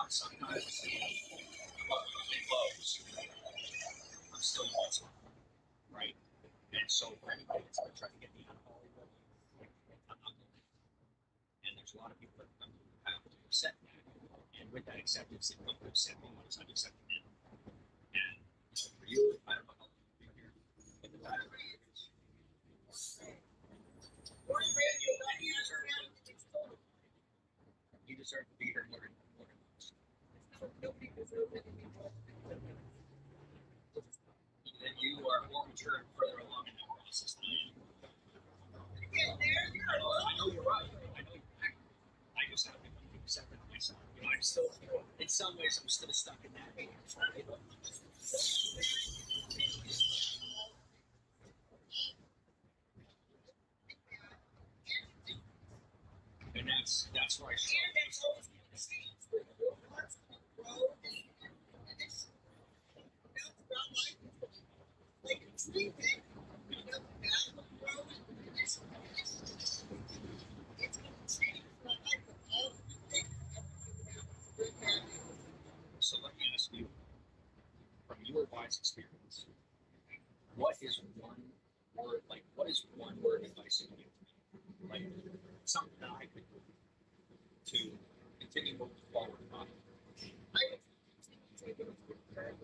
sometimes it blows. I'm still watching, right? And so for anybody that's going to try to get me out of Hollywood, I'm not going to. And there's a lot of people that have to accept that. And with that acceptance, they come to accept me when it's not accepting them. And for you, I don't know how long you've been here, but the fact is, you deserve to be here more than most. Nobody deserves anything more. Then you are more mature and further along in that process than I am. I know you're right. I know you're right. I just have to accept it myself. You know, I'm still, in some ways, I'm still stuck in that age. And that's where I struggle. And that's always been the same. Your heart's going to grow, and it's about like a tree thing. You know, that's going to grow, and it's going to change for life with all the things that happen. So let me ask you, from your wise experience, what is one word, advice you give to me? Like something that I could do to continue moving forward on it. I would take it with courage.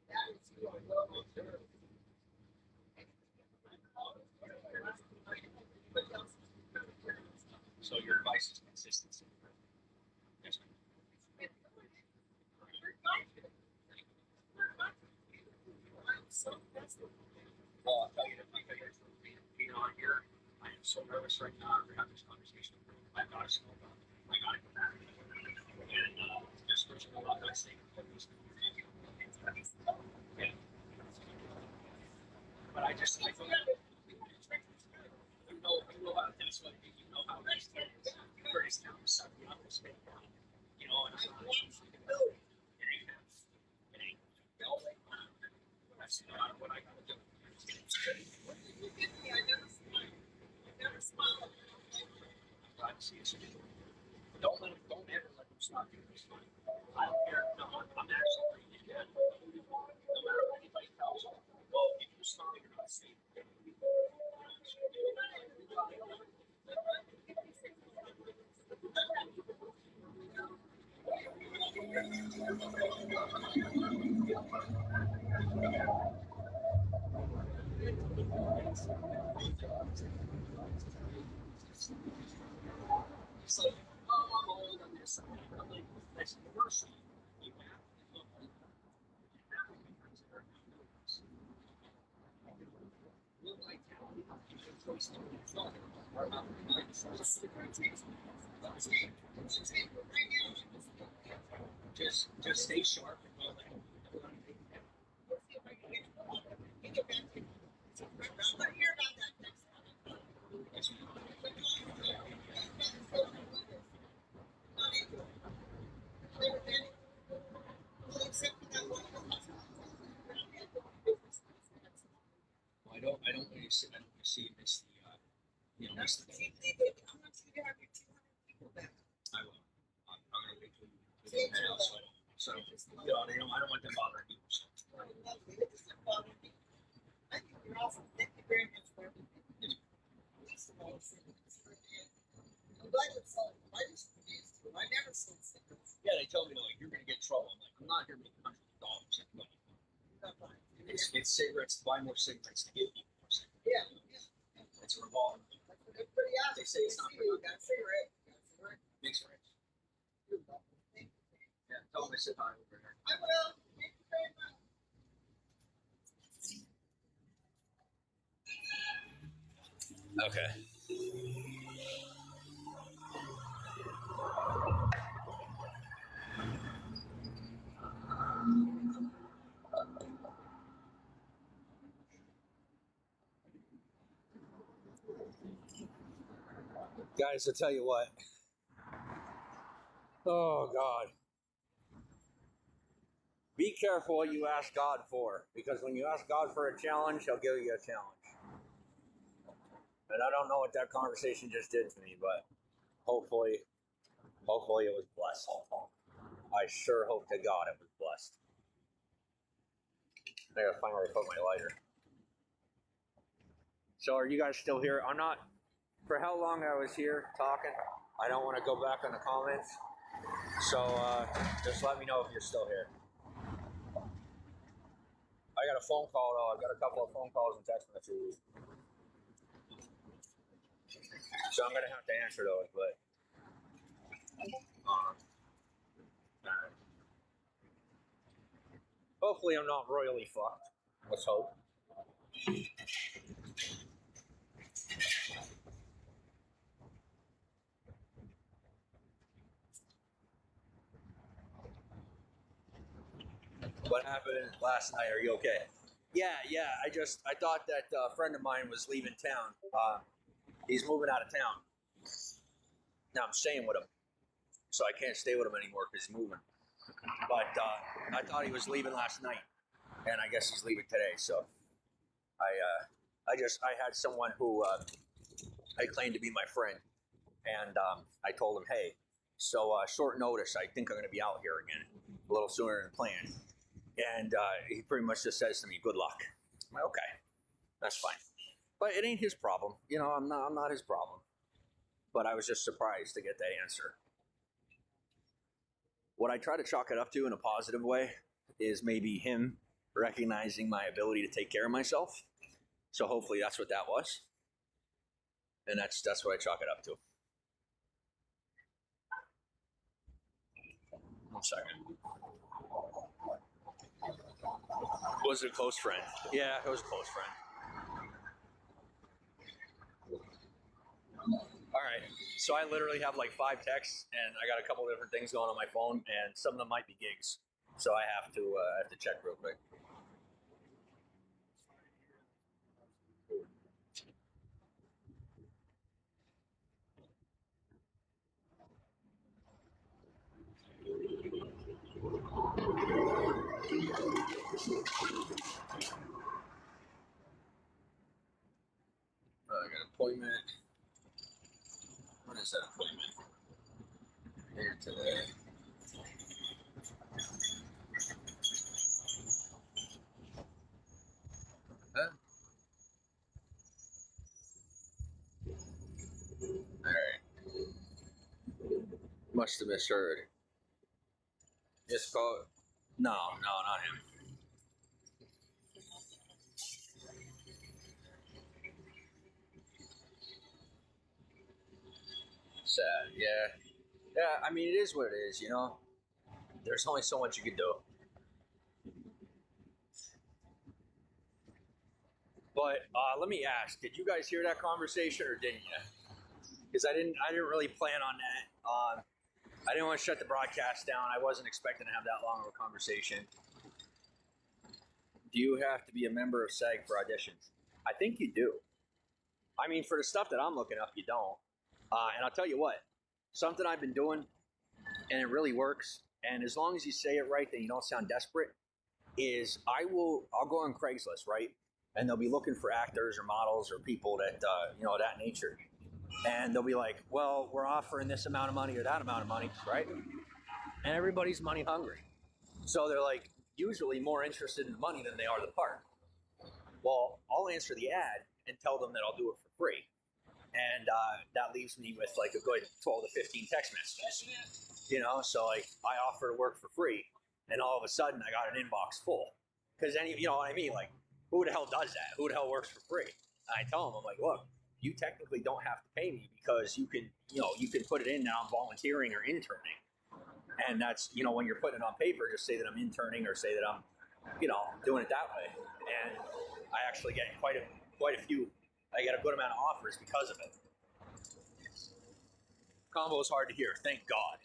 That is who I love on earth. So your advice is consistency. Yes, ma'am. Well, I'll tell you being on here, I am so nervous right now. We're having this conversation. I've got to slow down. I got to go back. And just switch a lot of things. Yeah. But I think you know how that's what you know how that's first down, something on this thing. You know, and it's not it ain't that's not what I gotta do. I never smiled. I'm glad to see you. Don't ever let them stop you. I don't care. No, I'm actually pretty good. No matter what anybody tells you. Well, if you smile, you're not safe. It's like, oh, I'm old on this. I'm like, that's the worst thing. You have to look old. You have to be considered outdoors. Look like that. You can choice to be fun. Or not. Just stay sharp and well. We'll see if I can get back to you. I'm not here about that next time. Well, I don't want you to see. I don't want to see you miss the. Miss the. I want you to have your 200 people back. I will. I'm gonna wait till you head out, so I don't want them bothering you. So. I think you're awesome. Thank you very much for everything. I'm glad you're selling them. I just refuse to. I never sold cigarettes. Yeah, they told me like you're gonna get in trouble. I'm like, I'm not here making hundreds of dollars. It's cigarettes. Buy more cigarettes to give people more cigarettes. Yeah. It's a revolving. Everybody else. They say it's not for you. Got a cigarette. Mixed rich. Yeah, tell them I said hi over there. I will. Thank you very much. Okay. Guys, I'll tell you what. Oh, God. Be careful what you ask God for, because when you ask God for a challenge, He'll give you a challenge. And I don't know what that conversation just did to me, but hopefully Hopefully it was blessed. I sure hope to God it was blessed. I gotta find where I put my lighter. So are you guys still here? I'm not, for how long I was here talking, I don't want to go back on the comments. So just let me know if you're still here. I got a phone call though. I've got a couple of phone calls and text messages. So I'm gonna have to answer those, but hopefully I'm not royally fucked. Let's hope. What happened last night? Are you okay? Yeah. I thought that a friend of mine was leaving town. He's moving out of town. Now I'm staying with him, so I can't stay with him anymore because he's moving. But I thought he was leaving last night, and I guess he's leaving today. So I had someone who I claimed to be my friend, and I told him, hey, so short notice, I think I'm going to be out here again a little sooner than planned. And he pretty much just says to me, good luck. I'm like, okay, that's fine. But it ain't his problem. You know, I'm not his problem. But I was just surprised to get that answer. What I try to chalk it up to in a positive way is maybe him recognizing my ability to take care of myself. So hopefully that's what that was. And that's what I chalk it up to. One second. Was it a close friend? Yeah, it was a close friend. All right. So I literally have like 5 texts, and I got a couple of different things going on my phone, and some of them might be gigs. So I have to check real quick. I got an appointment. What is that appointment? Here today. Huh? All right. Must have misheard. Just call. No, not him. Sad. Yeah. I mean, it is what it is. You know, there's only so much you can do. But let me ask: did you guys hear that conversation, or didn't you? Because I didn't really plan on that. I didn't want to shut the broadcast down. I wasn't expecting to have that long of a conversation. Do you have to be a member of SAG for auditions? I think you do. I mean, for the stuff that I'm looking up, you don't. And I'll tell you what, something I've been doing, and it really works, and as long as you say it right, then you don't sound desperate, is I'll go on Craigslist, right? And they'll be looking for actors or models or people that, that nature. And they'll be like, well, we're offering this amount of money or that amount of money, right? And everybody's money hungry. So they're like usually more interested in the money than they are the part. Well, I'll answer the ad and tell them that I'll do it for free. And that leaves me with like a good 12 to 15 text messages. You know, so like I offer to work for free, and all of a sudden I got an inbox full. Because you know what I mean? Like, who the hell does that? Who the hell works for free? And I tell them, I'm like, look, you technically don't have to pay me because you can put it in now, I'm volunteering or interning. And that's, when you're putting it on paper, just say that I'm interning or say that I'm, doing it that way. And I actually get quite a few, I get a good amount of offers because of it. Combo is hard to hear, thank God.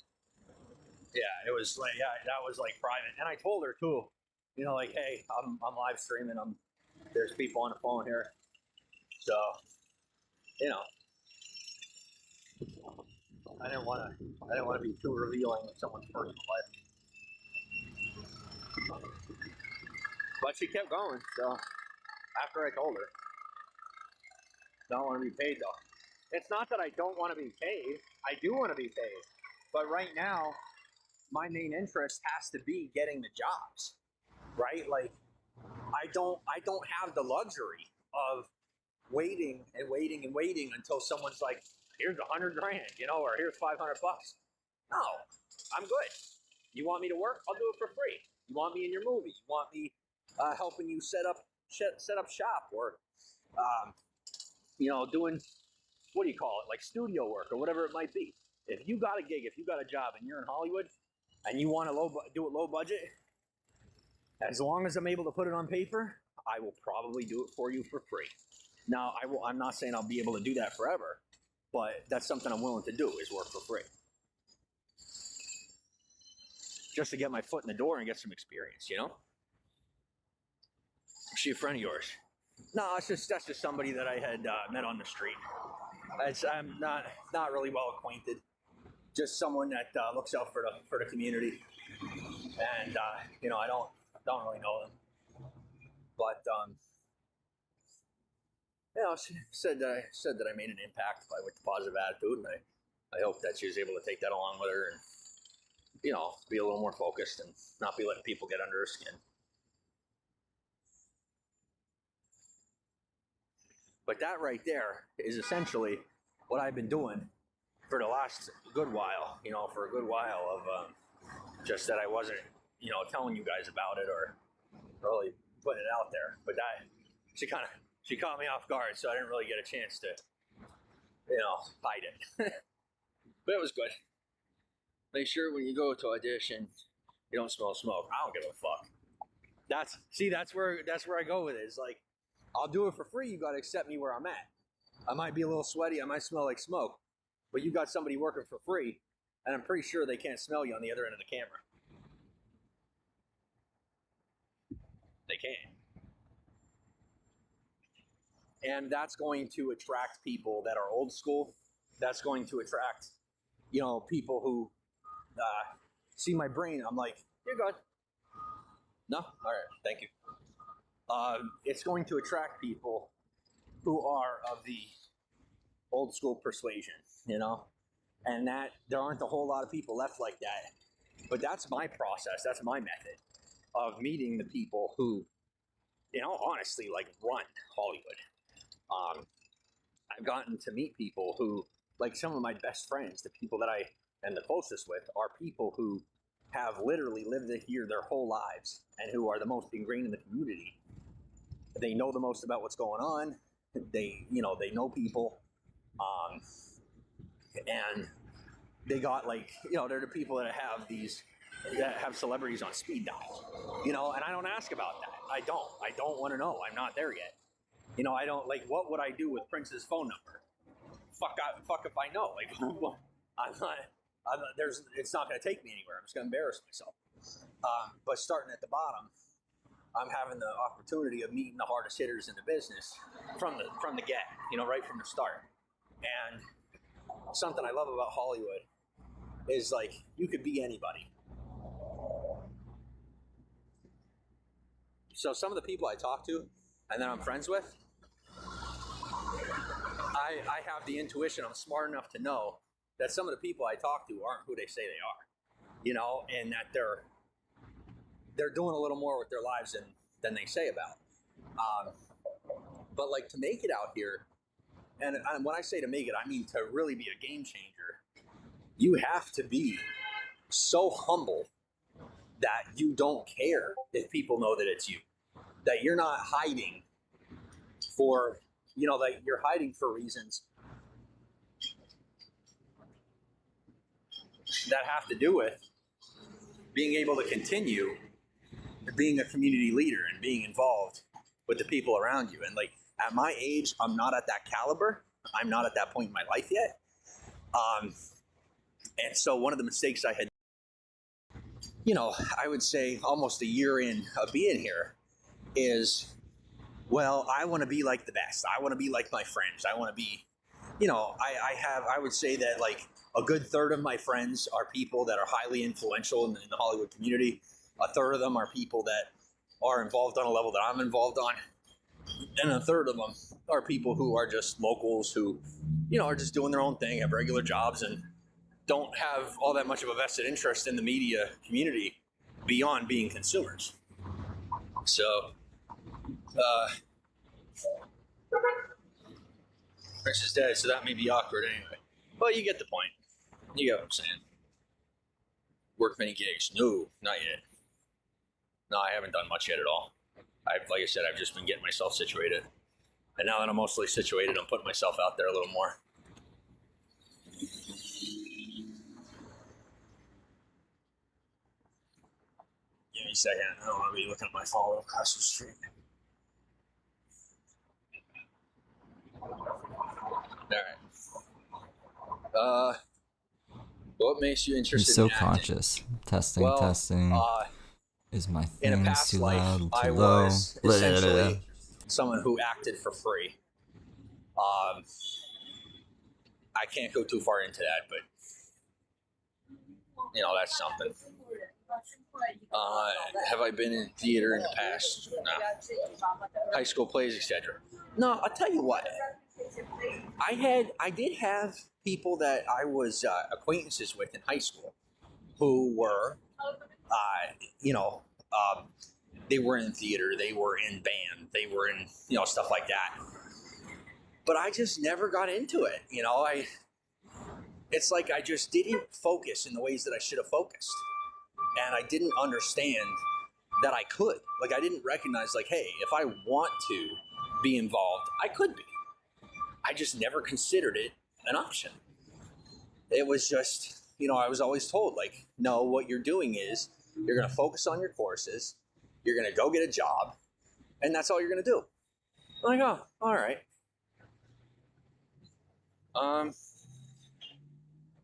Yeah, it was like, that was like private. And I told her too, like, hey, I'm live streaming, there's people on the phone here. So, I didn't want to be too revealing of someone's personal life. But she kept going, so after I told her, don't want to be paid though. It's not that I don't want to be paid. I do want to be paid. But right now, my main interest has to be getting the jobs, right? Like, I don't have the luxury of waiting and waiting and waiting until someone's like, here's $100 grand, you know, or here's $500. No, I'm good. You want me to work? I'll do it for free. You want me in your movie? You want me helping you set up shop, or you know, doing, what do you call it, like studio work or whatever it might be. If you got a gig, if you got a job and you're in Hollywood and you want to do it low budget, as long as I'm able to put it on paper, I will probably do it for you for free. Now, I'm not saying I'll be able to do that forever, but that's something I'm willing to do, is work for free. Just to get my foot in the door and get some experience, you know? Is she a friend of yours? No, that's just somebody that I had met on the street. I'm not really well acquainted. Just someone that looks out for the community, and you know, I don't really know them, but you know, she said that I made an impact with the positive attitude, and I hope that she was able to take that along with her, and you know, be a little more focused and not be letting people get under her skin. But that right there is essentially what I've been doing for the last good while, you know, for a good while of just that I wasn't, you know, telling you guys about it or really putting it out there. But that, she caught me off guard, so I didn't really get a chance to, you know, hide it. But it was good. Make sure when you go to audition, you don't smell smoke. I don't give a fuck. That's where I go with it. It's like, I'll do it for free. You got to accept me where I'm at. I might be a little sweaty. I might smell like smoke. But you got somebody working for free, and I'm pretty sure they can't smell you on the other end of the camera. They can't. And that's going to attract people that are old school. That's going to attract, you know, people who see my brain. I'm like, you're good. No? All right. Thank you. It's going to attract people who are of the old school persuasion, you know, and that there aren't a whole lot of people left like that. But that's my process. That's my method of meeting the people who, you know, honestly, like, run Hollywood. I've gotten to meet people who, like, some of my best friends, the people that I am the closest with, are people who have literally lived here their whole lives and who are the most ingrained in the community. They know the most about what's going on. They know people, and they got, like, you know, they're the people that have celebrities on speed dial, you know. And I don't ask about that. I don't want to know. I'm not there yet. You know, I don't, like, what would I do with Prince's phone number? Fuck if I know. Like, it's not going to take me anywhere. I'm just going to embarrass myself. But starting at the bottom, I'm having the opportunity of meeting the hardest hitters in the business from the get, you know, right from the start. And something I love about Hollywood is, like, you could be anybody. So some of the people I talk to and that I'm friends with, I have the intuition, I'm smart enough to know that some of the people I talk to aren't who they say they are, you know, and that they're doing a little more with their lives than they say about. But, like, to make it out here, and when I say to make it, I mean to really be a game changer, you have to be so humble that you don't care if people know that it's you, that you're not hiding for, you know, that you're hiding for reasons that have to do with being able to continue being a community leader and being involved with the people around you. And, like, at my age, I'm not at that caliber. I'm not at that point in my life yet. And so one of the mistakes I had, you know, I would say almost a year in of being here is, well, I want to be like the best. I want to be like my friends. I want to be, you know, I would say that, like, a good third of my friends are people that are highly influential in the Hollywood community. A third of them are people that are involved on a level that I'm involved on. And a third of them are people who are just locals who, you know, are just doing their own thing, have regular jobs, and don't have all that much of a vested interest in the media community beyond being consumers. So, Chris is dead, so that may be awkward anyway. But you get the point. You get what I'm saying. Work many gigs? No, not yet. No, I haven't done much yet at all. Like I said, I've just been getting myself situated. And now that I'm mostly situated, I'm putting myself out there a little more. Give me a second. I don't want to be looking at my phone across the street. All right. What makes you interested He's so in acting? conscious. Testing. Is my In a thing past too life, loud, too I low? was essentially someone who acted for free. I can't go too far into that, but that's something. Have I been in theater in the past? No. High school plays, etc. No, I'll tell you what. I did have people that I was acquaintances with in high school who were, they were in theater, they were in band, they were in, stuff like that. But I just never got into it. It's like I just didn't focus in the ways that I should have focused. And I didn't understand that I could. Like, I didn't recognize, like, hey, if I want to be involved, I could be. I just never considered it an option. It was just, I was always told, like, no, what you're doing is you're going to focus on your courses, you're going to go get a job, and that's all you're going to do. I'm like, oh, all right.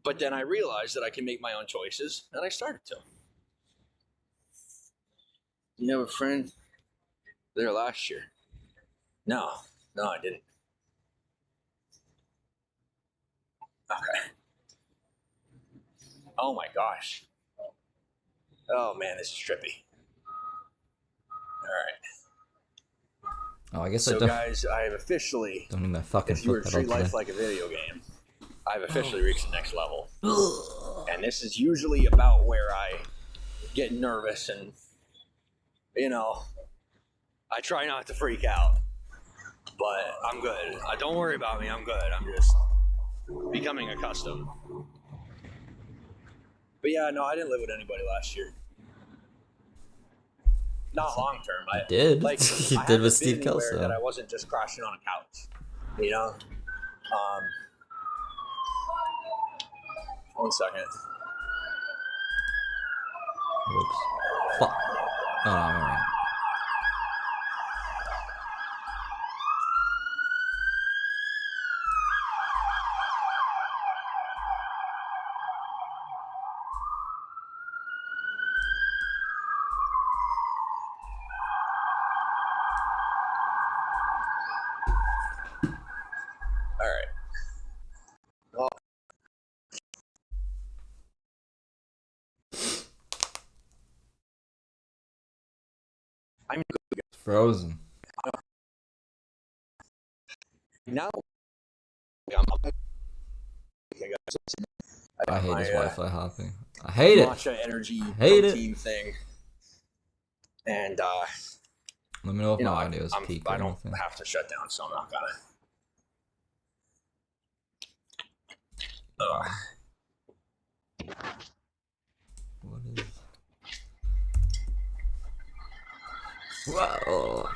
But then I realized that I can make my own choices, and I started to. You have a friend there last year? No, I didn't. Okay. Oh my gosh. Oh man, this is trippy. All right. Oh, I guess So I don't. guys, I have officially, Don't need my fucking if you were foot to treat pedal life today. like a video game, I've officially reached the next level. And this is usually about where I get nervous and, I try not to freak out. But I'm good. Don't worry about me, I'm good. I'm just becoming accustomed. But yeah, no, I didn't live with anybody last year. Not long term. I did. Like, He I did haven't with Steve been anywhere Kelso. that I wasn't just crashing on a couch. One second. Whoops. Fuck. Oh, no, I'm alright. All right. Well, I'm Frozen. now. I hate this Wi-Fi hopping. I hate it. Matcha energy Hate it. protein thing. And Let me know if my I audio is peak I or don't anything. have to shut down, so I'm not gonna. What is? Whoa.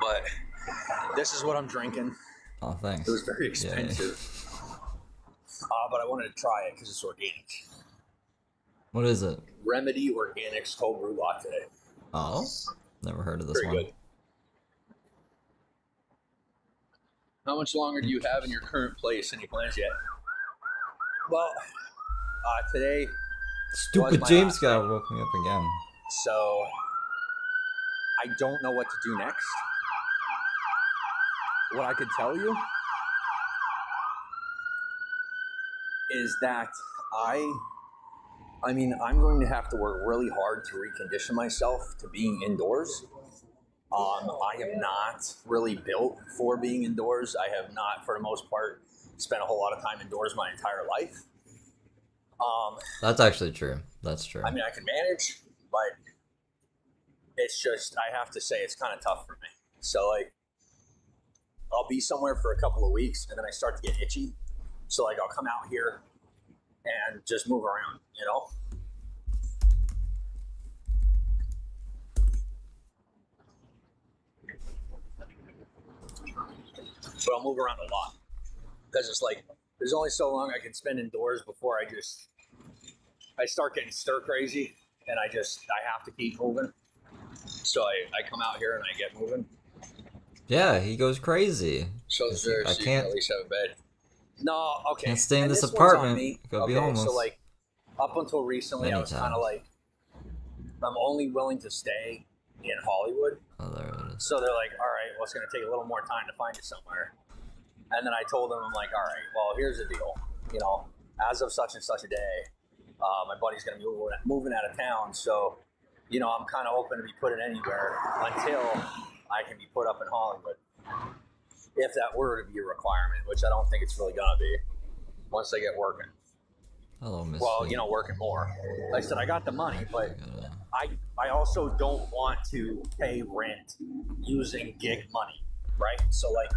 But this is what I'm drinking. Oh, thanks. It was very Yay. expensive. But I wanted to try it because it's organic. What is it? Remedy Organics Cold Brew Latte. Oh, never heard of this Pretty one. good. How much longer do you have in your current place? Any plans yet? Well, today, Stupid my James last guy night. woke me up again. so I don't know what to do next. What I could tell you is that I'm going to have to work really hard to recondition myself to being indoors. I am not really built for being indoors. I have not, for the most part, spent a whole lot of time indoors my entire life. That's actually true. That's true. I mean, I can manage, but it's just, I have to say, it's kind of tough for me. So, like, I'll be somewhere for a couple of weeks, and then I start to get itchy. So, like, I'll come out here and just move around, you know? But I'll move around a lot. Because it's like, there's only so long I can spend indoors before I start getting stir crazy, and I have to keep moving. So I come out here and I get moving. Yeah, he goes crazy. So there, I so you can't- can at least have a bed. No, okay. Can't stay in And this one's on apartment. me. Go be Okay, homeless. so like, up until recently, I Many was kind times. of like, I'm only willing to stay in Hollywood. Oh, there it is. So they're like, all right, well, it's going to take a little more time to find you somewhere. And then I told them, I'm like, all right, well, here's the deal. You know, as of such and such a day, my buddy's going to be moving out of town. So, you know, I'm kind of open to be put in anywhere until I can be put up in Hollywood. If that were to be a requirement, which I don't think it's really going to be once I get working. Hello, Miss. Well, Fee. you know, working more. Like I said, I got the money, but I also don't want to pay rent using gig money, right? So, like,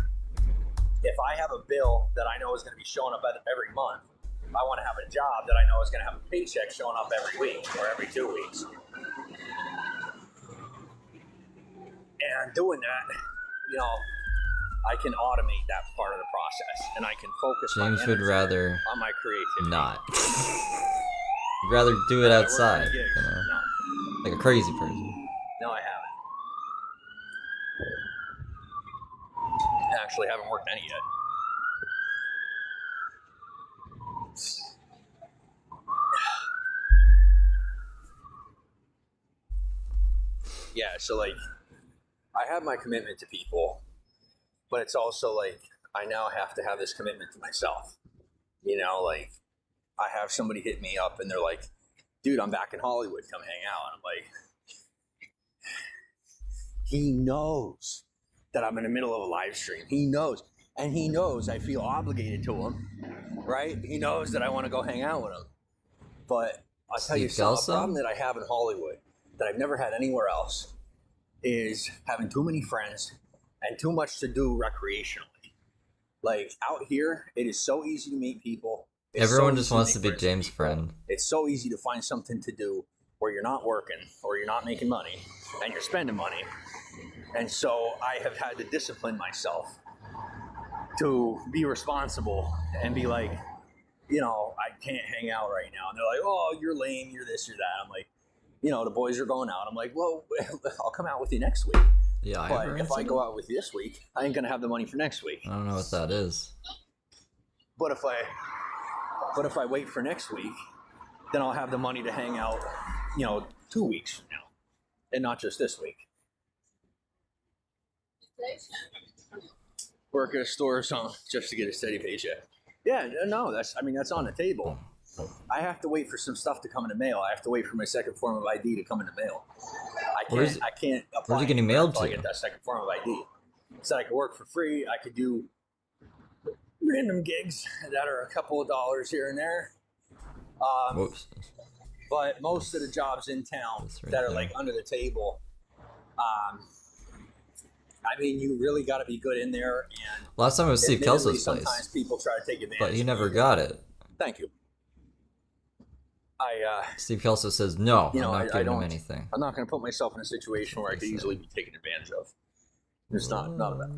if I have a bill that I know is going to be showing up every month, I want to have a job that I know is going to have a paycheck showing up every week or every 2 weeks. And doing that, you know, I can automate that part of the process, and I can focus my James would energy rather on my creativity. not. He'd rather do it Have I worked outside. any gigs? You know, No. like a crazy person. No, I haven't. Actually, haven't worked any yet. Yeah, so like, I have my commitment to people, but it's also like, I now have to have this commitment to myself. You know, like, I have somebody hit me up and they're like, dude, I'm back in Hollywood, come hang out. And I'm like, he knows that I'm in the middle of a live stream. He knows. And he knows I feel obligated to him, right? He knows that I want to go hang out with him. But I'll tell you Steve something, Kelso? a problem that I have in Hollywood that I've never had anywhere else is having too many friends and too much to do recreationally. Like, out here, it is so easy to meet people. It's Everyone so just easy wants make to be friends with James' people. friend. It's so easy to find something to do where you're not working or you're not making money and you're spending money. And so I have had to discipline myself to be responsible and be like, you know, I can't hang out right now. And they're like, oh, you're lame, you're this, you're that. I'm like, you know, the boys are going out. I'm like, well, I'll come out with you next week. Yeah, But if I go out with you this week, I ain't going to have the money for next week. I don't know what that is. But if I wait for next week, then I'll have the money to hang out, you know, 2 weeks from now, and not just this week. Work at a store or something just to get a steady paycheck. Yeah, no, that's on the table. I have to wait for some stuff to come in the mail. I have to wait for my second form of ID to come in the mail. Where's it- I can't apply where's it getting anywhere mailed until I to? get that second form of ID. So I could work for free. I could do random gigs that are a couple of dollars here and there. Whoops. But most of the jobs in town That's right that are there. like under the table, I mean, you really got to be good in there. And Last time it was Steve admittedly, Kelso's place, sometimes people try to take advantage. but he of never you. got it. Thank you. Steve Kelso says, no, You know, I'm not I giving him don't- anything. I'm not going to put myself in a situation where I could easily be taken advantage of. It's not about it.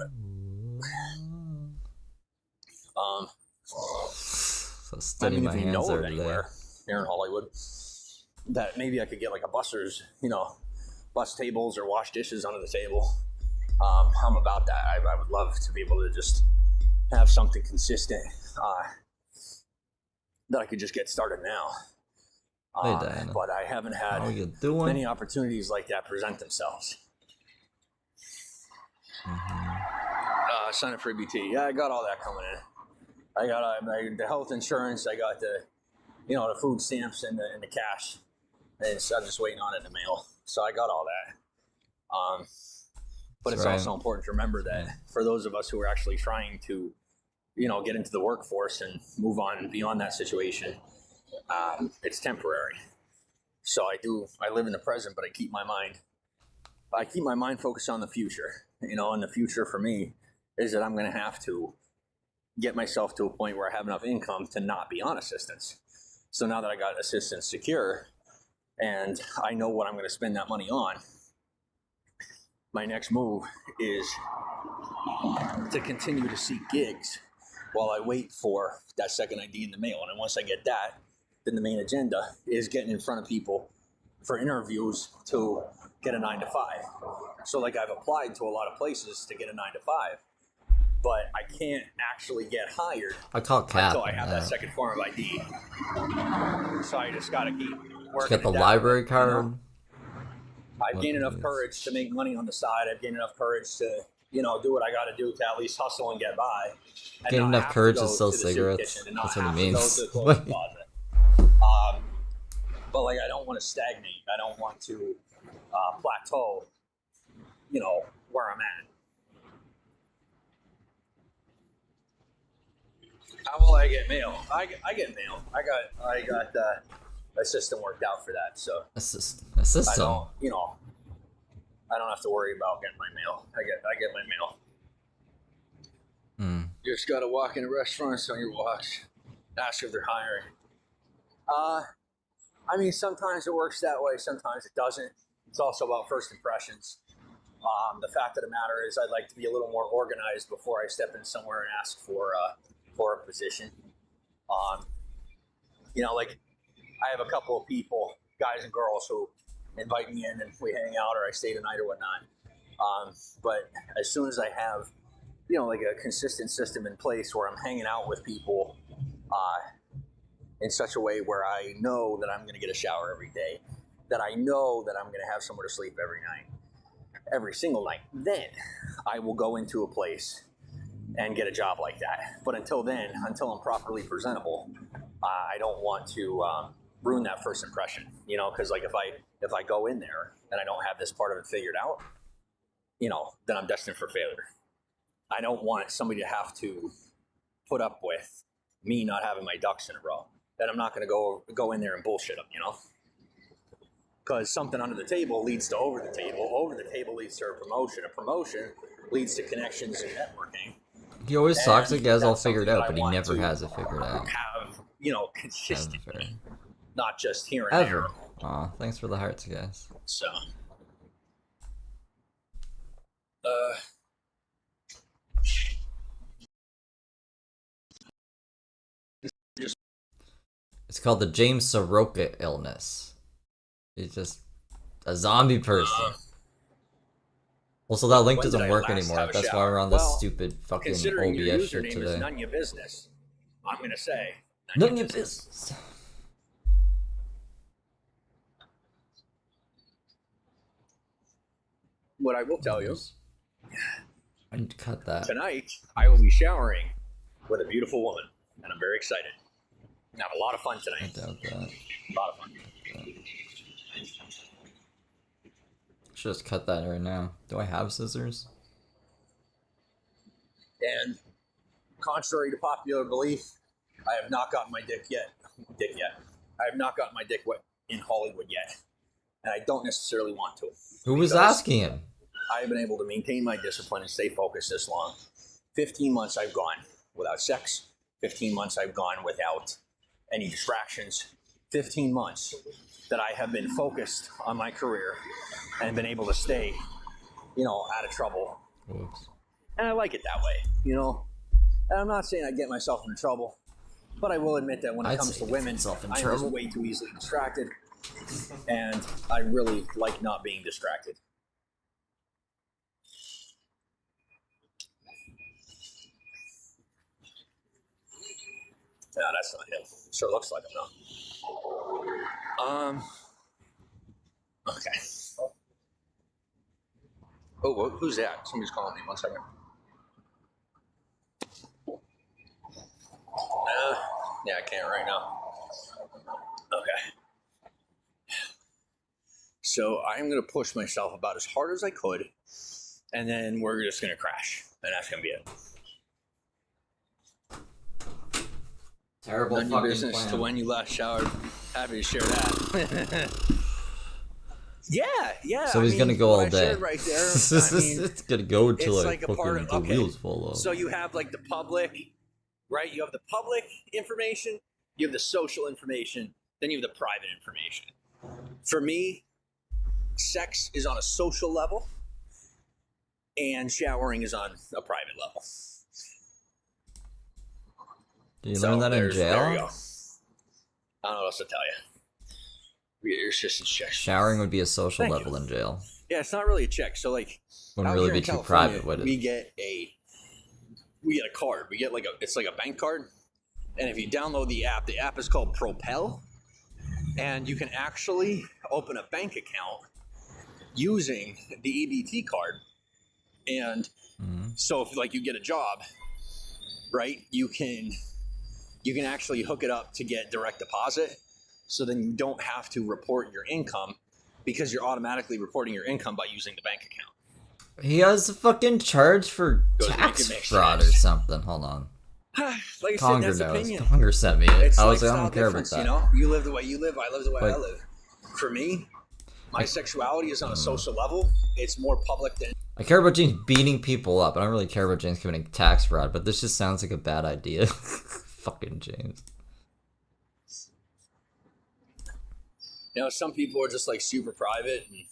So I steady mean, my if you hands know of over anywhere there. here in Hollywood that maybe I could get like a busser's, you know, bus tables or wash dishes under the table. I'm about that. I would love to be able to just have something consistent that I could just get started now. Hey, Diana. But I haven't How had you doing? many opportunities like that present themselves. Sign up for EBT. Yeah, I got all that coming in. I got the health insurance. I got the, you know, the food stamps and the cash. And so I'm just waiting on it in the mail. So I got all that. But That's it's right. also important to remember that for those of us who are actually trying to, you know, get into the workforce and move on beyond that situation, It's temporary. So I live in the present, but I keep my mind focused on the future. And the future for me is that I'm going to have to get myself to a point where I have enough income to not be on assistance. So now that I got assistance secure and I know what I'm going to spend that money on, my next move is to continue to seek gigs while I wait for that second ID in the mail. And then once I get that, then the main agenda is getting in front of people for interviews to get a 9 to 5. So like I've applied to a lot of places to get a 9 to 5, but I can't actually get hired I call Cap. until I have that second form of ID. So I just got to keep working. Get the it down, library card. I've gained enough courage to make money on the side. I've gained enough courage to, do what I got to do to at least hustle and get by. And Gain not enough have to courage go to sell to the soup cigarettes. kitchen and not That's what have he to go means. to the clothing closet. But like, I don't want to stagnate. I don't want to plateau, where I'm at. How will I get mail? I get mail. I got a system worked out for that. So A system. I don't have to worry about getting my mail. I get my mail. You just gotta walk in a restaurant on your walks, ask if they're hiring. I mean, sometimes it works that way, sometimes it doesn't. It's also about first impressions. The fact of the matter is, I'd like to be a little more organized before I step in somewhere and ask for a position. Like I have a couple of people, guys and girls, who invite me in and we hang out or I stay the night or whatnot. But as soon as I have, like a consistent system in place where I'm hanging out with people in such a way where I know that I'm going to get a shower every day, that I know that I'm going to have somewhere to sleep every night, every single night, then I will go into a place and get a job like that. But until then, until I'm properly presentable, I don't want to ruin that first impression, because like if I go in there and I don't have this part of it figured out, then I'm destined for failure. I don't want somebody to have to put up with me not having my ducks in a row. Then I'm not going to go in there and bullshit them, because something under the table leads to over the table leads to a promotion leads to connections and networking. He always talks like he has all That's something figured that out, I but he want never to has it figured out. Have, consistently, Ever. not just here and Ever. there. Aw, thanks for the hearts, guys. So, It's called the James Saroka illness. He's just a zombie person. Also, that link when did doesn't I work last anymore. have a That's why shower? we're on this Well, stupid fucking considering your OBS shit username is today. none of your business, I'm going to say None of your business. What I will tell you, I need to cut that. tonight I will be showering with a beautiful woman, and I'm very excited. I have a lot of fun I tonight. doubt that. A lot of fun. Should just cut that right now. Do I have scissors? And contrary to popular belief, I have not gotten my dick yet. I have not gotten my dick wet in Hollywood yet, and I don't necessarily want to. Who was Because asking him? I have been able to maintain my discipline and stay focused this long. 15 months I've gone without sex. 15 months I've gone without any distractions. 15 months that I have been focused on my career and been able to stay, out of trouble. Whoops. And I like it that way, And I'm not saying I get myself into trouble, but I will admit that when it I'd comes say to get women, yourself in I am trouble. way too easily distracted. And I really like not being distracted. No, that's not him. Sure looks like him, though. Okay. Oh, who's that? Somebody's calling me. 1 second. Yeah, I can't right now. Okay. So I'm going to push myself about as hard as I could, and then we're just going to crash, and that's going to be it. Terrible None of your fucking business plan. to when you last showered. Happy to share that. Yeah. So I he's mean, gonna go what all I day. shared right there. I mean, It's gonna go until it's I like a fucking part of the okay. wheels fall off. So you have like the public, right? You have the public information, you have the social information, then you have the private information. For me, sex is on a social level, and showering is on a private level. Did you So learn that in there you jail? go. I don't know what else to tell you. It's just a check. Showering would be a social Thank level you. in jail. Yeah, it's not really a check. So like, Wouldn't out really here be in too California, private, would it? we get a card. We get it's like a bank card, and if you download the app is called Propel, and you can actually open a bank account using the EBT card. And so if like you get a job, right, you can actually hook it up to get direct deposit, so then you don't have to report your income because you're automatically reporting your income by using the bank account. He has a fucking charge for Goes to make tax it make fraud sense. or something. Hold on. Like I said, Conger that's knows. opinion. Conger sent me it. It's I was like, I lifestyle don't care about difference, that. you know? You live the way you live, I live the way Like- I live. For me, my sexuality is on a social level. It's more public than I care about James beating people up. I don't really care about James committing tax fraud, but this just sounds like a bad idea. Fucking James. some people are just like super private and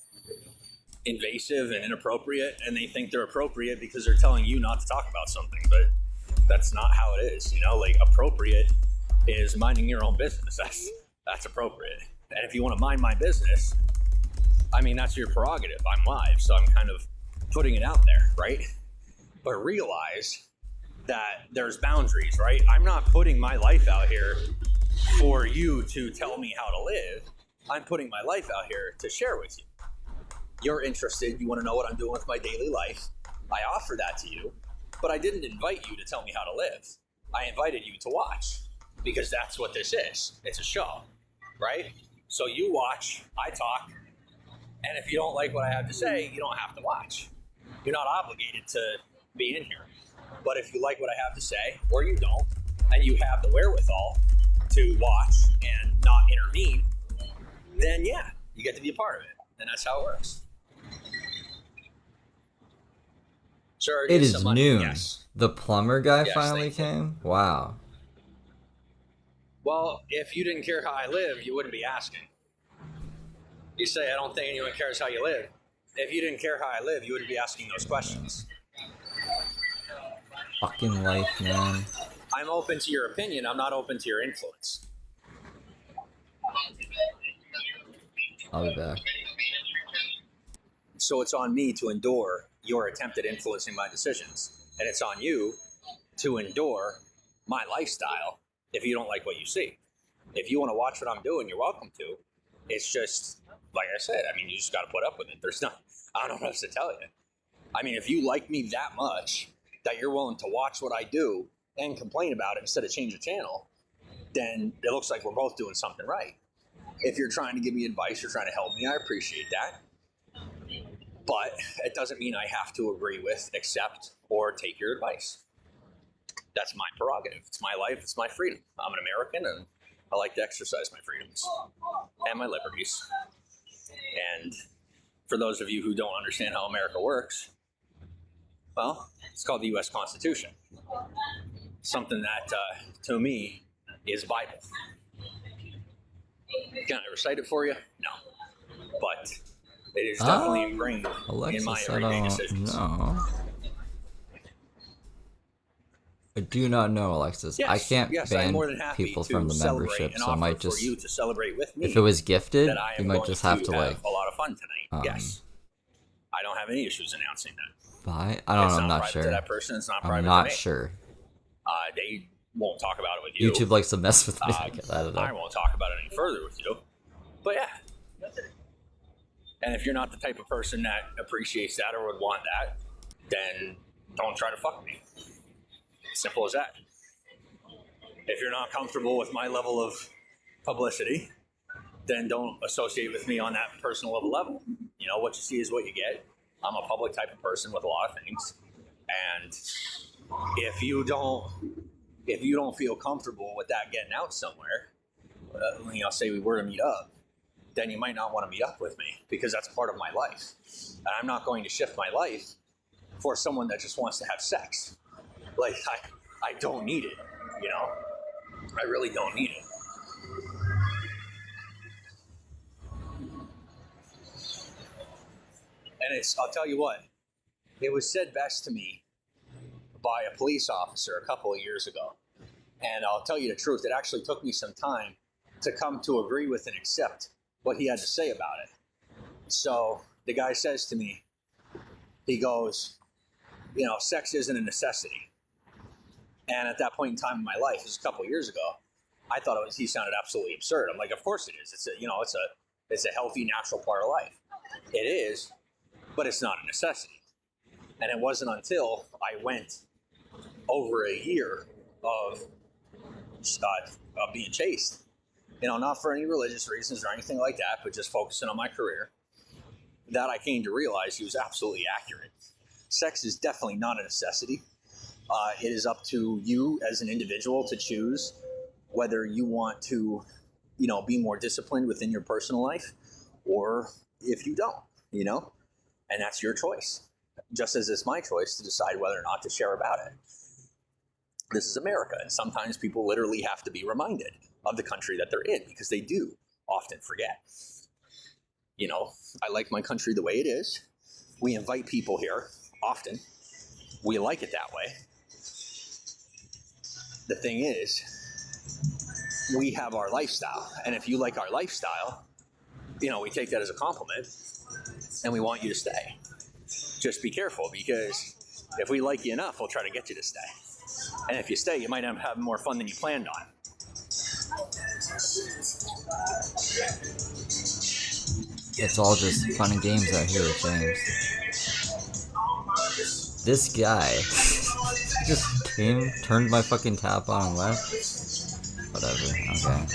invasive and inappropriate, and they think they're appropriate because they're telling you not to talk about something, but that's not how it is. Like appropriate is minding your own business. That's appropriate. And if you want to mind my business, I mean, that's your prerogative. I'm live, so I'm kind of putting it out there, right? But realize that there's boundaries, right? I'm not putting my life out here for you to tell me how to live. I'm putting my life out here to share with you. You're interested, you want to know what I'm doing with my daily life. I offer that to you, but I didn't invite you to tell me how to live. I invited you to watch, because that's what this is. It's a show, right? So you watch, I talk, and if you don't like what I have to say, you don't have to watch. You're not obligated to be in here. But if you like what I have to say, or you don't, and you have the wherewithal to watch and not intervene, then yeah, you get to be a part of it. And that's how it works. Sure, It get is some money. noon. Yes. The plumber guy Yes, finally thank you. came? Wow. Well, if you didn't care how I live, you wouldn't be asking. You say, I don't think anyone cares how you live. If you didn't care how I live, you wouldn't be asking those questions. Fucking life, man. I'm open to your opinion. I'm not open to your influence. I'll be back. So it's on me to endure your attempt at influencing my decisions. And it's on you to endure my lifestyle if you don't like what you see. If you want to watch what I'm doing, you're welcome to. It's just, like I said, I mean, you just got to put up with it. I don't know what else to tell you. I mean, if you like me that much that you're willing to watch what I do and complain about it instead of change the channel, then it looks like we're both doing something right. If you're trying to give me advice, you're trying to help me, I appreciate that. But it doesn't mean I have to agree with, accept, or take your advice. That's my prerogative. It's my life. It's my freedom. I'm an American, and I like to exercise my freedoms and my liberties. And for those of you who don't understand how America works, well, it's called the U.S. Constitution. Something that, to me, is Bible. Can I recite it for you? No. But it is definitely ingrained Alexa in my said, everyday decisions. no. I do not know, Alexis. Yes, I can't I'm ban more than happy people to from the celebrate membership, and so I offer might for just... you to celebrate with me If it was gifted, that I you am might going just have to, have like... a lot of fun tonight. Yes. I don't have any issues announcing that. Buy? I don't It's know, I'm not private sure. to that person. It's not private I'm to not me. sure. They won't talk about it with you. YouTube likes to mess with me. I don't know. I won't talk about it any further with you. But yeah. And if you're not the type of person that appreciates that or would want that, then don't try to fuck me. Simple as that. If you're not comfortable with my level of publicity, then don't associate with me on that personal level. You know, what you see is what you get. I'm a public type of person with a lot of things. And if you don't if you don't feel comfortable with that getting out somewhere, say we were to meet up, then you might not want to meet up with me because that's part of my life. And I'm not going to shift my life for someone that just wants to have sex. Like, I don't need it, you know? I really don't need it. And I'll tell you what, it was said best to me by a police officer a couple of years ago. And I'll tell you the truth, it actually took me some time to come to agree with and accept what he had to say about it. So the guy says to me, he goes, sex isn't a necessity. And at that point in time in my life, it was a couple of years ago, I thought he sounded absolutely absurd. I'm like, of course it is. It's a healthy, natural part of life. It is, but it's not a necessity. And it wasn't until I went over a year of being chased, not for any religious reasons or anything like that, but just focusing on my career, that I came to realize he was absolutely accurate. Sex is definitely not a necessity. It is up to you as an individual to choose whether you want to, be more disciplined within your personal life, or if you don't, and that's your choice. Just as it's my choice to decide whether or not to share about it. This is America, and sometimes people literally have to be reminded of the country that they're in because they do often forget. I like my country the way it is. We invite people here often. We like it that way. The thing is, we have our lifestyle, and if you like our lifestyle, we take that as a compliment, and we want you to stay. Just be careful, because if we like you enough, we'll try to get you to stay. And if you stay, you might have more fun than you planned on. It's all just fun and games out here, James. This guy just turned my fucking tap on and left. Whatever, okay.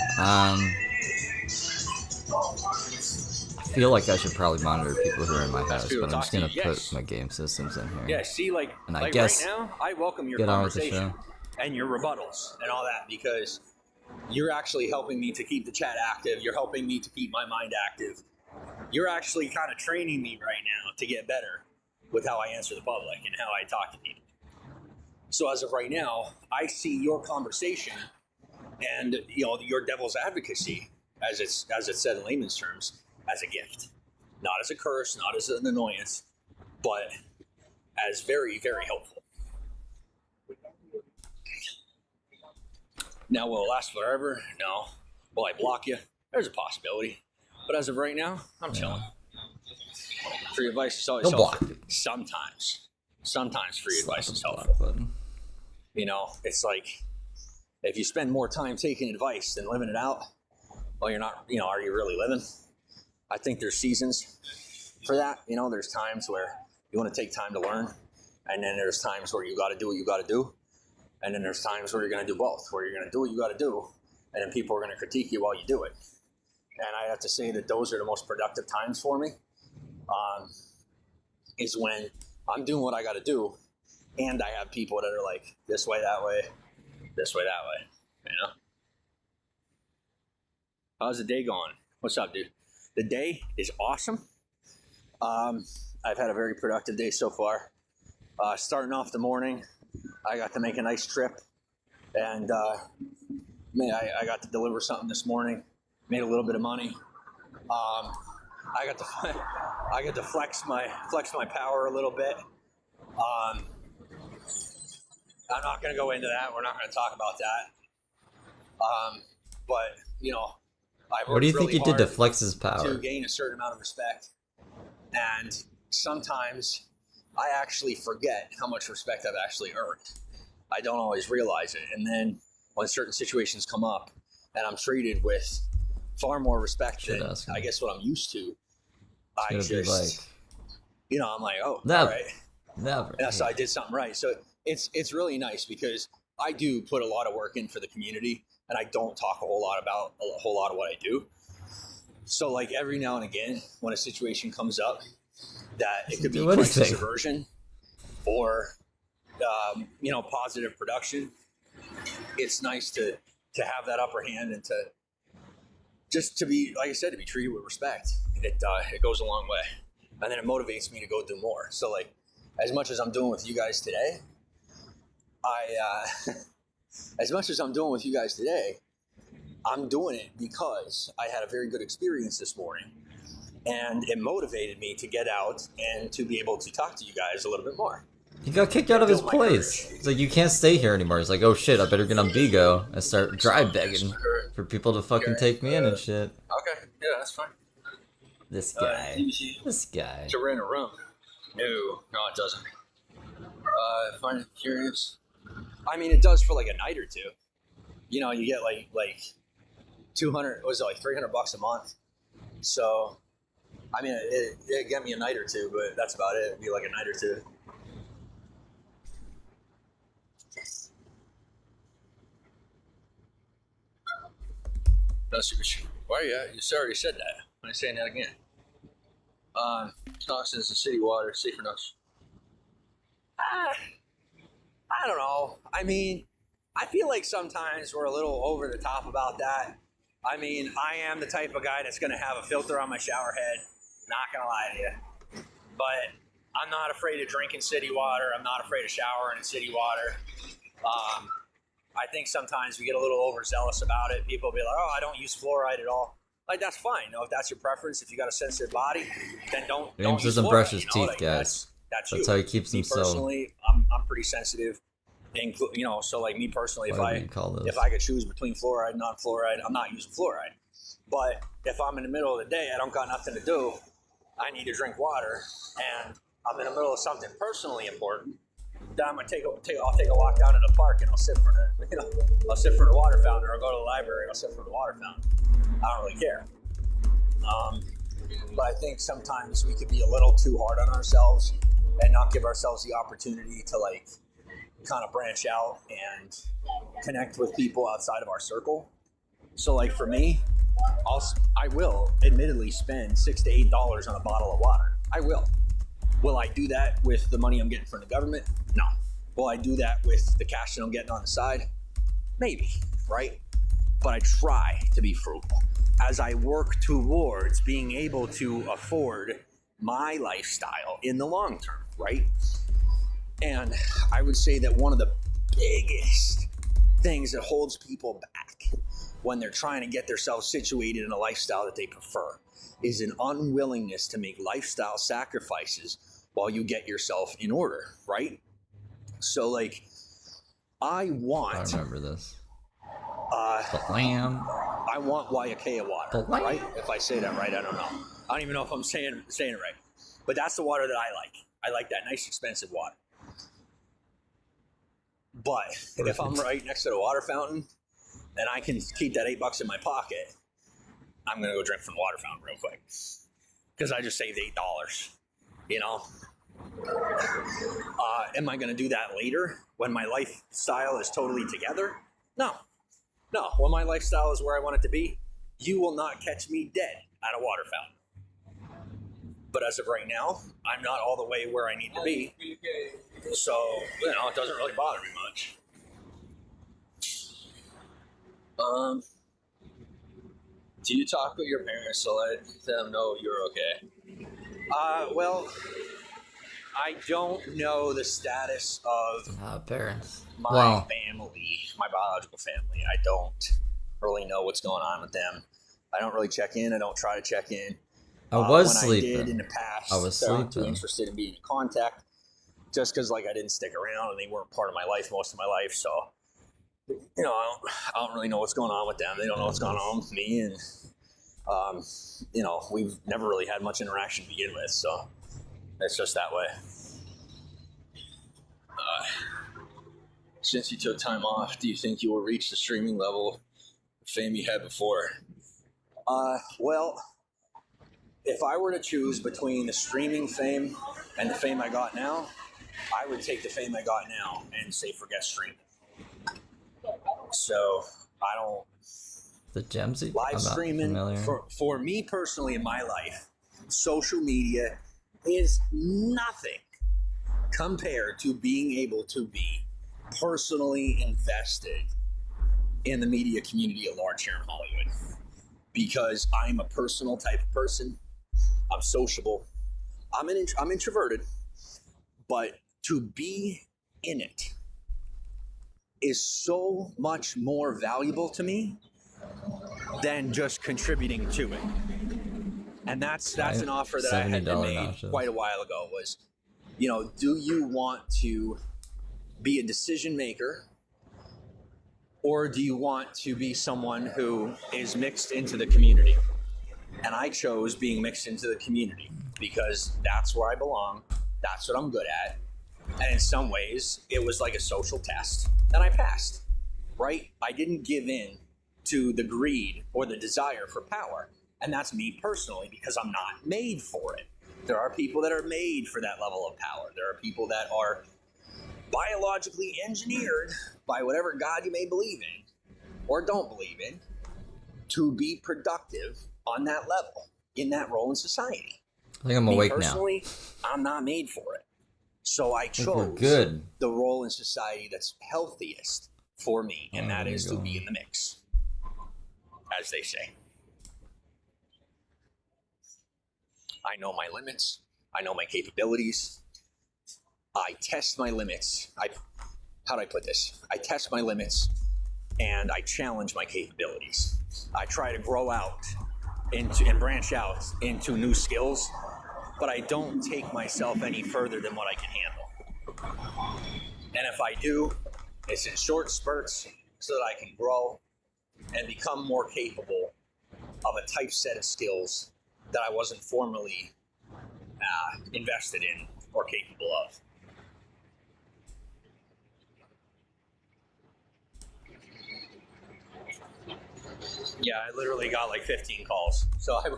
I feel like I should probably monitor people who are in my house, but I'm just gonna put my game systems in here. Yeah, see, and I guess right now, I welcome your get on with the conversation show. and your rebuttals and all that, because you're actually helping me to keep the chat active. You're helping me to keep my mind active. You're actually kind of training me right now to get better with how I answer the public and how I talk to people. So as of right now, I see your conversation and your devil's advocacy, as it's said in layman's terms, as a gift, not as a curse, not as an annoyance, but as very, very helpful. Now, will it last forever? No. Will I block you? There's a possibility. But as of right now, I'm chilling. Free advice is always Don't helpful. block. Sometimes free advice is helpful. It's like, if you spend more time taking advice than living it out, well, you're not, are you really living? I think there's seasons for that. There's times where you want to take time to learn, and then there's times where you got to do what you got to do, and then there's times where you're going to do both, where you're going to do what you got to do, and then people are going to critique you while you do it. And I have to say that those are the most productive times for me, is when I'm doing what I got to do, and I have people that are like, this way, that way, this way, that way, How's the day going? What's up, dude? The day is awesome. I've had a very productive day so far. Starting off the morning, I got to make a nice trip, and I got to deliver something this morning. Made a little bit of money. I got to flex my power a little bit. I'm not going to go into that. We're not going to talk about that. But What do you think he did to flex his power? To gain a certain amount of respect. And sometimes I actually forget how much respect I've actually earned. I don't always realize it. And then when certain situations come up and I'm treated with far more respect than I guess what I'm used to, I just, I'm like, oh, never, all right. Never. Yeah, so I did something right. So it's really nice because I do put a lot of work in for the community, and I don't talk a whole lot about a whole lot of what I do. So like every now and again, when a situation comes up that it could be crisis aversion or positive production, it's nice to have that upper hand and to just to be, like I said, to be treated with respect. It goes a long way, and then it motivates me to go do more. So like, as much as I'm doing with you guys today, as much as I'm doing with you guys today, I'm doing it because I had a very good experience this morning, and it motivated me to get out and to be able to talk to you guys a little bit more. He got kicked out of his place. It's like, you can't stay here anymore. He's like, oh shit, I better get on Bigo and start drive begging for people to fucking take me in and shit. Okay, yeah, that's fine. This guy. This guy. To rent a room? No, it doesn't. Find it curious. I mean, it does for like a night or two. You know, you get like 200. Was it like $300 a month? So, I mean, it get me a night or two, but that's about it. It'd be like a night or two. Why are you? You already said that. I'm saying that again. Toxins in city water, safer nuts. I don't know. I mean, I feel like sometimes we're a little over the top about that. I mean, I am the type of guy that's going to have a filter on my shower head. Not going to lie to you. But I'm not afraid of drinking city water. I'm not afraid of showering in city water. I think sometimes we get a little overzealous about it. People be like, oh, I don't use fluoride at all. Like, that's fine. You know, if that's your preference, if you got a sensitive body, then don't James use doesn't fluoride, brush his you know? teeth, Like, guys. That's That's you. how he keeps Me himself. personally, I'm pretty sensitive. You know, so like me personally, if I could choose between fluoride and non-fluoride, I'm not using fluoride. But if I'm in the middle of the day, I don't got nothing to do, I need to drink water, and I'm in the middle of something personally important, then I'm gonna I'll take a walk down to the park and I'll sit for the water fountain, or I'll go to the library and I'll sit for the water fountain. I don't really care. But I think sometimes we could be a little too hard on ourselves and not give ourselves the opportunity to like kind of branch out and connect with people outside of our circle. So like for me, I will admittedly spend $6 to $8 on a bottle of water. I will. Will I do that with the money I'm getting from the government? No. Will I do that with the cash that I'm getting on the side? Maybe, right? But I try to be frugal as I work towards being able to afford my lifestyle in the long term, right? And I would say that one of the biggest things that holds people back when they're trying to get themselves situated in a lifestyle that they prefer is an unwillingness to make lifestyle sacrifices while you get yourself in order, right? So like, I remember this. The lamb. I want Waiakea water, right? If I say that right, I don't know. I don't even know if I'm saying it right. But that's the water that I like. I like that nice, expensive water. But if I'm right next to the water fountain and I can keep that $8 in my pocket, I'm going to go drink from the water fountain real quick. Because I just saved $8, you know? Am I going to do that later when my lifestyle is totally together? No. When my lifestyle is where I want it to be, you will not catch me dead at a water fountain. But as of right now, I'm not all the way where I need to be. So, you know, it doesn't really bother me much. Do you talk with your parents to let them know you're okay? Well, I don't know the status of Parents. my family, my biological family. I don't really know what's going on with them. I don't really check in. I don't try to check in. I was when sleeping. I did in the past, I was they're not too sleeping. interested in being in contact, just because like I didn't stick around and they weren't part of my life most of my life. So, you know, I don't really know what's going on with them. They don't know what's going on with me, and you know, we've never really had much interaction to begin with. So it's just that way. Since you took time off, do you think you will reach the streaming level of fame you had before? Well, if I were to choose between the streaming fame and the fame I got now, I would take the fame I got now and say forget streaming. So I don't. The Gemsy? Live streaming, for me personally in my life, social media is nothing compared to being able to be personally invested in the media community at large here in Hollywood, because I'm a personal type of person. I'm sociable. I'm introverted, but to be in it is so much more valuable to me than just contributing to it. And that's an offer that I had been made nachos. quite a while ago was, you know, do you want to be a decision maker, or do you want to be someone who is mixed into the community? And I chose being mixed into the community because that's where I belong. That's what I'm good at. And in some ways, it was like a social test, and I passed, right? I didn't give in to the greed or the desire for power. And that's me personally, because I'm not made for it. There are people that are made for that level of power. There are people that are biologically engineered by whatever God you may believe in or don't believe in to be productive on that level, in that role in society. I think I'm awake now. Personally, I'm not made for it. So I chose the role in society that's healthiest for me, and that is to be in the mix, as they say. I know my limits. I know my capabilities. I test my limits. How do I put this? I test my limits, and I challenge my capabilities. I try to grow out and branch out into new skills, but I don't take myself any further than what I can handle. And if I do, it's in short spurts so that I can grow and become more capable of a type set of skills that I wasn't formerly invested in or capable of. Yeah, I literally got like 15 calls. So I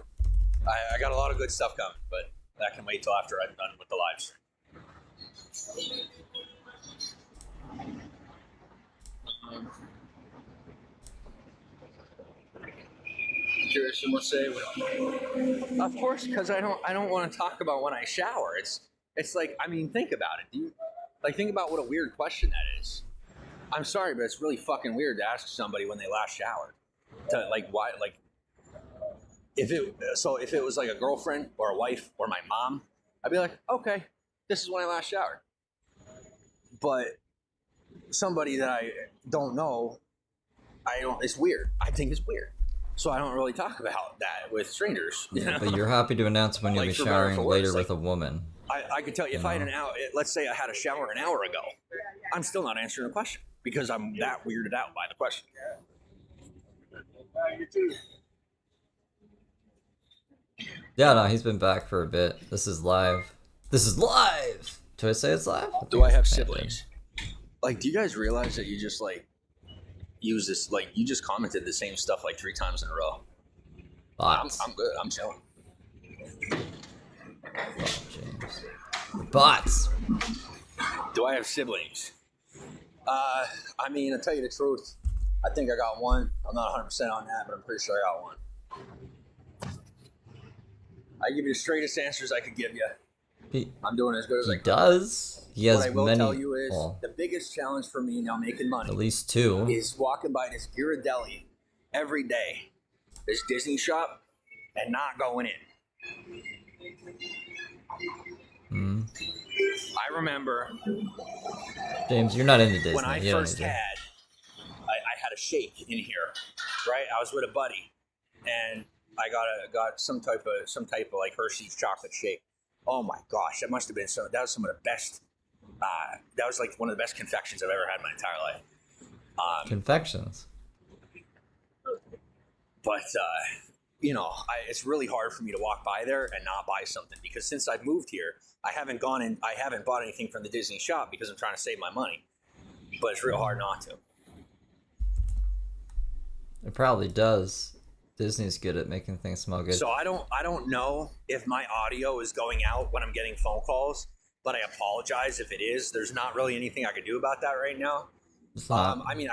got a lot of good stuff coming, but that can wait till after I'm done with the lives. Curious in what say? Of course, because I don't want to talk about when I shower. It's like, I mean, think about it. Think about what a weird question that is. I'm sorry, but it's really fucking weird to ask somebody when they last showered. Why? If it was like a girlfriend or a wife or my mom, I'd be like, okay, this is when I last showered. But somebody that I don't know, it's weird. I think it's weird. So I don't really talk about that with strangers. You know? But you're happy to announce when you'll be showering later with a woman. I could tell you if I had an hour, let's say I had a shower an hour ago, I'm still not answering the question because I'm that weirded out by the question. You too. Yeah, no, he's been back for a bit. This is live. This is live! Do I say it's live? Do I have siblings? Like, do you guys realize that you just, use this, you just commented the same stuff, 3 times in a row? Bots. I'm good. I'm chilling. Oh, James. Bots! Do I have siblings? I mean, to tell you the truth, I think I got one. I'm not 100% on that, but I'm pretty sure I got one. I give you the straightest answers I could give you. I'm doing as good as I can. He does. He has what I will many. tell you is the biggest challenge for me now making money, At least 2. is walking by this Ghirardelli every day, this Disney shop, and not going in. I remember James, you're not into Disney. when I You don't first need to. I had a shake in here, right? I was with a buddy, and I got some type of Hershey's chocolate shake. Oh my gosh, that must have been that was some of the best. That was one of the best confections I've ever had in my entire life. Confections. But it's really hard for me to walk by there and not buy something because since I've moved here, I haven't bought anything from the Disney shop because I'm trying to save my money. But it's real hard not to. It probably does. Disney's good at making things smell good. So I don't know if my audio is going out when I'm getting phone calls, but I apologize if it is. There's not really anything I could do about that right now. It's not. I mean,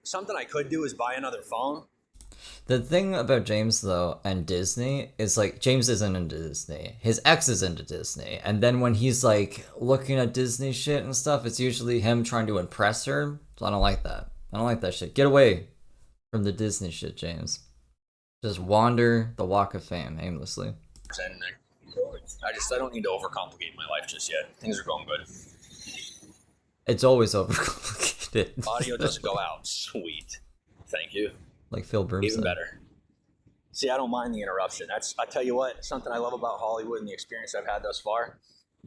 something I could do is buy another phone. The thing about James, though, and Disney is, James isn't into Disney. His ex is into Disney. And then when he's, looking at Disney shit and stuff, it's usually him trying to impress her. So I don't like that. I don't like that shit. Get away. from the Disney shit, James. Just wander the Walk of Fame aimlessly. And I don't need to overcomplicate my life just yet. Things are going good. It's always overcomplicated. Audio doesn't go out. Sweet. Thank you. Like Phil Broom Even said. better. See, I don't mind the interruption. I tell you what, something I love about Hollywood and the experience I've had thus far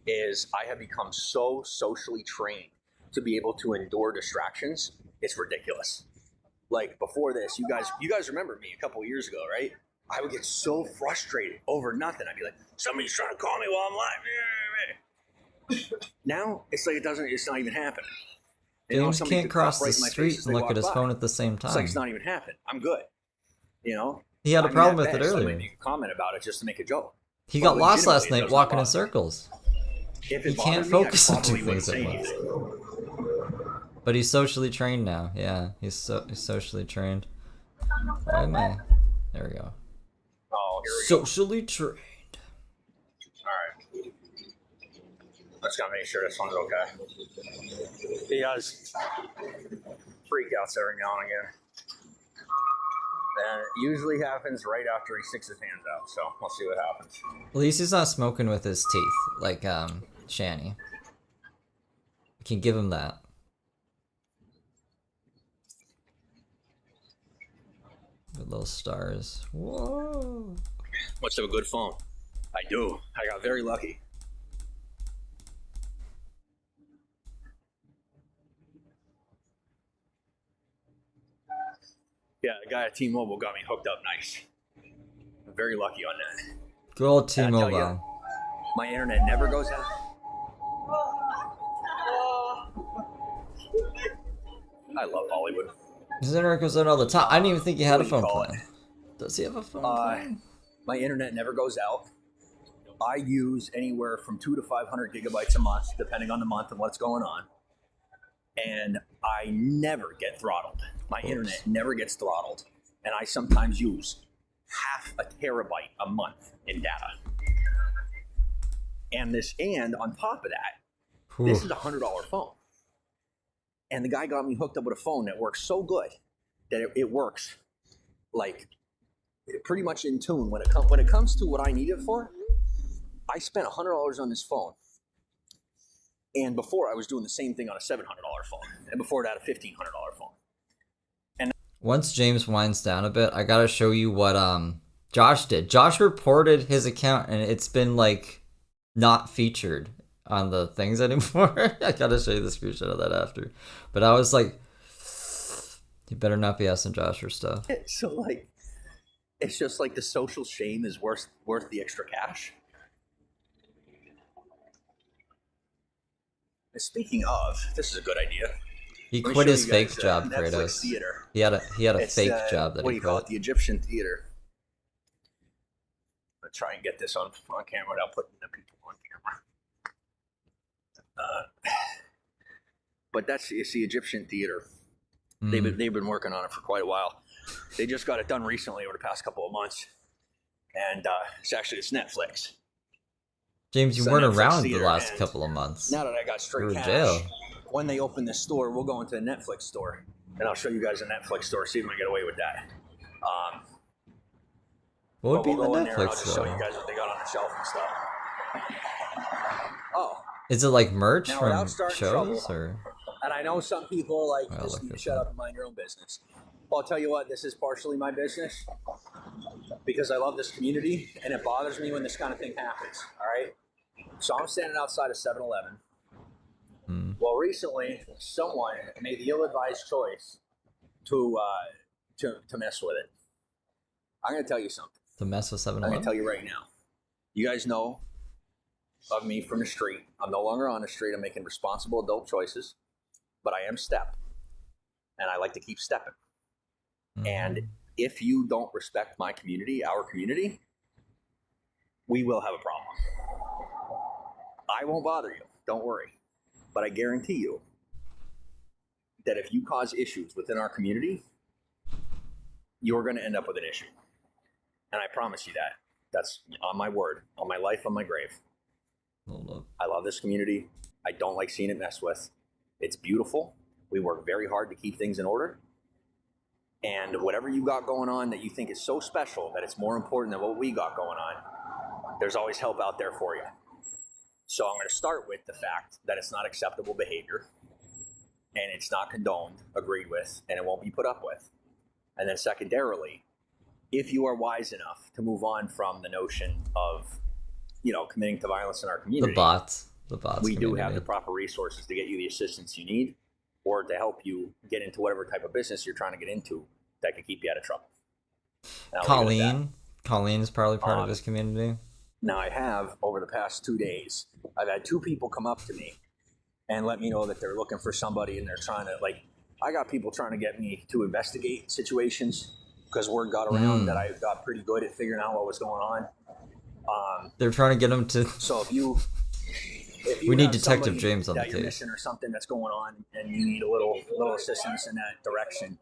is I have become so socially trained to be able to endure distractions. It's ridiculous. Like before this, you guys remember me a couple of years ago, right? I would get so frustrated over nothing. I'd be like, somebody's trying to call me while I'm live. Now it's like it's not even happening. You know, James somebody can't could cross pop the right in my street face as and they look at walk his by. phone at the same time. It's like it's not even happening. I'm good. You know? He had a I mean, problem at with it best, I earlier. might make a comment about it just to make a joke. He But got lost last legitimately, it night doesn't walking in bother me. circles. If He it can't bothered me, I focus on probably two wouldn't things at say once. anything. But he's socially trained now. Yeah, he's socially trained. Why am I? There we go. Oh, here we go. Socially trained. All right. Let's gotta make sure this one's okay. He has freakouts every now and again. And it usually happens right after he sticks his hands out, so we'll see what happens. At least he's not smoking with his teeth, like Shani. We can give him that. Good little stars. Whoa. Must have a good phone. I do. I got very lucky. Yeah, the guy at T-Mobile got me hooked up nice. I'm very lucky on that. Good old And I tell T-Mobile. you, my internet never goes out. I love Hollywood. His internet goes out all the time. I didn't even think he had a What do you phone call plan. Does he have a phone Uh, plan? My internet never goes out. I use anywhere from 200 to 500 gigabytes a month, depending on the month and what's going on. And I never get throttled. My internet never gets throttled. And I sometimes use half a terabyte a month in data. And on top of that, this is a $100 phone. And the guy got me hooked up with a phone that works so good that it works like pretty much in tune. When it comes to what I need it for, I spent $100 on this phone. And before I was doing the same thing on a $700 phone. And before that, a $1,500 phone. Once James winds down a bit, I gotta show you what Josh did. Josh reported his account and it's been like not featured on the things anymore. I gotta show you the screenshot of that after. But I was like, you better not be asking Josh for stuff. So like, it's just like the social shame is worth the extra cash. And speaking of, this is a good idea. He Let me quit show his you fake guys, job, Netflix Kratos. Theater. He had a It's, fake job that what do he you call quit. it? The Egyptian theater. I'm gonna try and get this on camera without putting the people on camera. But it's the Egyptian theater. They've been working on it for quite a while. They just got it done recently over the past couple of months, and it's Netflix. James, you It's a weren't Netflix around the theater, last and couple of months. Now that I got straight You were in cash, jail. when they open this store, we'll go into the Netflix store, and I'll show you guys a Netflix store. See if I can get away with that. What would But be we'll the go in there and I'll Netflix just show you though? guys what they got on the shelf and stuff. Oh, Is it like merch Now, from without starting shows trouble, or? and I know some people are like, I'll just look need to this shut up. up and mind your own business. Well, I'll tell you what, this is partially my business because I love this community and it bothers me when this kind of thing happens. All right. So I'm standing outside of 7-Eleven. Well, recently, someone made the ill-advised choice to mess with it. I'm going to tell you something. To mess with I'm going to 7-Eleven? tell you right now. You guys know of me from the street. I'm no longer on the street. I'm making responsible adult choices, but I am step, and I like to keep stepping. And if you don't respect my community, our community, we will have a problem. I won't bother you. Don't worry. But I guarantee you that if you cause issues within our community, you're going to end up with an issue. And I promise you that. That's on my word, on my life, on my grave. Hold up. I love this community. I don't like seeing it messed with. It's beautiful. We work very hard to keep things in order. And whatever you got going on that you think is so special that it's more important than what we got going on, there's always help out there for you. So I'm going to start with the fact that it's not acceptable behavior, and it's not condoned, agreed with, and it won't be put up with. And then secondarily, if you are wise enough to move on from the notion of, committing to violence in our community, The bots. we do have the proper resources to get you the assistance you need, or to help you get into whatever type of business you're trying to get into that could keep you out of trouble. Colleen is probably part of this community. Now I have, over the past 2 days, I've had 2 people come up to me and let me know that they're looking for somebody, and they're trying to, I got people trying to get me to investigate situations because word got around that I got pretty good at figuring out what was going on. They're trying to get them to... So if you we need Detective James on the that you're case. missing or something that's going on, and you need a little assistance in that direction,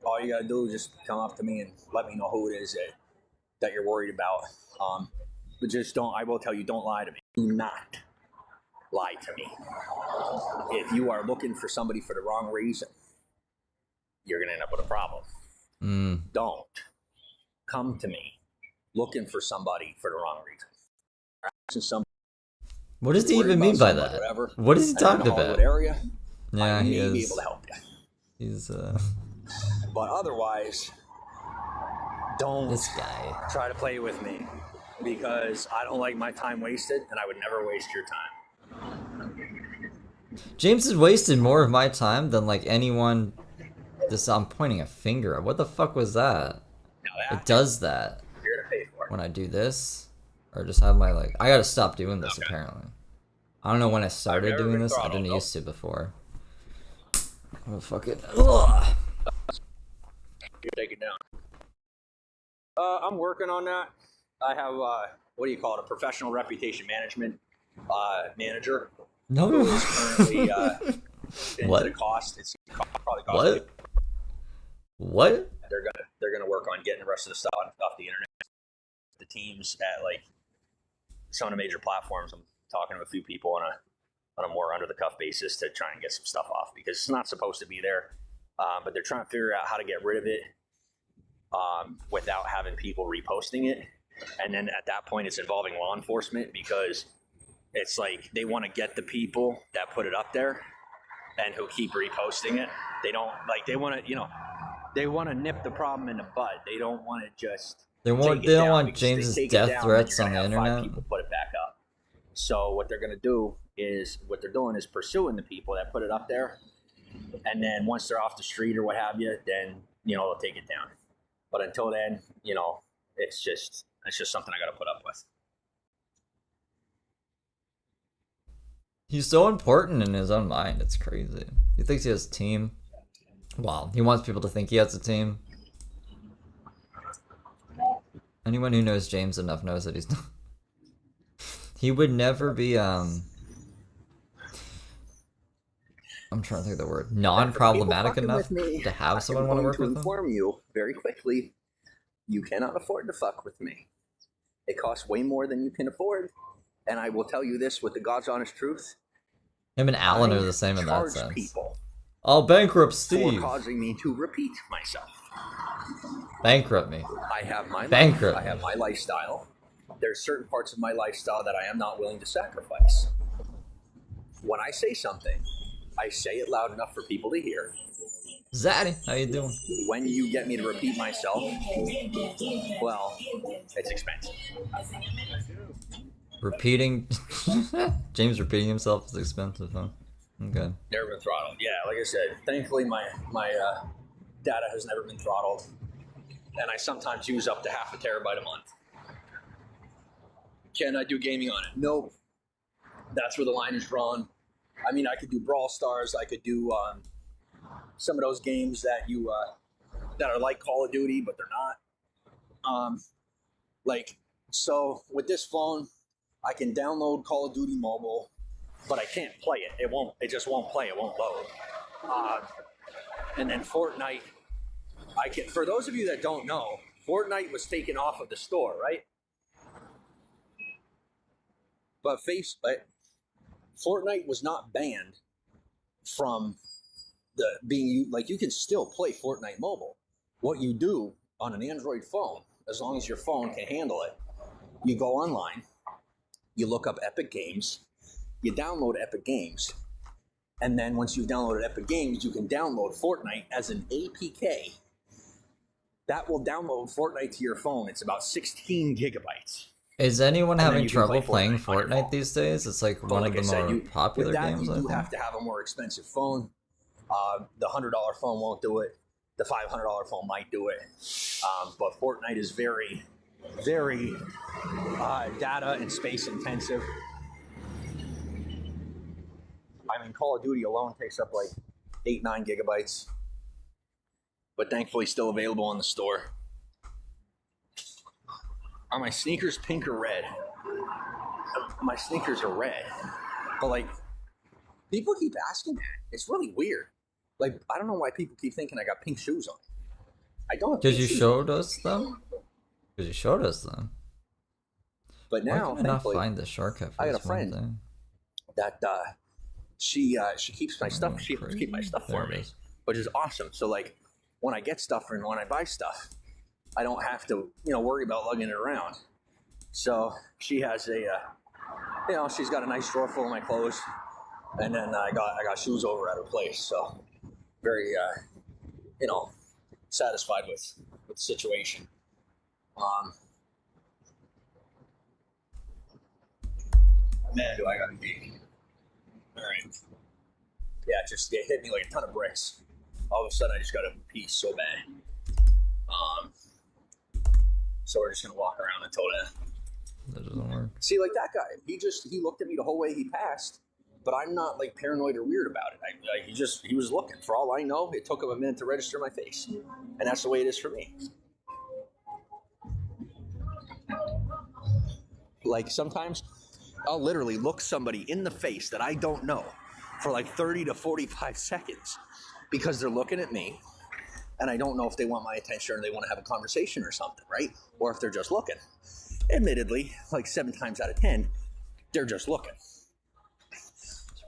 all you gotta do is just come up to me and let me know who it is that you're worried about. But just don't. I will tell you, don't lie to me. Do not lie to me. If you are looking for somebody for the wrong reason, you're gonna end up with a problem. Don't come to me looking for somebody for the wrong reason. What does he even mean by that? Whatever, what is he talking about? Area, yeah, he he may is. be able to help you. He's But otherwise, don't this guy. try to play with me, because I don't like my time wasted, and I would never waste your time. James has wasted more of my time than anyone. I'm pointing a finger at. What the fuck was that? Now It does that you're gonna pay for it. when I do this, or just have my I gotta stop doing this. Okay. Apparently, I don't know when I started never doing been this. I throttled, didn't though. used to before. Oh fuck it. Ugh. You take it down. I'm working on that. I have what do you call it? A professional reputation management manager. No. Who's currently into What? the cost. It's probably cost. What? What? They're gonna work on getting the rest of the stuff off the internet. The teams at some of the major platforms. I'm talking to a few people on a more under the cuff basis to try and get some stuff off, because it's not supposed to be there. But they're trying to figure out how to get rid of it without having people reposting it. And then at that point, it's involving law enforcement, because it's they want to get the people that put it up there and who keep reposting it. They don't they want to, they want to nip the problem in the bud. They don't want to just They don't want James's death threats on the internet. People put it back up. So what they're doing is pursuing the people that put it up there, and then once they're off the street or what have you, then they'll take it down. But until then, it's just something I got to put up with. He's so important in his own mind. It's crazy. He thinks he has a team. Wow. He wants people to think he has a team. Anyone who knows James enough knows that he's not. He would never be I'm trying to think of the word. Non-problematic enough to have someone want to work with him. Inform you very quickly, you cannot afford to fuck with me. It costs way more than you can afford, and I will tell you this with the God's honest truth. Him and Alan are the same in that charge sense. People I'll bankrupt for Steve. causing me to repeat myself. Bankrupt me. I have my Bankrupt. life, I have my lifestyle. There's certain parts of my lifestyle that I am not willing to sacrifice. When I say something, I say it loud enough for people to hear. Zaddy, how you doing? When you get me to repeat myself, well, it's expensive. Repeating. James repeating himself is expensive, huh? Okay. Never been throttled. Yeah, like I said, thankfully my data has never been throttled, and I sometimes use up to 0.5 terabyte a month. Can I do gaming on it? Nope. That's where the line is drawn. I mean, I could do Brawl Stars. I could do some of those games that that are like Call of Duty, but they're not. So with this phone, I can download Call of Duty Mobile, but I can't play it. It just won't play. It won't load. And then Fortnite, for those of you that don't know, Fortnite was taken off of the store, right? But Fortnite was not banned from you can still play Fortnite mobile. What you do on an Android phone, as long as your phone can handle it, you go online, you look up Epic Games, you download Epic Games, and then once you've downloaded Epic Games, you can download Fortnite as an APK. That will download Fortnite to your phone. It's about 16 gigabytes. Is anyone And then having you can trouble play playing Fortnite on your Fortnite phone. these days? It's like But one like of I the said, more popular with that, games, you I do think. have to have a more expensive phone. The $100 phone won't do it. The $500 phone might do it. But Fortnite is very, very data and space intensive. I mean, Call of Duty alone takes up like 8-9 gigabytes. But thankfully still available in the store. Are my sneakers pink or red? My sneakers are red. But like, people keep asking that. It's really weird. Like, I don't know why people keep thinking I got pink shoes on. I don't have Because pink you shoes. showed us them? Because you showed us them. But Why now, can I not thankfully, find the shortcut for I got this a one friend thing? that she keeps my stuff. She helps keep my stuff There for it me, is. which is awesome. So like, when I get stuff and when I buy stuff, I don't have to worry about lugging it around. So she has she's got a nice drawer full of my clothes, and then I got shoes over at her place. So very satisfied with the situation. Man, do I got to pee. All right. Yeah, it hit me like a ton of bricks. All of a sudden, I just got to pee so bad. So we're just gonna walk around until then. That doesn't work. See, like that guy, he looked at me the whole way he passed, but I'm not like paranoid or weird about it. He was looking. For all I know, it took him a minute to register my face, and that's the way it is for me. Like sometimes I'll literally look somebody in the face that I don't know for like 30 to 45 seconds because they're looking at me and I don't know if they want my attention or they want to have a conversation or something, right? Or if they're just looking. Admittedly, like 7 times out of 10, they're just looking.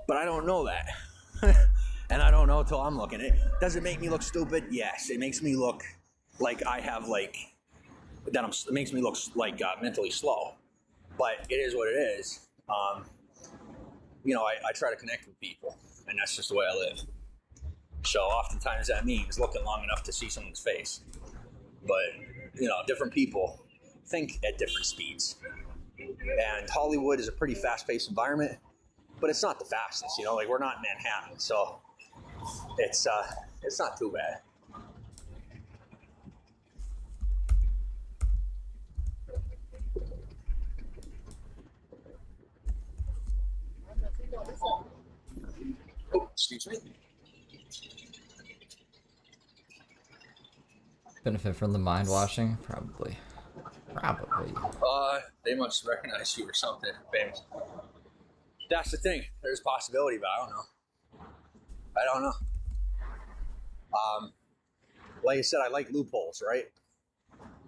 But I don't know that. And I don't know until I'm looking. Does it make me look stupid? Yes. It makes me look like I have it makes me look like mentally slow. But it is what it is. I try to connect with people, and that's just the way I live. So oftentimes that means looking long enough to see someone's face. But, different people think at different speeds. And Hollywood is a pretty fast-paced environment, but it's not the fastest, like we're not in Manhattan, so it's not too bad. Oh, excuse me. Benefit from the mind washing? Probably. They must recognize you or something. Famous. That's the thing. There's a possibility, but I don't know. Like I said, I like loopholes, right?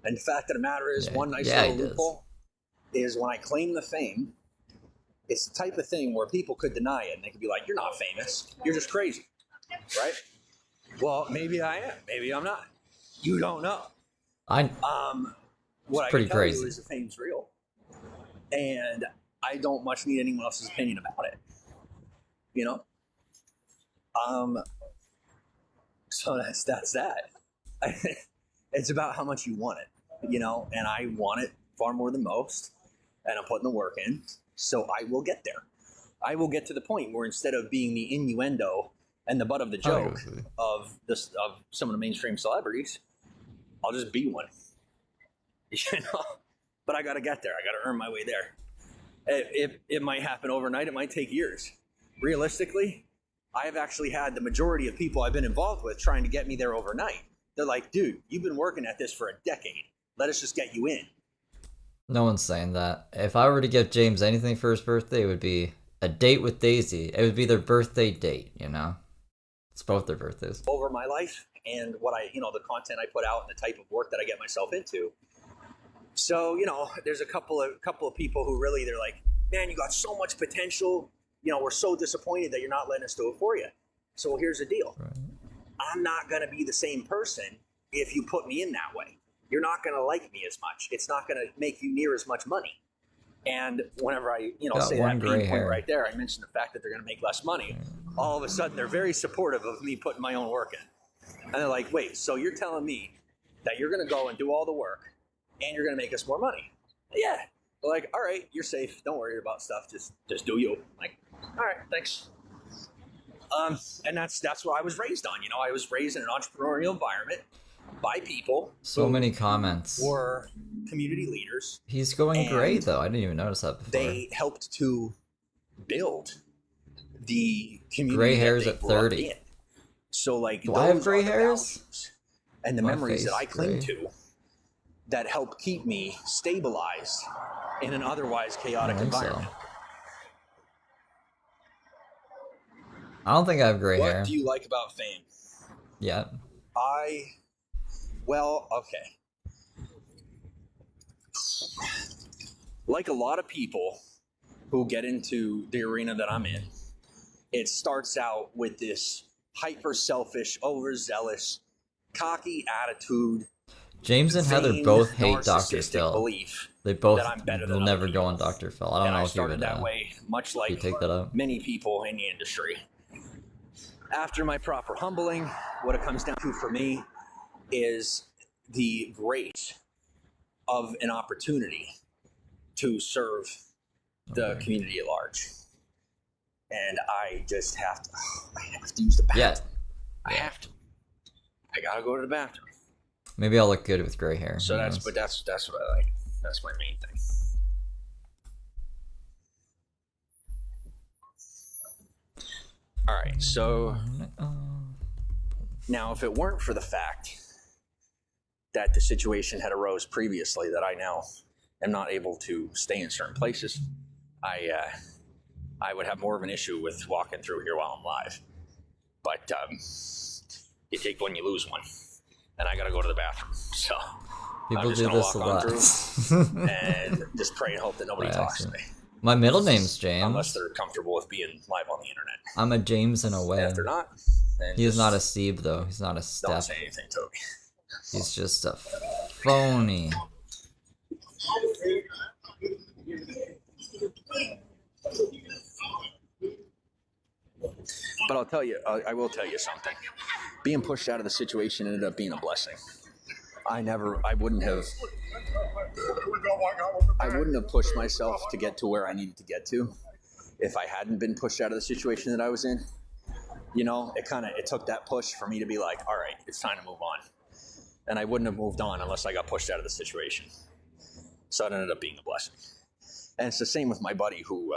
And the fact of the matter is, one nice little loophole is when I claim the fame, it's the type of thing where people could deny it and they could be like, "You're not famous. You're just crazy." Right? Well, maybe I am. Maybe I'm not. You don't know. What I can tell you is the fame's real. And I don't much need anyone else's opinion about it. So that's that. It's about how much you want it, and I want it far more than most, and I'm putting the work in, so I will get there. I will get to the point where instead of being the innuendo and the butt of the joke of some of the mainstream celebrities, I'll just be one. But I got to get there. I got to earn my way there. It might happen overnight. It might take years. Realistically, I have actually had the majority of people I've been involved with trying to get me there overnight. They're like, "Dude, you've been working at this for a decade. Let us just get you in." No one's saying that. If I were to give James anything for his birthday, it would be a date with Daisy. It would be their birthday date, It's both their birthdays. Over my life and what the content I put out and the type of work that I get myself into. So, there's a couple of people who really, they're like, "Man, you got so much potential. We're so disappointed that you're not letting us do it for you. So here's the deal. Right. I'm not going to be the same person if you put me in that way. You're not going to like me as much. It's not going to make you near as much money. And whenever I, Got say one that gray pain point hair. right there, I mentioned the fact that they're going to make less money. All of a sudden, they're very supportive of me putting my own work in. And they're like, wait, so you're telling me that you're going to go and do all the work and you're going to make us more money? Yeah. They're like, all right, you're safe. Don't worry about stuff. Just do you. I'm like, all right, thanks. And that's what I was raised on. I was raised in an entrepreneurial environment by people. So many comments. Were community leaders. He's going and gray though. I didn't even notice that before. They helped to build the community. Gray that hairs they at grew up 30. in. So like, Do I have those gray are the hairs? values and the My memories that face I cling gray. to that help keep me stabilized in an otherwise chaotic I think so. environment. I don't think I have gray What hair. do you like about fame? Yeah. Okay. Like a lot of people who get into the arena that I'm in, it starts out with this hyper selfish, overzealous, cocky attitude. James and Heather vain, both hate Dr. narcissistic Phil. Belief They both that I'm better than will other never go people. on Dr. Phil. I don't and know I if you started would that way, much you like take that up. many people in the industry. After my proper humbling, what it comes down to for me is the grace of an opportunity to serve the community at large. And I just have to use the bathroom. Yeah. I have to. I gotta go to the bathroom. Maybe I'll look good with gray hair. So Who that's knows? what I like. That's my main thing. All right, so now if it weren't for the fact that the situation had arose previously that I now am not able to stay in certain places, I would have more of an issue with walking through here while I'm live. But you take one, you lose one, and I got to go to the bathroom. So People I'm just do gonna this a walk on lot. through and just pray and hope that nobody By talks to me, accident. My middle name's James. unless they're comfortable with being live on the internet. I'm a James in a way. And if they're not, then He is just not a Steve though. He's not a don't Steph. say anything to me. He's just a phony. But I'll tell you, I will tell you something. Being pushed out of the situation ended up being a blessing. I wouldn't have pushed myself to get to where I needed to get to if I hadn't been pushed out of the situation that I was in. It took that push for me to be like, all right, it's time to move on. And I wouldn't have moved on unless I got pushed out of the situation. So it ended up being a blessing. And it's the same with my buddy who,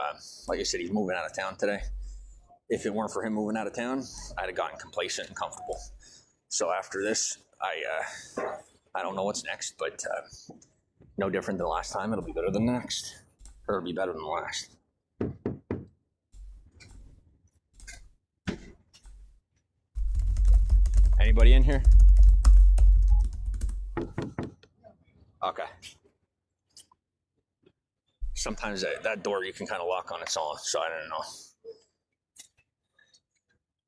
like I said, he's moving out of town today. If it weren't for him moving out of town, I'd have gotten complacent and comfortable. So after this, I don't know what's next, but no different than last time. It'll be better than the next. Or it'll be better than the last. Anybody in here? Okay. Sometimes that door you can kind of lock on its own, so I don't know.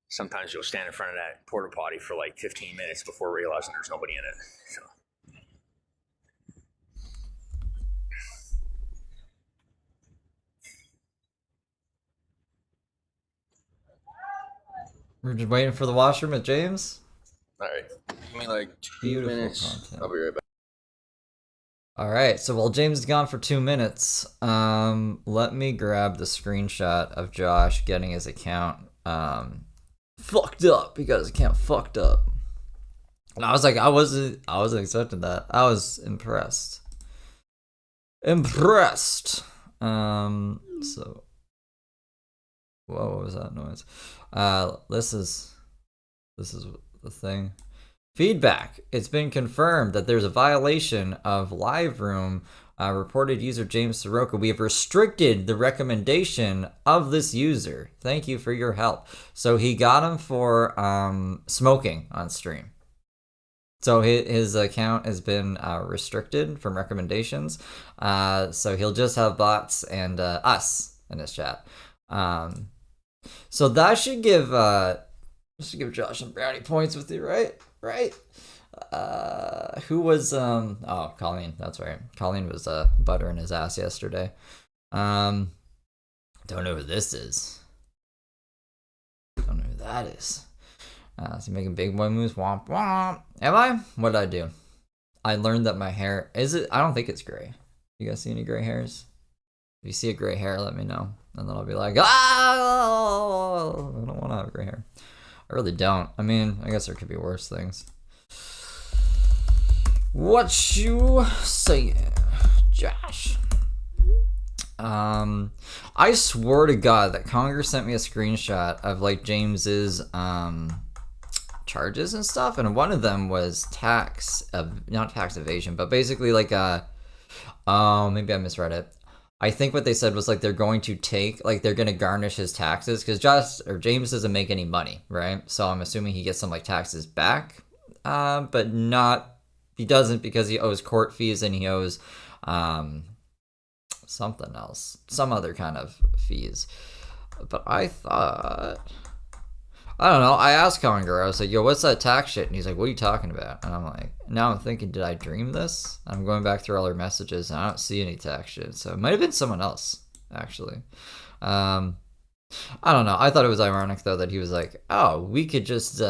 Sometimes you'll stand in front of that porta potty for like 15 minutes before realizing there's nobody in it. So. We're just waiting for the washroom with James. All right. Give me like 2 Beautiful minutes. content. I'll be right back. All right, so while James is gone for 2 minutes, let me grab the screenshot of Josh getting his account fucked up. He got his account fucked up, and I was like, I wasn't expecting that. I was impressed. So, whoa, what was that noise? This is the thing. Feedback. It's been confirmed that there's a violation of Live Room. Reported user James Saroka. We have restricted the recommendation of this user. Thank you for your help. So he got him for smoking on stream. So his account has been restricted from recommendations. So he'll just have bots and us in his chat. So that should give Just to give Josh some brownie points with you, right? Right. Who was Colleen, that's right. Colleen was buttering his ass yesterday. Don't know who this is. Don't know who that is. So making big boy moves. Womp womp. Am I? What did I do? I learned that my hair is it. I don't think it's gray. You guys see any gray hairs? If you see a gray hair, let me know, and then I'll be like, I don't want to have gray hair. I really don't. I mean, I guess there could be worse things. What you say, Josh? I swear to God that Conger sent me a screenshot of like James's charges and stuff, and one of them was not tax evasion, but basically like maybe I misread it. I think what they said was like they're going to garnish his taxes because James doesn't make any money, right? So I'm assuming he gets some like taxes back, but he doesn't because he owes court fees and he owes something else, some other kind of fees. But I don't know. I asked Conger, I was like, yo, what's that tax shit? And he's like, what are you talking about? And I'm like, now I'm thinking, did I dream this? I'm going back through all our messages and I don't see any tax shit. So it might have been someone else, actually. I don't know. I thought it was ironic, though, that he was like, oh, we could just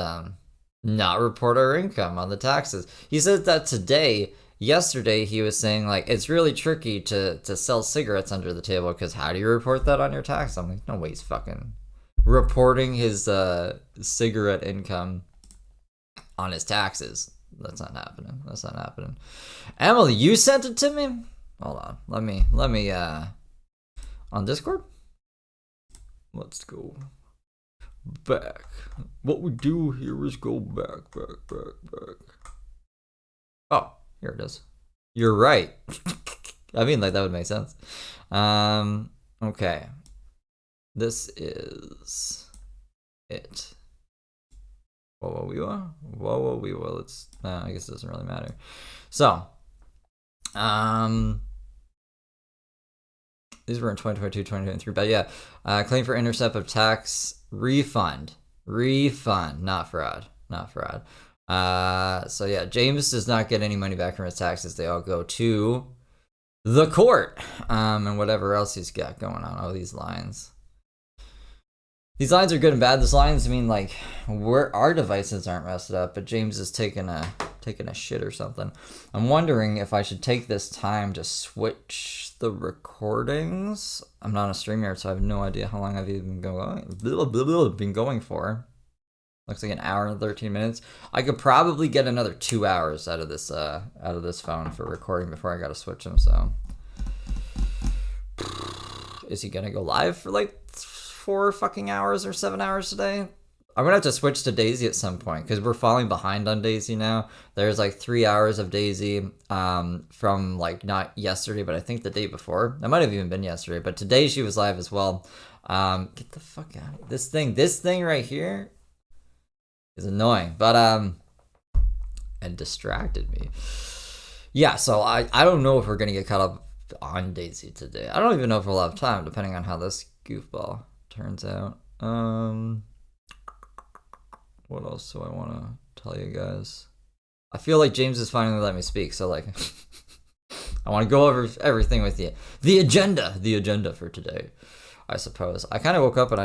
not report our income on the taxes. He said that yesterday he was saying, like, it's really tricky to sell cigarettes under the table because how do you report that on your tax? I'm like, no way he's fucking reporting his cigarette income on his taxes. That's not happening. Emily, you sent it to me? Hold on. Let me on Discord? Let's go back. What we do here is go back. Oh, here it is. You're right. I mean, like, that would make sense. Okay. This is it. Whoa, let's, I guess it doesn't really matter. So, these were in 2022, 2023, but yeah, claim for intercept of tax refund, not fraud. So yeah, James does not get any money back from his taxes. They all go to the court, and whatever else he's got going on. Oh, these lines. These lines are good and bad. These lines mean like our devices aren't messed up, but James is taking a shit or something. I'm wondering if I should take this time to switch the recordings. I'm not a streamer, so I have no idea how long I've even been going for. Looks like an hour and 13 minutes. I could probably get another 2 hours out of this phone for recording before I gotta switch them. So, is he gonna go live for like 4 fucking hours or 7 hours today? I'm gonna have to switch to Daisy at some point because we're falling behind on Daisy now. There's like 3 hours of Daisy from like not yesterday, but I think the day before. That might have even been yesterday, but today she was live as well. Get the fuck out of this thing. This thing right here is annoying, but it distracted me. Yeah, so I don't know if we're gonna get caught up on Daisy today. I don't even know if we'll have time, depending on how this goofball turns out. What else do I want to tell you guys? I feel like James is finally letting me speak, so like I want to go over everything with you. The agenda for today, I suppose. I kind of woke up and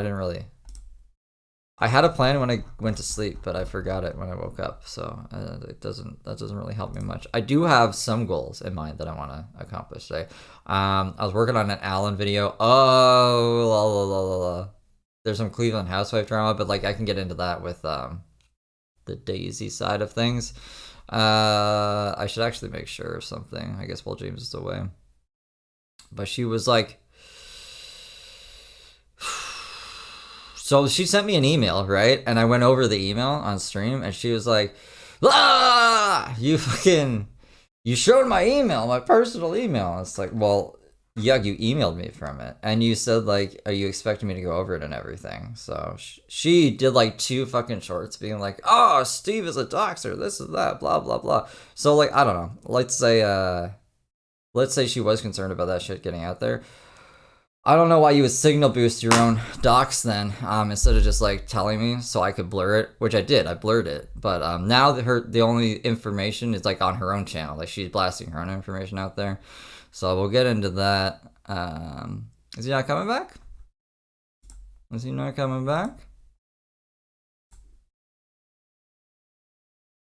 I had a plan when I went to sleep, but I forgot it when I woke up, so that doesn't really help me much. I do have some goals in mind that I want to accomplish today. I was working on an Alan video. There's some Cleveland housewife drama, but like I can get into that with the Daisy side of things. I should actually make sure of something, I guess, while James is away. But she was like, so she sent me an email, right? And I went over the email on stream, and she was like, you showed my email, my personal email. And it's like, well, yeah, you emailed me from it. And you said, like, are you expecting me to go over it and everything? So she did, like, 2 fucking shorts being like, oh, Steve is a doxer, this is that, blah, blah, blah. So, like, I don't know. Let's say she was concerned about that shit getting out there. I don't know why you would signal boost your own docs then, instead of just like telling me so I could blur it, which I did. I blurred it, but now the only information is like on her own channel, like she's blasting her own information out there. So we'll get into that. Is he not coming back? Is he not coming back?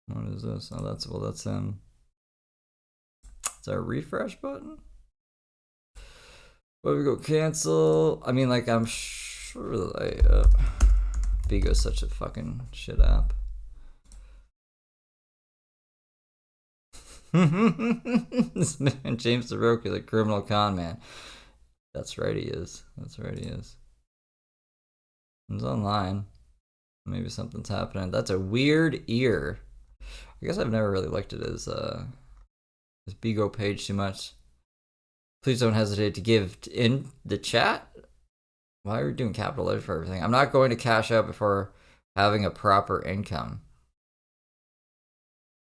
What is this? Oh, that's him. Is that a refresh button? But we go cancel. I mean, like, I'm sure that Bigo's such a fucking shit app. This man, James Saroka, is a criminal con man. That's right, he is. That's right, he is. He's online. Maybe something's happening. That's a weird ear. I guess I've never really looked at his Bigo page too much. Please don't hesitate to give in the chat. Why are we doing capital letters for everything? I'm not going to cash out before having a proper income.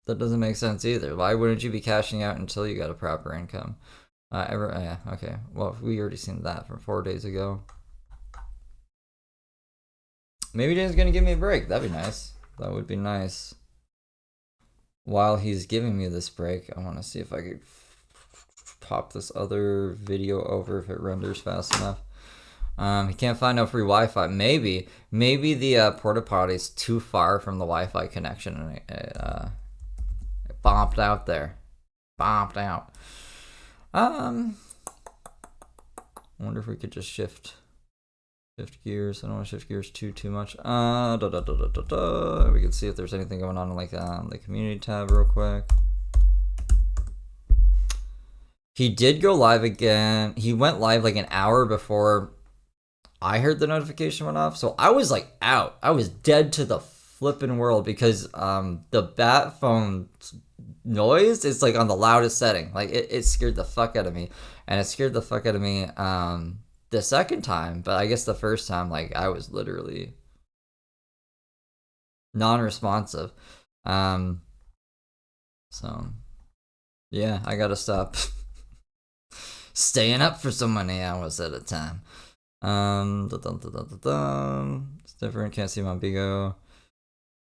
That doesn't make sense either. Why wouldn't you be cashing out until you got a proper income? Yeah, okay. Well, we already seen that from 4 days ago. Maybe James gonna give me a break. That'd be nice. That would be nice. While he's giving me this break, I want to see if I could pop this other video over if it renders fast enough. He can't find no free Wi-Fi. Maybe the porta potty is too far from the Wi-Fi connection, and it bomped out there. Bomped out. I wonder if we could just shift gears. I don't want to shift gears too much. We can see if there's anything going on in like the community tab real quick. He did go live again. He went live like an hour before I heard the notification went off. So I was like out. I was dead to the flipping world because the bat phone noise is like on the loudest setting. Like it scared the fuck out of me. And it scared the fuck out of me the second time. But I guess the first time, like I was literally non-responsive. So yeah, I gotta stop staying up for so many hours at a time. It's different. Can't see him on Bigo.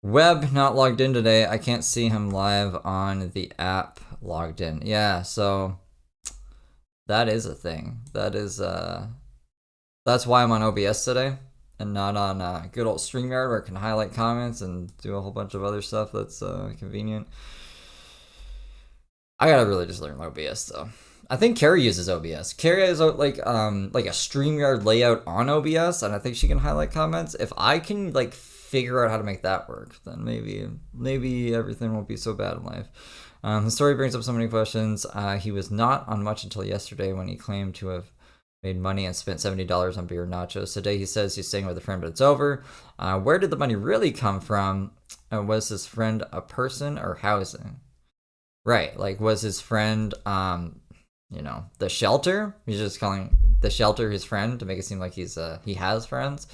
Web not logged in today. I can't see him live on the app logged in. Yeah, so that is a thing. That is that's why I'm on OBS today and not on good old StreamYard where I can highlight comments and do a whole bunch of other stuff that's convenient. I gotta really just learn OBS though. I think Carrie uses OBS. Carrie has like a StreamYard layout on OBS, and I think she can highlight comments. If I can like figure out how to make that work, then maybe everything won't be so bad in life. The story brings up so many questions. He was not on much until yesterday when he claimed to have made money and spent $70 on beer and nachos. Today he says he's staying with a friend, but it's over. Where did the money really come from? Was his friend a person or housing? Right, like was his friend the shelter? He's just calling the shelter his friend to make it seem like he has friends.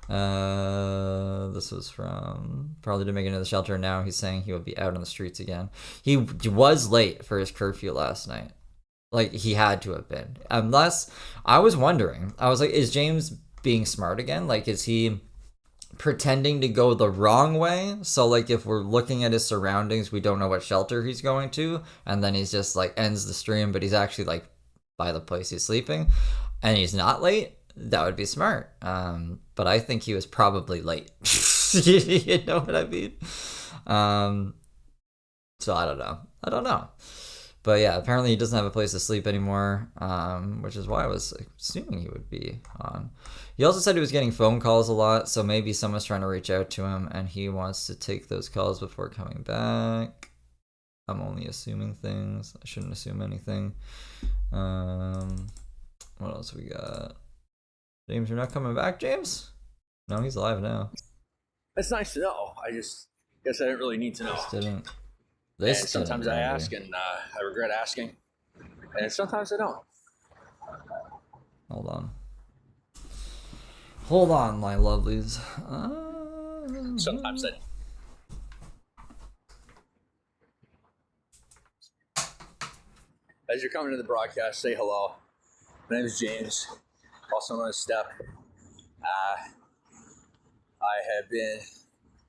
This was from probably to make it into the shelter. Now he's saying he will be out on the streets again. He was late for his curfew last night. Like he had to have been. Unless I was wondering, I was like, is James being smart again? Like, is he pretending to go the wrong way? So like if we're looking at his surroundings, we don't know what shelter he's going to, and then he's just like ends the stream, but he's actually like by the place he's sleeping and he's not late. That would be smart. But I think he was probably late. You know what I mean? So I don't know. But yeah, apparently he doesn't have a place to sleep anymore, which is why I was assuming he would be on. He also said he was getting phone calls a lot, so maybe someone's trying to reach out to him and he wants to take those calls before coming back. I'm only assuming things. I shouldn't assume anything. What else we got? James, you're not coming back, James? No, he's alive now. That's nice to know. I just guess I didn't really need to know. And sometimes I ask and I regret asking, and sometimes I don't. Hold on, my lovelies. Sometimes I. As you're coming to the broadcast, say hello. My name is James. also known as Step. I have been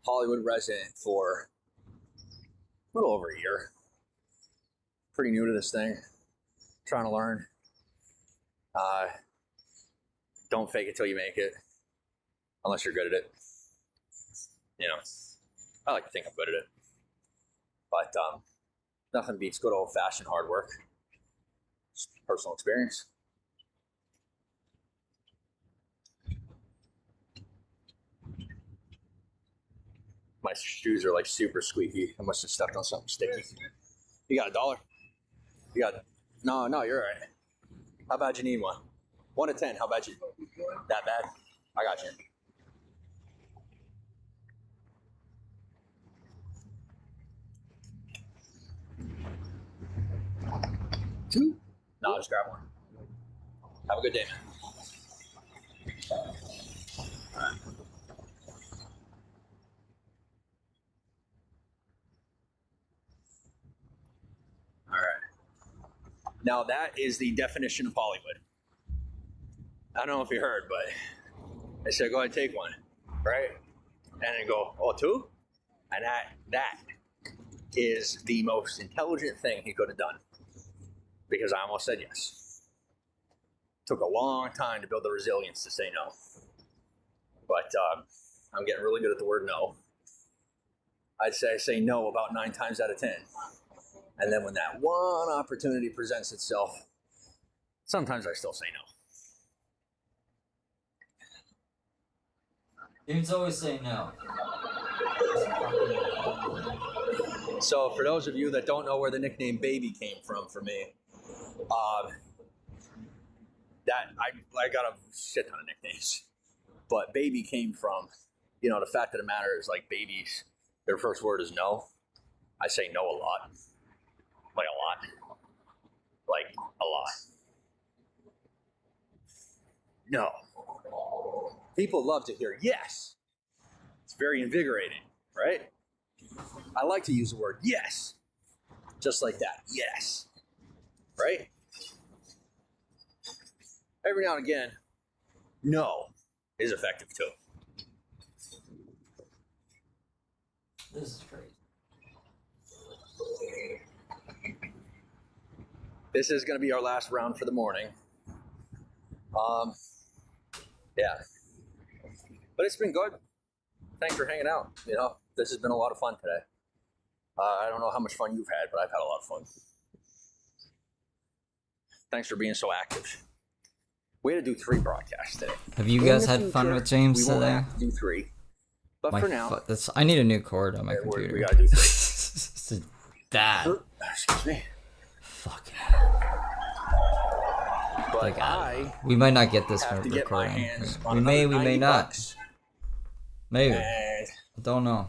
Hollywood resident for a little over a year. Pretty new to this thing. Trying to learn. Don't fake it till you make it. Unless you're good at it. You know, I like to think I'm good at it. But nothing beats good old fashioned hard work. Just personal experience. My shoes are like super squeaky. I must have stepped on something sticky. You got $1? You got no, you're all right. How bad you need one? 1 to 10, how bad you? That bad? I got you. Two? No, just grab one. Have a good day, man. All right. All right. Now that is the definition of Hollywood. I don't know if you heard, but I said, go ahead and take one, right? And then go, oh, 2? And that is the most intelligent thing he could have done. Because I almost said yes. Took a long time to build the resilience to say no. But I'm getting really good at the word no. I'd say I say no about 9 times out of 10. And then when that one opportunity presents itself, sometimes I still say no. James always say no. So for those of you that don't know where the nickname Baby came from for me, that I got a shit ton of nicknames, but Baby came from, you know, the fact of the matter is, like, babies, their first word is no. I say no a lot. Like a lot. Like a lot. No. People love to hear yes. It's very invigorating, right? I like to use the word yes. Just like that. Yes. Right? Every now and again, no is effective too. This is crazy. This is going to be our last round for the morning. Yeah. But it's been good. Thanks for hanging out. You know, this has been a lot of fun today. I don't know how much fun you've had, but I've had a lot of fun. Thanks for being so active. We had to do 3 broadcasts today. Have you guys had fun with James we won't today? have to do 3. But for now, I need a new cord on my computer. we gotta do 3. This is bad. Excuse me. Fucking. But we might not get this have from to get my recording. hands We on may not. $190. Maybe. And I don't know.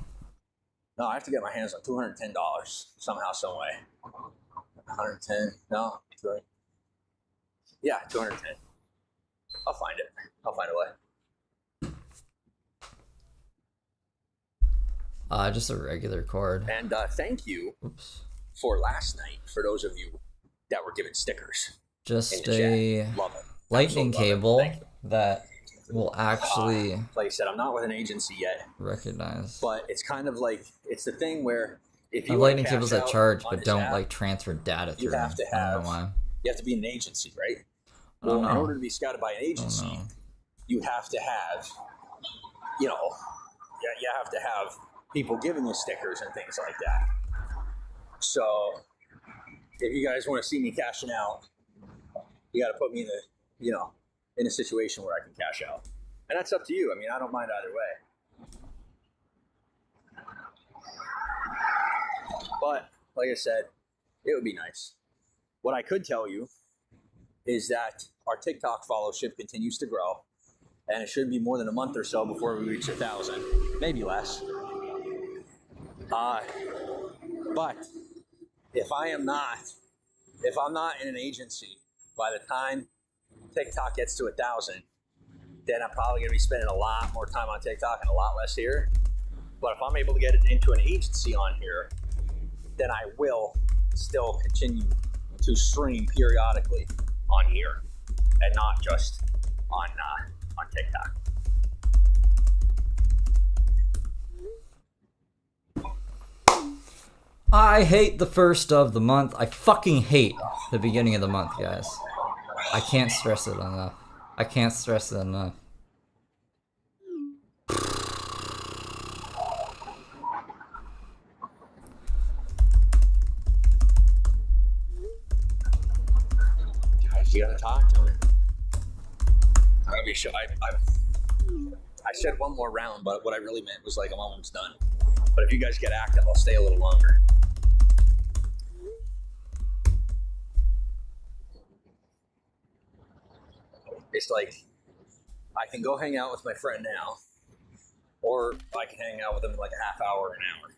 no, I have to get my hands on $210 somehow, some way. 110? No, 200. Yeah, 210. I'll find it. I'll find a way. Just a regular cord. And thank you Oops. for last night, for those of you that were given stickers. Just in the a chat. Love it. lightning Absolutely love it. cable Thank you. that will actually Like I said, I'm not with an agency yet, recognize. but it's kind of like, it's the thing where if I you have wanna lightning cash cables that out charge on but this don't app, like transfer data through. you have to I don't have, know why. you have to be an agency, right? I don't Well, in know. order to be scouted by an agency, know. you have to have, you know, you have to have people giving you stickers and things like that. So if you guys want to see me cashing out, you got to put me in in a situation where I can cash out. And that's up to you. I mean, I don't mind either way. But like I said, it would be nice. What I could tell you is that our TikTok followership continues to grow, and it should be more than a month or so before we reach 1,000, maybe less. But if I'm not in an agency by the time TikTok gets to 1,000, then I'm probably going to be spending a lot more time on TikTok and a lot less here. But if I'm able to get it into an agency on here, then I will still continue to stream periodically on here and not just on TikTok. I hate the first of the month. I fucking hate the beginning of the month, guys. I can't stress it enough. I can't stress it enough. You gotta talk to him. I mean, I said one more round, but what I really meant was like I'm almost done. But if you guys get active, I'll stay a little longer. It's like I can go hang out with my friend now, or I can hang out with him in like a half hour or an hour.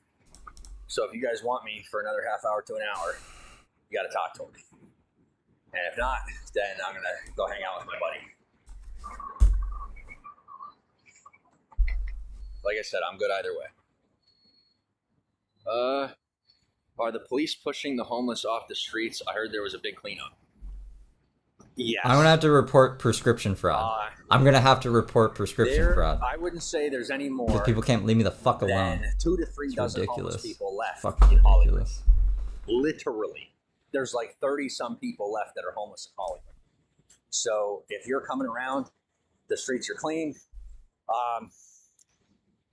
So if you guys want me for another half hour to an hour, you gotta talk to him. And if not, then I'm gonna go hang out with my buddy. Like I said, I'm good either way. Are the police pushing the homeless off the streets? I heard there was a big cleanup. Yes. I'm gonna have to report prescription fraud. I'm gonna have to report prescription fraud. I wouldn't say there's any more. Because people can't leave me the fuck alone. 2 to 3 dozen homeless people left Fucking in Hollywood. ridiculous. Literally. There's like 30 some people left that are homeless in Hollywood. So if you're coming around, the streets are clean.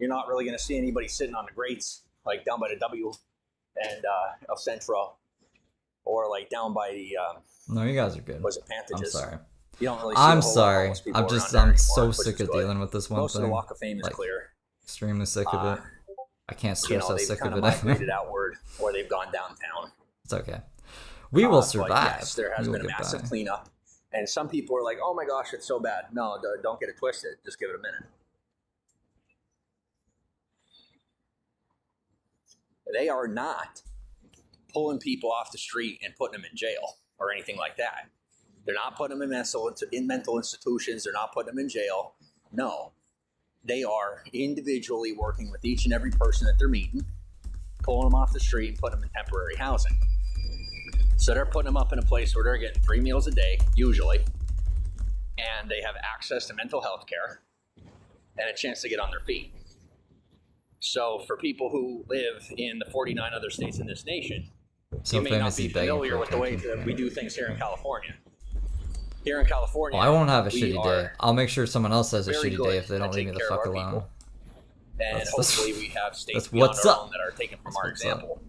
You're not really going to see anybody sitting on the grates, like down by the W and El Centro, or like down by the No, you guys are good. was it Pantages? I'm sorry. You don't really see I'm a whole lot of sorry. homeless people I'm just around there so anymore, which sick is of good. dealing with this one Most thing. of the Walk of Fame is Like, clear. Extremely sick of it. I can't You stress know, how they've sick kind of of it I am. migrated outward, or they've gone downtown. It's okay. We will But survive. yes, there has We will been a get massive by. cleanup. And some people are like, oh my gosh, it's so bad. No, don't get it twisted. Just give it a minute. They are not pulling people off the street and putting them in jail or anything like that. They're not putting them in mental institutions. They're not putting them in jail. No. They are individually working with each and every person that they're meeting, pulling them off the street and putting them in temporary housing. So they're putting them up in a place where they're getting 3 meals a day, usually, and they have access to mental health care and a chance to get on their feet. So for people who live in the 49 other states in this nation, So you may not famously be begging familiar for with the way attention. that we do things here in California. Here in California, Well, I won't have a we shitty are day. I'll make sure someone else has a very shitty good day if they don't at leave me taking the care of fuck our alone. people. And That's- hopefully we have states that's beyond what's our up. own that are taken from That's our what's up. example.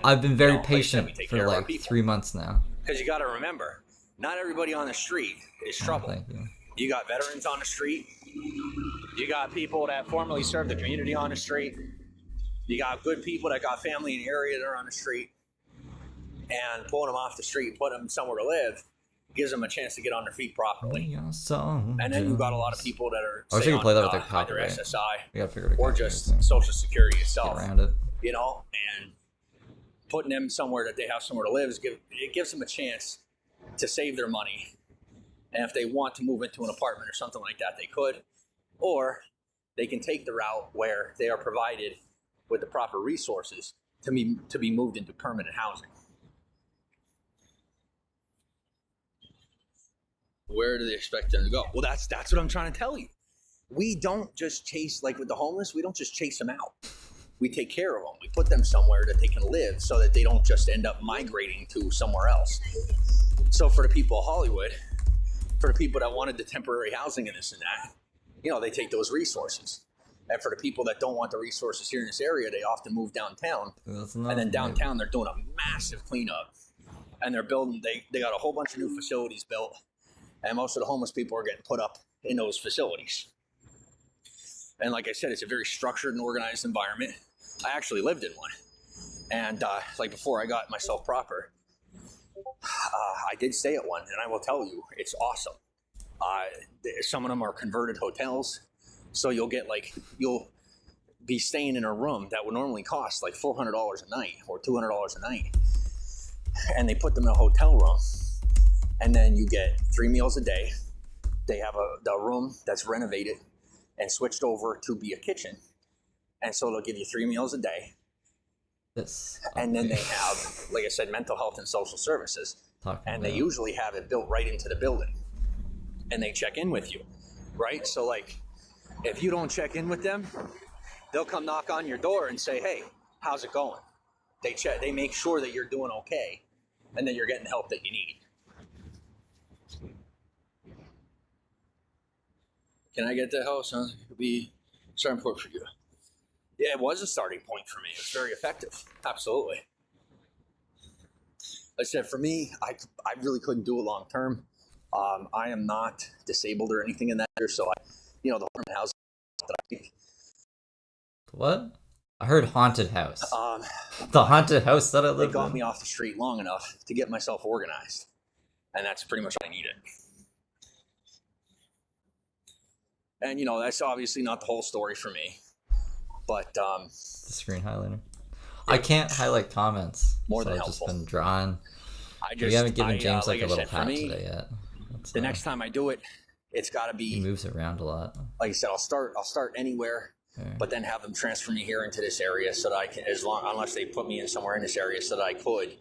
I've been very like I said, we patient take for care of our like people. 3 months now. Because you got to remember, not everybody on the street is Oh, trouble. thank you. You got veterans on the street. You got people that formerly served the community on the street. You got good people that got family in the area that are on the street. And pulling them off the street, putting them somewhere to live, gives them a chance to get on their feet properly. And then you've got a lot of people that are I wish say, I could play that with on, their either copyright. SSI We gotta figure it out. or just Social Security get itself, around it. you know, and putting them somewhere that they have somewhere to live, it gives them a chance to save their money. And if they want to move into an apartment or something like that, they could. Or they can take the route where they are provided with the proper resources to be moved into permanent housing. Where do they expect them to go? Well, that's what I'm trying to tell you. We don't just chase, like with the homeless, we don't just chase them out. We take care of them. We put them somewhere that they can live so that they don't just end up migrating to somewhere else. So for the people of Hollywood, for the people that wanted the temporary housing and this and that, you know, they take those resources. And for the people that don't want the resources here in this area, they often move downtown. And then downtown, they're doing a massive cleanup. And they're building, they got a whole bunch of new facilities built. And most of the homeless people are getting put up in those facilities. And like I said, it's a very structured and organized environment. I actually lived in one. And like before I got myself proper, I did stay at one. And I will tell you, it's awesome. Some of them are converted hotels. So you'll be staying in a room that would normally cost like $400 a night or $200 a night. And they put them in a hotel room. And then you get 3 meals a day. They have the room that's renovated and switched over to be a kitchen. And so they'll give you 3 meals a day. And then they have, like I said, mental health and social services. And they usually have it built right into the building. and they check in with you, right? So like, if you don't check in with them, they'll come knock on your door and say, hey, how's it going? They make sure that you're doing okay and that you're getting the help that you need. Can I get the house? Huh? It would be a starting point for you. Yeah, it was a starting point for me. It was very effective. Absolutely. Like I said, for me, I really couldn't do it long term. I am not disabled or anything in that matter, so the haunted house that I What? I heard haunted house. The haunted house that I live in. It got me off the street long enough to get myself organized, and that's pretty much what I needed. And that's obviously not the whole story for me, but the screen highlighter. I can't highlight comments. More than I've helpful. just been drawing. We haven't given James like a little hat today yet. The next time I do it, it's got to be. He moves around a lot. Like I said, I'll start anywhere, but then have them transfer me here into this area so that I can, unless they put me in somewhere in this area, so that I could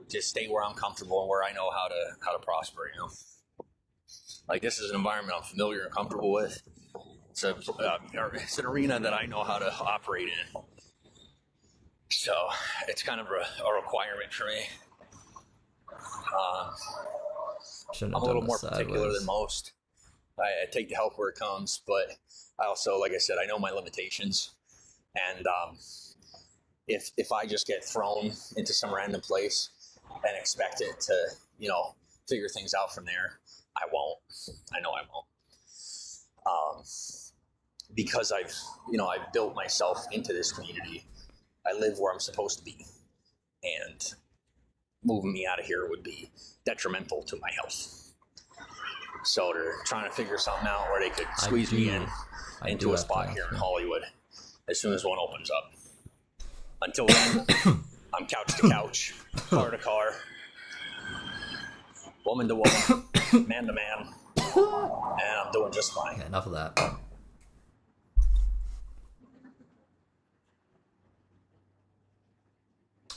just stay where I'm comfortable and where I know how to prosper. Like this is an environment I'm familiar and comfortable with. It's an arena that I know how to operate in. So it's kind of a requirement for me. I'm a little more particular than most. I take the help where it comes, but I also, like I said, I know my limitations. And if I just get thrown into some random place and expect it to, figure things out from there, I won't. I know I won't. Because I've built myself into this community. I live where I'm supposed to be. And moving me out of here would be detrimental to my health. So they're trying to figure something out where they could squeeze me into a spot here in Hollywood as soon as one opens up. Until then, I'm couch to couch, car to car, woman to woman, man to man, and I'm doing just fine. Yeah, enough of that.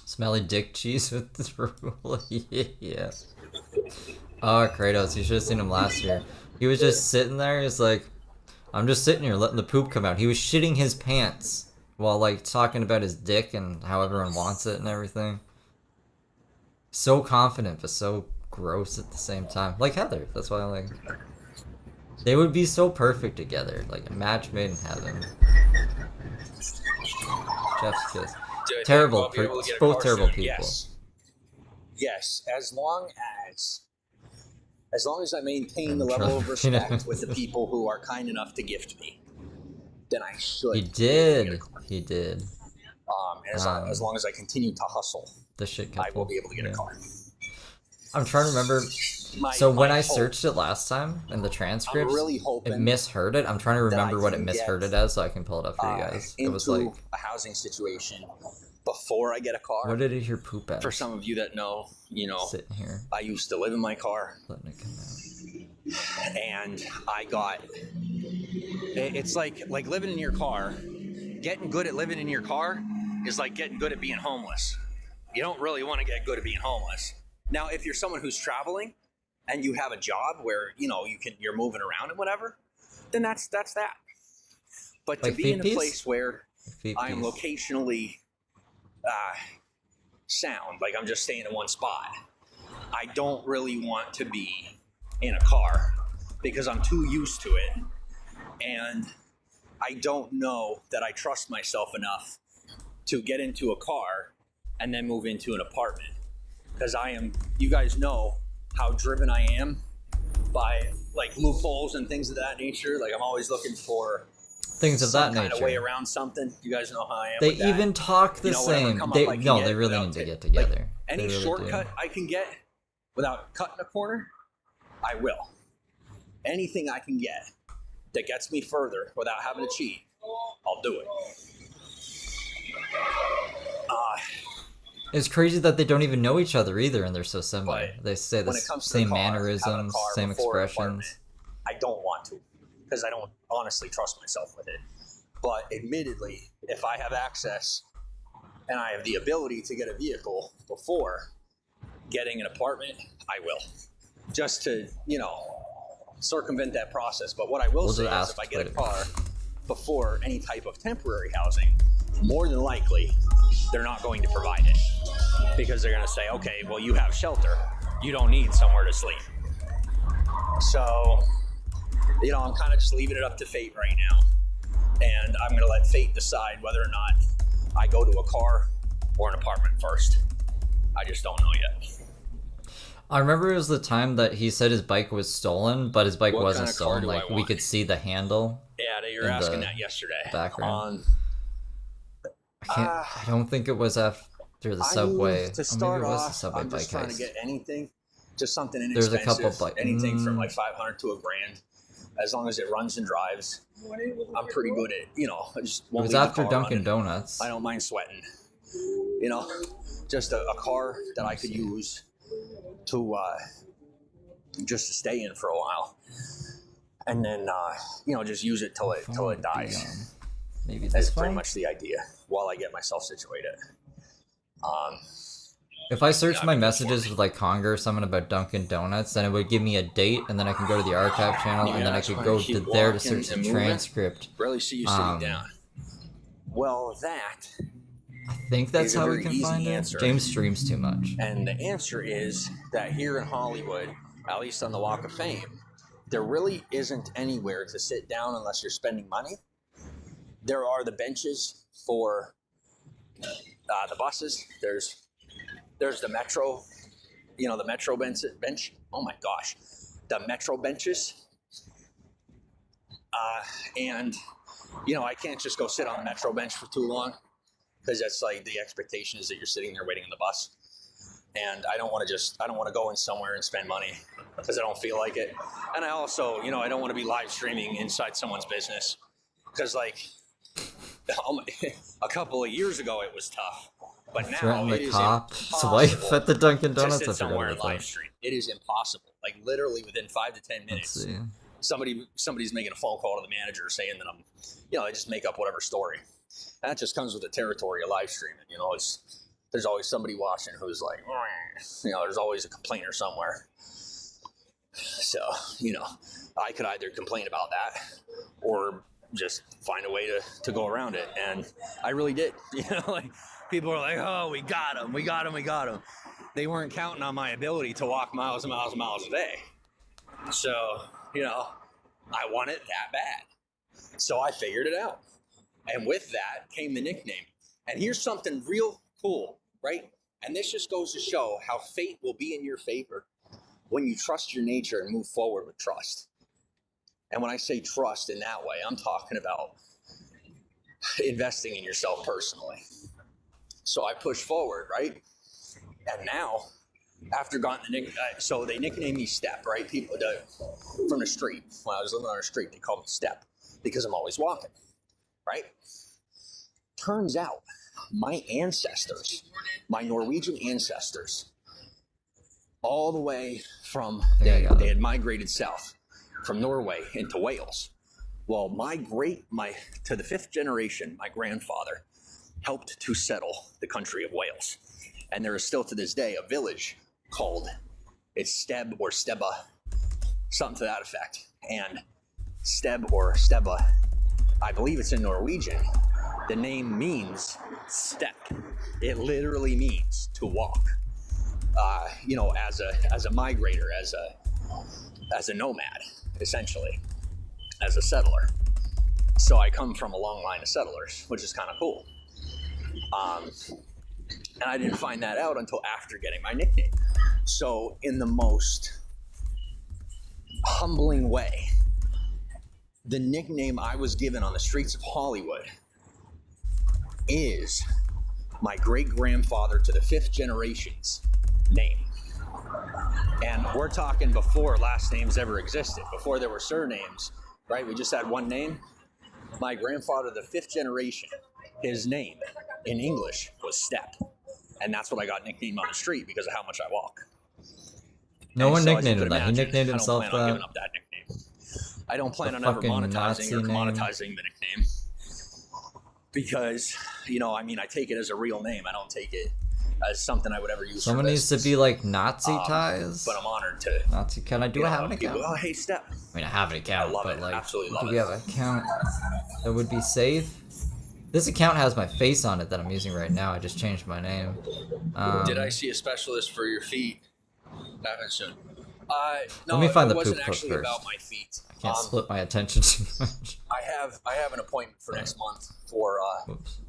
Smelly dick cheese with this rule. Yeah. Oh, Kratos, you should have seen him last year. He was just sitting there. He's like, I'm just sitting here letting the poop come out. He was shitting his pants while like talking about his dick and how everyone wants it and everything. So confident, but so gross at the same time. Like Heather. That's why I like her. They would be so perfect together. Like a match made in heaven. Jeff's kiss. Terrible. Both terrible people. Yes. As long as I maintain the level of respect with the people who are kind enough to gift me, then I should. He did. As long as I continue to hustle, the shit couple. I will be able to get a car. I'm trying to remember. When I searched it last time in the transcripts, it misheard it. I'm trying to remember what it misheard it as so I can pull it up for you guys. It was like a housing situation before I get a car. What did it hear poop at? For some of you that know, sitting here. I used to live in my car. Letting it come out. And I got. It's like living in your car. Getting good at living in your car is like getting good at being homeless. You don't really want to get good at being homeless. Now, if you're someone who's traveling and you have a job where you're moving around and whatever, then that's that. But to be in a place where I am locationally sound, like I'm just staying in one spot, I don't really want to be in a car because I'm too used to it, and I don't know that I trust myself enough to get into a car and then move into an apartment. Because you guys know how driven I am by like loopholes and things of that nature. Like I'm always looking for things of that nature. Some kind of way around something. You guys know how I am. They even talk the same. They really need to get together. Like, any shortcut I can get without cutting a corner, I will. Anything I can get that gets me further without having to cheat, I'll do it. It's crazy that they don't even know each other either, and they're so similar. They say the same mannerisms, same expressions. I don't want to, because I don't honestly trust myself with it. But admittedly, if I have access and I have the ability to get a vehicle before getting an apartment, I will. Just to, circumvent that process. But what I will We'll say just is ask if I get a Twitter. car before any type of temporary housing, more than likely, they're not going to provide it. Because they're going to say, okay, well, you have shelter. You don't need somewhere to sleep. So, you know, I'm kind of just leaving it up to fate right now. And I'm going to let fate decide whether or not I go to a car or an apartment first. I just don't know yet. I remember it was the time that he said his bike was stolen, but his bike What wasn't kind of car stolen. do I Like, we want? could see the handle. Yeah, you were In asking the that yesterday. background. I don't think it was after the subway. To Or start maybe it was the off, subway I'm just bike trying to heist. get anything, just something There's inexpensive. a couple bike. Anything from like 500 to $1,000, as long as it runs and drives. I'm pretty good at, you know, I just It won't was leave the after car Dunkin' running. Donuts. I don't mind sweating. You know, just a car that I could use to just to stay in for a while, and then you know, just use it till it dies. Maybe That's this pretty phone? much the idea while I get myself situated. If I search Yeah, my I mean, messages for me. with like Conger or something about Dunkin' Donuts, then it would give me a date, and then I can go to the archive channel, and then I that's could when go keep to there to walking search the and moving. transcript. Rarely see you sitting Um, down. Well, that, I think that's Is a how we very can easy find answer. it. James streams too much. and the answer is that here in Hollywood, at least on the Walk of Fame, there really isn't anywhere to sit down unless you're spending money. There are the benches for the buses. There's the metro, you know, the metro bench. Oh my gosh, the metro benches. And you know, I can't just go sit on the metro bench for too long, because that's like the expectation is that you're sitting there waiting on the bus. And I don't want to go in somewhere and spend money because I don't feel like it. And I also, you know, I don't want to be live streaming inside someone's business, because like a couple of years ago it was tough, but now Threaten it the is cop's wife impossible at the Dunkin' to Donuts. sit I somewhere forgot and about live that. stream. It is impossible. Like literally within 5 to 10 Let's minutes, see. somebody's making a phone call to the manager saying that I'm, you know, I just make up whatever story. That just comes with the territory of live streaming. You know, there's always somebody watching who's like, you know, there's always a complainer somewhere. So, you know, I could either complain about that or just find a way to go around it. And I really did. You know, like people are like, oh, we got him. They weren't counting on my ability to walk miles and miles and miles a day. So, you know, I want it that bad. So I figured it out. And with that came the nickname. And here's something real cool, right? And this just goes to show how fate will be in your favor when you trust your nature and move forward with trust. And when I say trust in that way, I'm talking about investing in yourself personally. So I push forward, right? And now, after gotten the nickname, so they nicknamed me Step, right? People from the street, when I was living on the street, they called me Step because I'm always walking, right? Turns out, my ancestors, my Norwegian ancestors, all the way from, they had migrated south from Norway into Wales. Well, to the 5th generation, my grandfather helped to settle the country of Wales. And there is still to this day a village called, it's Steb or Steba, something to that effect. And Steb or Steba, I believe it's in Norwegian. The name means step. It literally means to walk. You know, as a migrator, as a nomad, essentially, as a settler. So I come from a long line of settlers, which is kind of cool. And I didn't find that out until after getting my nickname. So in the most humbling way, the nickname I was given on the streets of Hollywood is my great-grandfather to the 5th generation's name. And we're talking before last names ever existed, before there were surnames, right? We just had one name. My grandfather, the 5th generation, his name in English was Step. And that's what I got nicknamed on the street because of how much I walk. No one So as you nicknamed him could that. He imagine, nicknamed himself I don't plan on that. giving up that nickname. I don't plan The on ever fucking monetizing Nazi or name. commoditizing the nickname. Because, you know, I mean, I take it as a real name. I don't take it as something I would ever use. Someone for needs to business. be like Nazi ties. But I'm honored to. Nazi. Can I do I have an account? Oh, hey, Step. I mean, I have an account, I love but it. like, Absolutely do love we it. have an account that would be safe? This account has my face on it that I'm using right now. I just changed my name. Did I see a specialist for your feet? Haven't soon. No, Let me find it the wasn't poop clip actually first. about my feet. I can't split my attention too much. I have an appointment for next month for Oops.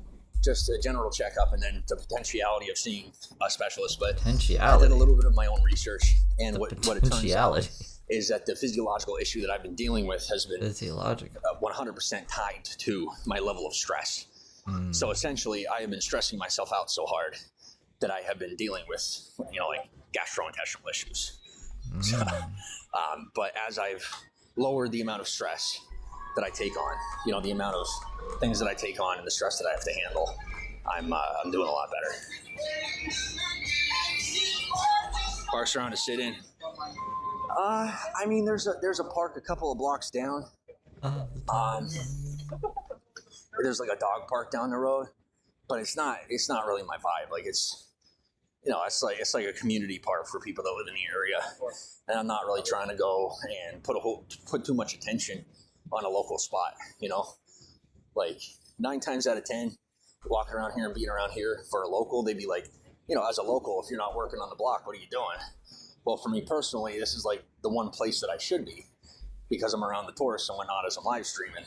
just a general checkup and then the potentiality of seeing a specialist. But I did Potentiality. a little bit of my own research, and what it turns out Potentiality. is that the physiological issue that I've been dealing with has been Physiological. 100% tied to my level of stress. Mm. So essentially, I have been stressing myself out so hard that I have been dealing with, like gastrointestinal issues. But as I've lowered the amount of stress that I take on, the amount of things that I take on and the stress that I have to handle, I'm doing a lot better. Parks around to sit in. I mean, there's a park a couple of blocks down. There's like a dog park down the road, but it's not really my vibe. Like it's like a community park for people that live in the area, and I'm not really trying to go and put too much attention on a local spot. Like 9 times out of 10, walking around here and being around here for a local, they'd be like, as a local, if you're not working on the block, what are you doing? Well, for me personally, this is like the one place that I should be because I'm around the tourists and whatnot as I'm live streaming.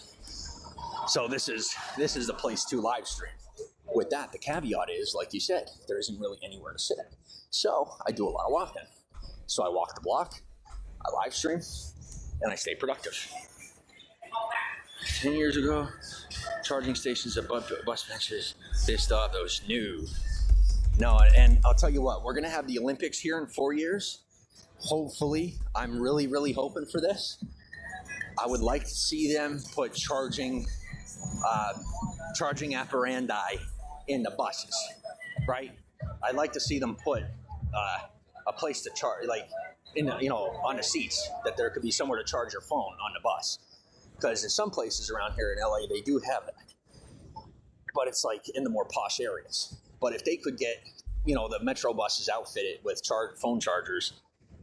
So this is the place to live stream. With that, the caveat is, like you said, there isn't really anywhere to sit. So I do a lot of walking. So I walk the block, I live stream, and I stay productive. 10 years ago, charging stations at bus benches, this stuff that was new. No, and I'll tell you what, we're going to have the Olympics here in 4 years. Hopefully, I'm really, really hoping for this. I would like to see them put charging apparandi in the buses, right? I'd like to see them put a place to charge, like on the seats, that there could be somewhere to charge your phone on the bus. Because in some places around here in LA, they do have that, but it's like in the more posh areas. But if they could get, the metro buses outfitted with phone chargers,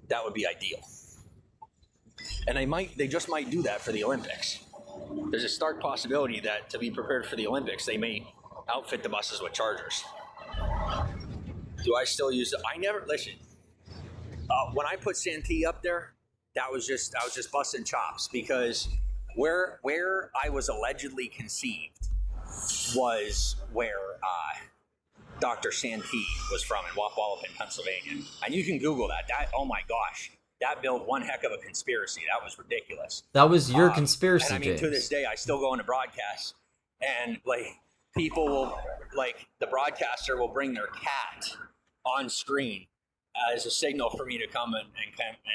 that would be ideal. And they just might do that for the Olympics. There's a stark possibility that to be prepared for the Olympics, they may outfit the buses with chargers. Do I still use it? I never, listen, when I put Santee up there, I was just busting chops because where I was allegedly conceived was where Dr. Santee was from in Wapwallop, Pennsylvania. And you can Google that. Oh my gosh. That built one heck of a conspiracy. That was ridiculous. That was your conspiracy, and I mean, James. to this day, I still go into broadcasts, and people will, the broadcaster will bring their cat on screen as a signal for me to come and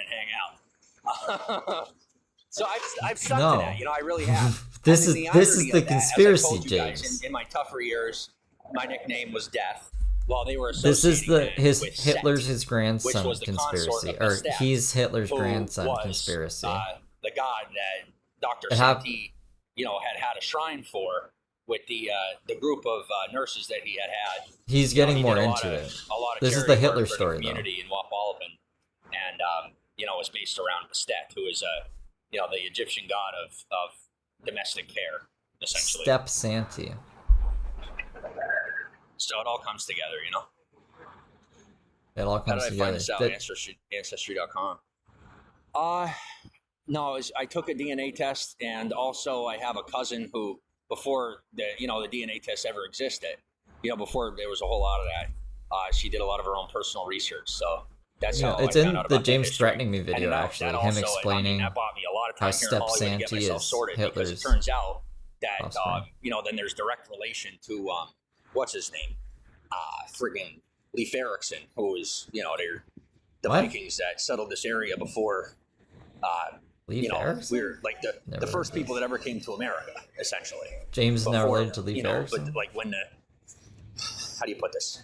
hang out. So I've stuck to that. I really have. This is the that, conspiracy, as I told you guys, James. in my tougher years, my nickname was Death. While they were This is with Hitler's Set, his grandson was the consort conspiracy, of the or staff, he's Hitler's who grandson was, conspiracy. The god that Dr. It Santee, had a shrine for with the group of nurses that he had. He's getting more into it. This is the Hitler story, though. Community in Wapwallopin, and was based around Bastet, who is the Egyptian god of domestic care, essentially. Step Santee. So it all comes together, It all How comes did I together. find this out? Ancestry.com. No, I took a DNA test, and also I have a cousin who, before the DNA test ever existed, before there was a whole lot of that, she did a lot of her own personal research. So that's how it's I in found out the about James history. threatening me video, And actually. that Him also, explaining that bought me a lot of how time here in Step Hollywood to get Santee myself is sorted, because Hitler's it turns out that offspring. then there's direct relation to what's his name, friggin' Leif Erikson, who was the What? Vikings that settled this area before. Leif Erikson? We were like the Never first heard of people that ever came to America, essentially. James is now Before, related to Leif Erikson? But when how do you put this?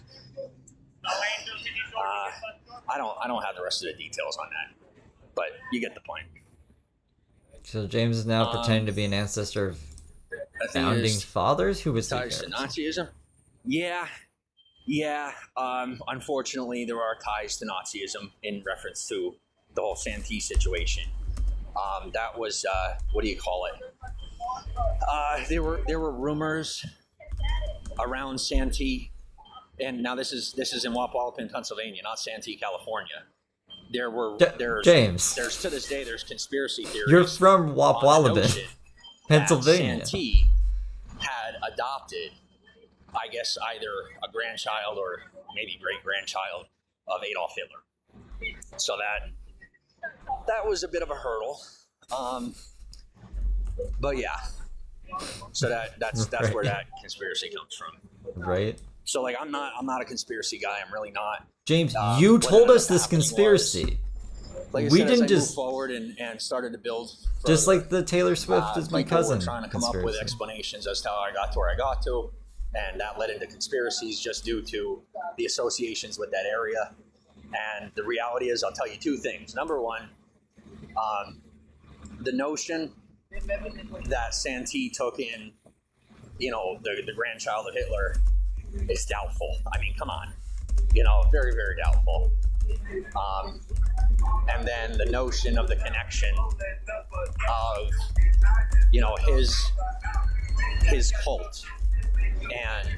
I don't have the rest of the details on that, but you get the point. So James is now pretending to be an ancestor of I think founding there's fathers? Who was Leif ties to Erikson? Nazism. Yeah, Yeah, unfortunately, there are ties to Nazism in reference to the whole Santee situation. That was what do you call it? There were rumors around Santee, and now this is in Wapalpin, Pennsylvania, not Santee, California. James, There's to this day there's conspiracy theories. you're from on the Wapalpin, notion Pennsylvania. that Santee had adopted, I guess, either a grandchild or maybe great grandchild of Adolf Hitler. So that was a bit of a hurdle. But yeah. So that's Right. where that conspiracy comes from. Right. So like I'm not a conspiracy guy. I'm really not. James, what you told ended us up this happening conspiracy. Like I We said, didn't as I moved just- forward and started to build. Just further, like the Taylor Swift is my people cousin were trying to come up with conspiracy. explanations as to how I got to where I got to, and that led into conspiracies just due to the associations with that area. And the reality is, I'll tell you two things. Number one, the notion that Santee took in, the grandchild of Hitler is doubtful. I mean, come on, very, very doubtful. And then the notion of the connection of, his cult and,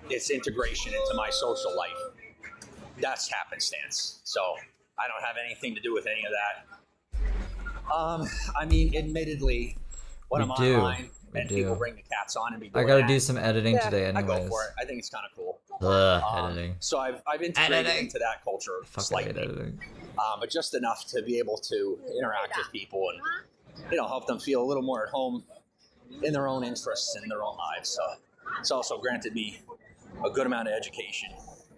its integration into my social life. That's happenstance. So I don't have anything to do with any of that. I mean, admittedly, when We I'm do. online We and do. people bring the cats on and be I doing gotta that, do some editing today, I go anyways. for it. I think it's kind of cool. Editing. So I've integrated Editing. into that culture Fucking hate slightly, editing. but just enough to be able to interact with people and help them feel a little more at home in their own interests and their own lives. So it's also granted me a good amount of education,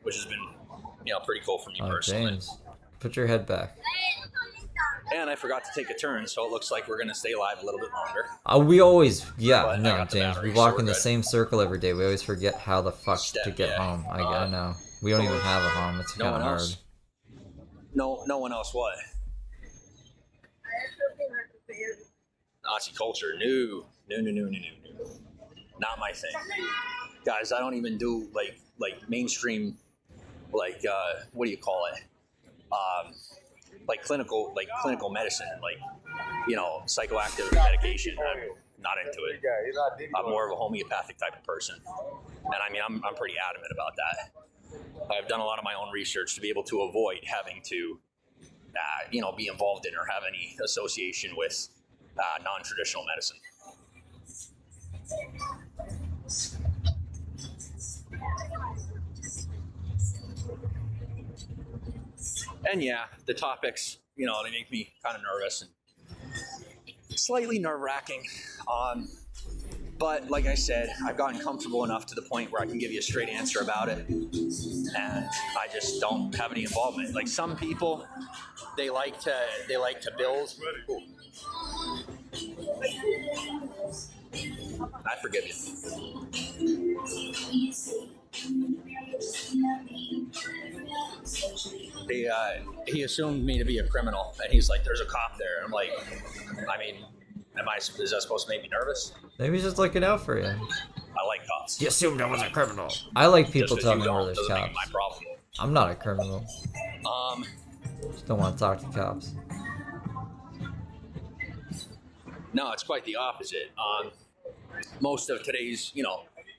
which has been pretty cool for me Oh, personally. James, put your head back. And I forgot to take a turn, so it looks like we're gonna stay live a little bit longer. We always, But I no, got the James, battery, we so walk we're in the good. same circle every day. We always forget how the fuck Step, to get yeah. home. I know. We don't even have a home. It's No kind one of hard. else. No one else. What? Nazi culture? No. Not my thing, guys. I don't even do like mainstream, what do you call it? Like clinical medicine, psychoactive medication. I'm not into it. I'm more of a homeopathic type of person, and I mean, I'm pretty adamant about that. I've done a lot of my own research to be able to avoid having to, be involved in or have any association with non-traditional medicine. And yeah, the topics, they make me kind of nervous and slightly nerve-wracking. But like I said, I've gotten comfortable enough to the point where I can give you a straight answer about it, and I just don't have any involvement. Like some people, they like to build. Ooh. I forgive you. He assumed me to be a criminal, and he's like, "There's a cop there." I'm like, I mean, is that supposed to make me nervous? Maybe he's just looking out for you. I like cops. You assumed I was a criminal. I like people Just 'cause telling you me where don't there's doesn't make it cops. my problem. I'm not a criminal. Um, Just don't want to talk to cops. no, it's quite the opposite. Most of today's,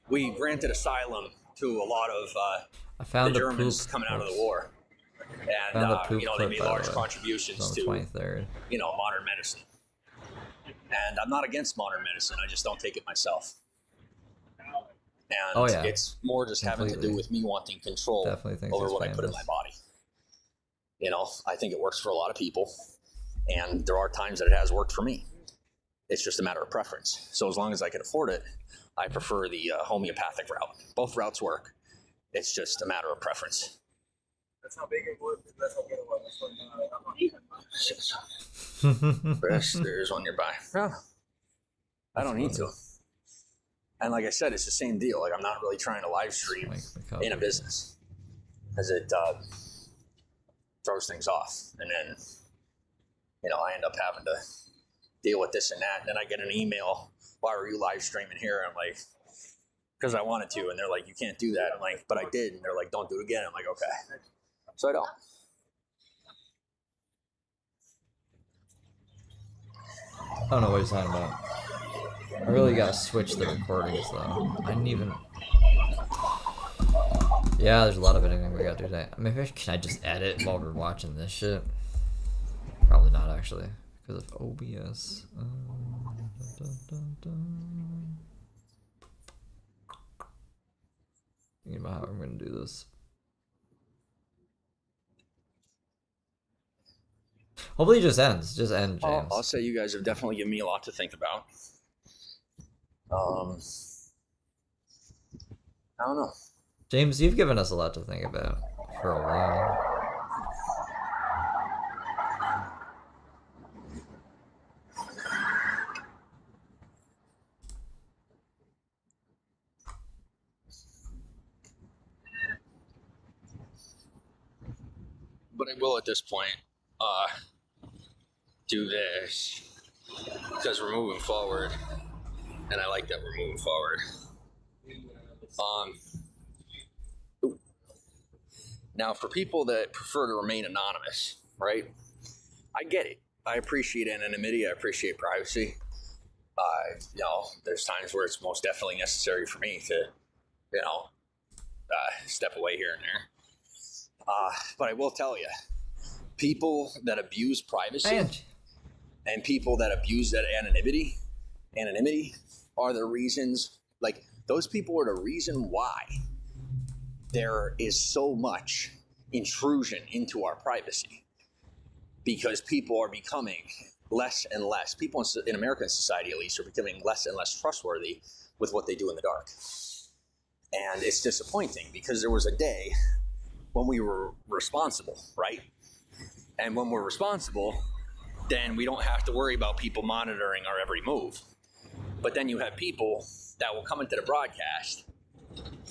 we granted asylum to a lot of I found the the Germans poop. coming out of the war, Found the and poop they clip, made by the large way. contributions It's on the to 23rd. modern medicine. And I'm not against modern medicine. I just don't take it myself. And Oh, yeah. it's more just having to do Completely. with me wanting control Definitely thinks over he's what I put in my famous. body. I think it works for a lot of people, and there are times that it has worked for me. It's just a matter of preference. So as long as I can afford it, I prefer the homeopathic route. Both routes work. It's just a matter of preference. That's how big it was. That's how good it was. Yes, there's one nearby. No, I don't need to. And like I said, it's the same deal. Like I'm not really trying to live stream Like the cover. in a business, as it throws things off, and then I end up having to deal with this and that. And then I get an email, "Why are you live streaming here?" I'm like, because I wanted to, and they're like, you can't do that. I'm like, but I did, and they're like, don't do it again. I'm like, okay, so I don't. I don't know what he's talking about. I really gotta switch the recordings though. I didn't even. Yeah, there's a lot of editing we gotta do today. Maybe can I just edit while we're watching this shit? Probably not actually, because of OBS. Thinking about how I'm gonna do this. Hopefully it just ends. Just end, James. I'll say you guys have definitely given me a lot to think about. I don't know. James, you've given us a lot to think about for a while. But I will at this point do this because we're moving forward, and I like that we're moving forward. Now, for people that prefer to remain anonymous, right? I get it. I appreciate anonymity. I appreciate privacy. You know, there's times where it's most definitely necessary for me to, you know, step away here and there. But I will tell you, people that abuse privacy and people that abuse that anonymity are the reasons, like, those people are the reason why there is so much intrusion into our privacy, because people are becoming less and less, people in American society at least, are becoming less and less trustworthy with what they do in the dark. And it's disappointing, because there was a day when we were responsible, right? And when we're responsible, then we don't have to worry about people monitoring our every move. But then you have people that will come into the broadcast,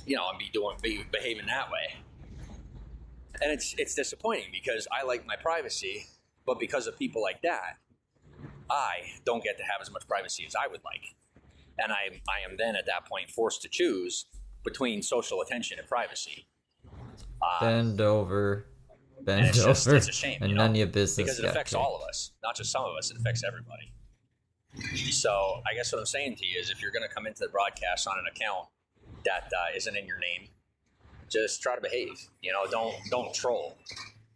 you know, and be behaving that way. And it's disappointing, because I like my privacy, but because of people like that, I don't get to have as much privacy as I would like. And I am then at that point forced to choose between social attention and privacy. Bend over. And it's over. It's a shame, and you none know, of your business. because it affects all of us, not just some of us. It affects everybody. So I guess what I'm saying to you is, if you're going to come into the broadcast on an account that isn't in your name, just try to behave. You know, don't troll,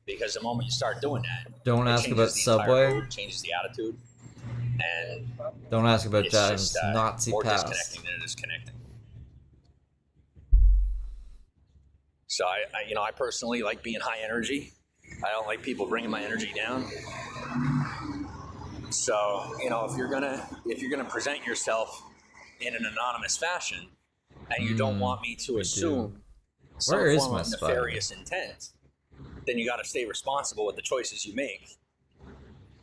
because the moment you start doing that, don't ask about Subway. Mood, changes the attitude, and don't ask about John's just, Nazi more past. disconnecting than it is connecting. So I personally like being high energy. I don't like people bringing my energy down. So, you know, if you're gonna present yourself in an anonymous fashion, and you don't want me to assume some form of nefarious intent, then you got to stay responsible with the choices you make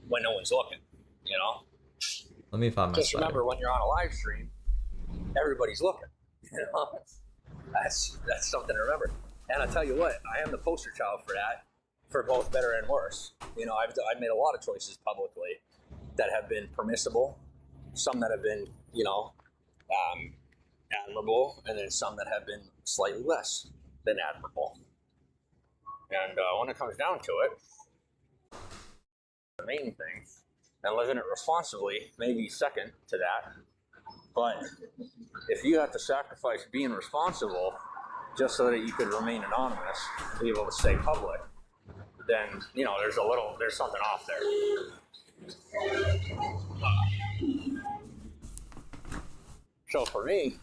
when no one's looking. You know. Let me find my Just remember, when you're on a live stream, everybody's looking. You know, that's something to remember. And I tell you what, I am the poster child for that, for both better and worse. You know, I've made a lot of choices publicly that have been permissible, some that have been, you know, admirable, and then some that have been slightly less than admirable. And when it comes down to it, the main thing, and living it responsibly, maybe second to that. But if you have to sacrifice being responsible just so that you could remain anonymous, be able to stay public, then, you know, there's something off there. So for me,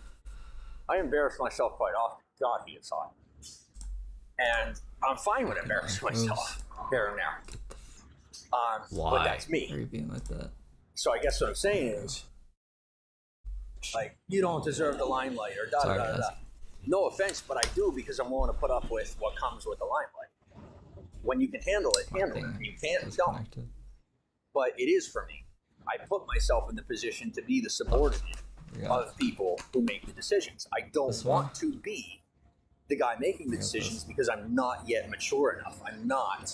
I embarrass myself quite often. God, he is hot. And I'm fine with embarrassing myself here and there. Why? But that's me. Are you being like that? So I guess what I'm saying is, like, you don't deserve the limelight, or da da da da. No offense, but I do, because I'm willing to put up with what comes with the limelight. When you can handle it, handle it. When you can't, don't. But it is for me. I put myself in the position to be the subordinate of people who make the decisions. I don't want to be the guy making the decisions, because I'm not yet mature enough. I'm not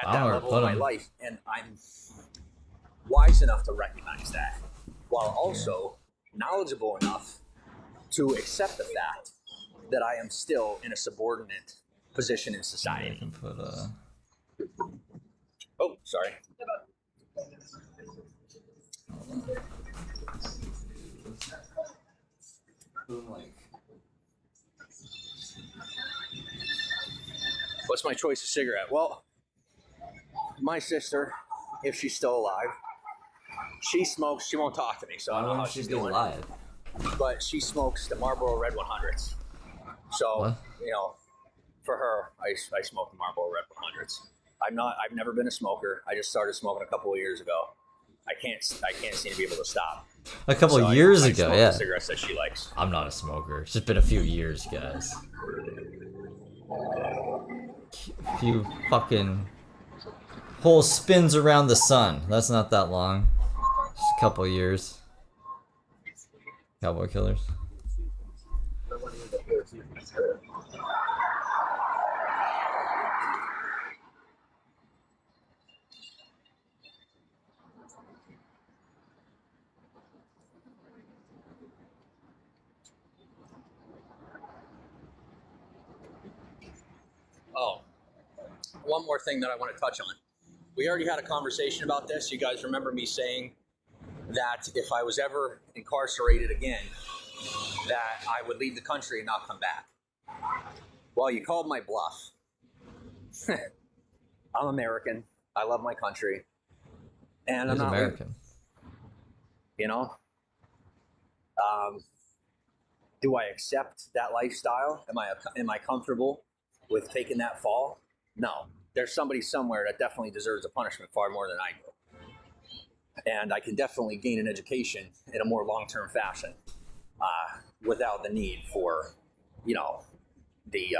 at that level of my life, and I'm wise enough to recognize that, while also knowledgeable enough to accept the fact that I am still in a subordinate position in I society. can put Oh, sorry. What's my choice of cigarette? Well, my sister, if she's still alive, she smokes. She won't talk to me, so I don't know how she's doing. alive. But she smokes the Marlboro Red 100s. So, What? you know, for her, I smoke the Marlboro Red 100s. I've never been a smoker. I just started smoking a couple of years ago. I can't seem to be able to stop. A couple So of years I ago, smoke yeah. the cigarettes that she likes. I'm not a smoker. It's just been a few years, guys. Few fucking whole spins around the sun. That's not that long. Just a couple of years. Cowboy Killers. Oh, one more thing that I want to touch on. We already had a conversation about this. You guys remember me saying that if I was ever incarcerated again, that I would leave the country and not come back. Well, you called my bluff. I'm American. I love my country. And I'm He's not American. you know? Do I accept that lifestyle? Am I comfortable with taking that fall? No. There's somebody somewhere that definitely deserves a punishment far more than I do. And I can definitely gain an education in a more long-term fashion without the need for, you know, the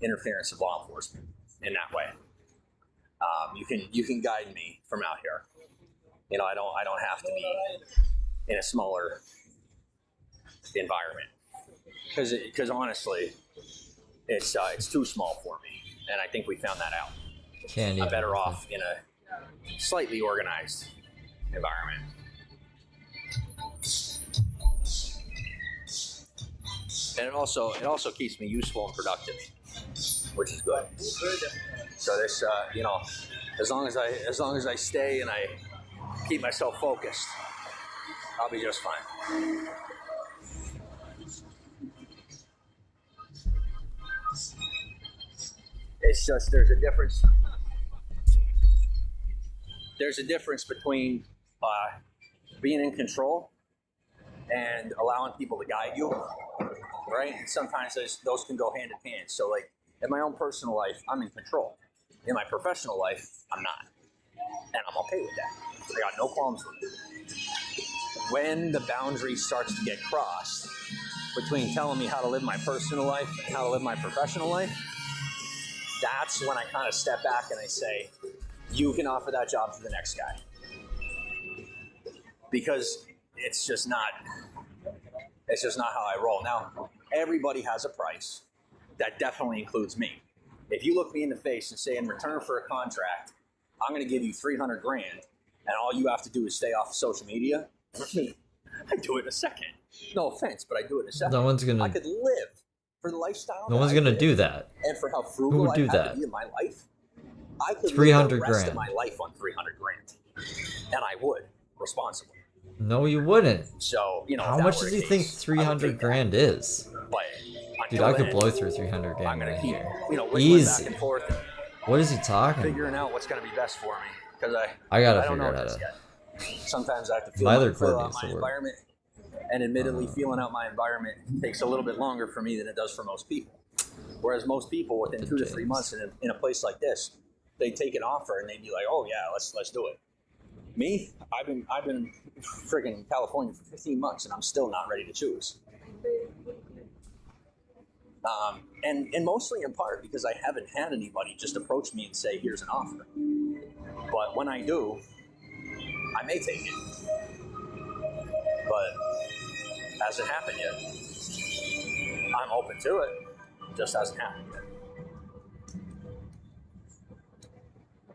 interference of law enforcement in that way. You can guide me from out here. You know, I don't have to be in a smaller environment because honestly, it's too small for me, and I think we found that out. Can't I'm even. better off in a slightly organized environment. And it also keeps me useful and productive, which is good. So this, you know, as long as I stay and I keep myself focused, I'll be just fine. It's just there's a difference. There's a difference between being in control and allowing people to guide you, right? And sometimes those can go hand in hand. So, like in my own personal life, I'm in control. In my professional life, I'm not, and I'm okay with that. I got no qualms with it. When the boundary starts to get crossed between telling me how to live my personal life and how to live my professional life, that's when I kind of step back and I say, you can offer that job to the next guy. Because it's just not how I roll. Now, everybody has a price. That definitely includes me. If you look me in the face and say, in return for a contract, I'm going to give you $300,000, and all you have to do is stay off of social media, I do it in a second. No offense, but I do it in a second. No one's gonna. I could live for the lifestyle. No one's gonna do that. And for how Who frugal would I do have that? to be in my life, I could live the rest of $300,000. my life on $300,000, and I would responsibly. No, you wouldn't. So you know, How if that much were do the you think case, I would take that. $300,000 is? But Dude, until I could then, blow through $300,000 I'm gonna right keep, here. you know, wiggling back Easy. and forth, and What is he talking? figuring out what's gonna be best for me because I gotta don't figure know it out. this yet. Sometimes I have to feel My other feel cord out needs my to work. environment, and admittedly, feeling out my environment takes a little bit longer for me than it does for most people. Whereas most people, within 2 to 3 James. months in a place like this, they take an offer and they'd be like, "Oh yeah, let's do it." Me, I've been friggin' in California for 15 months and I'm still not ready to choose. And mostly in part because I haven't had anybody just approach me and say, "Here's an offer." But when I do, I may take it. But hasn't happened yet. I'm open to it. Just hasn't happened yet.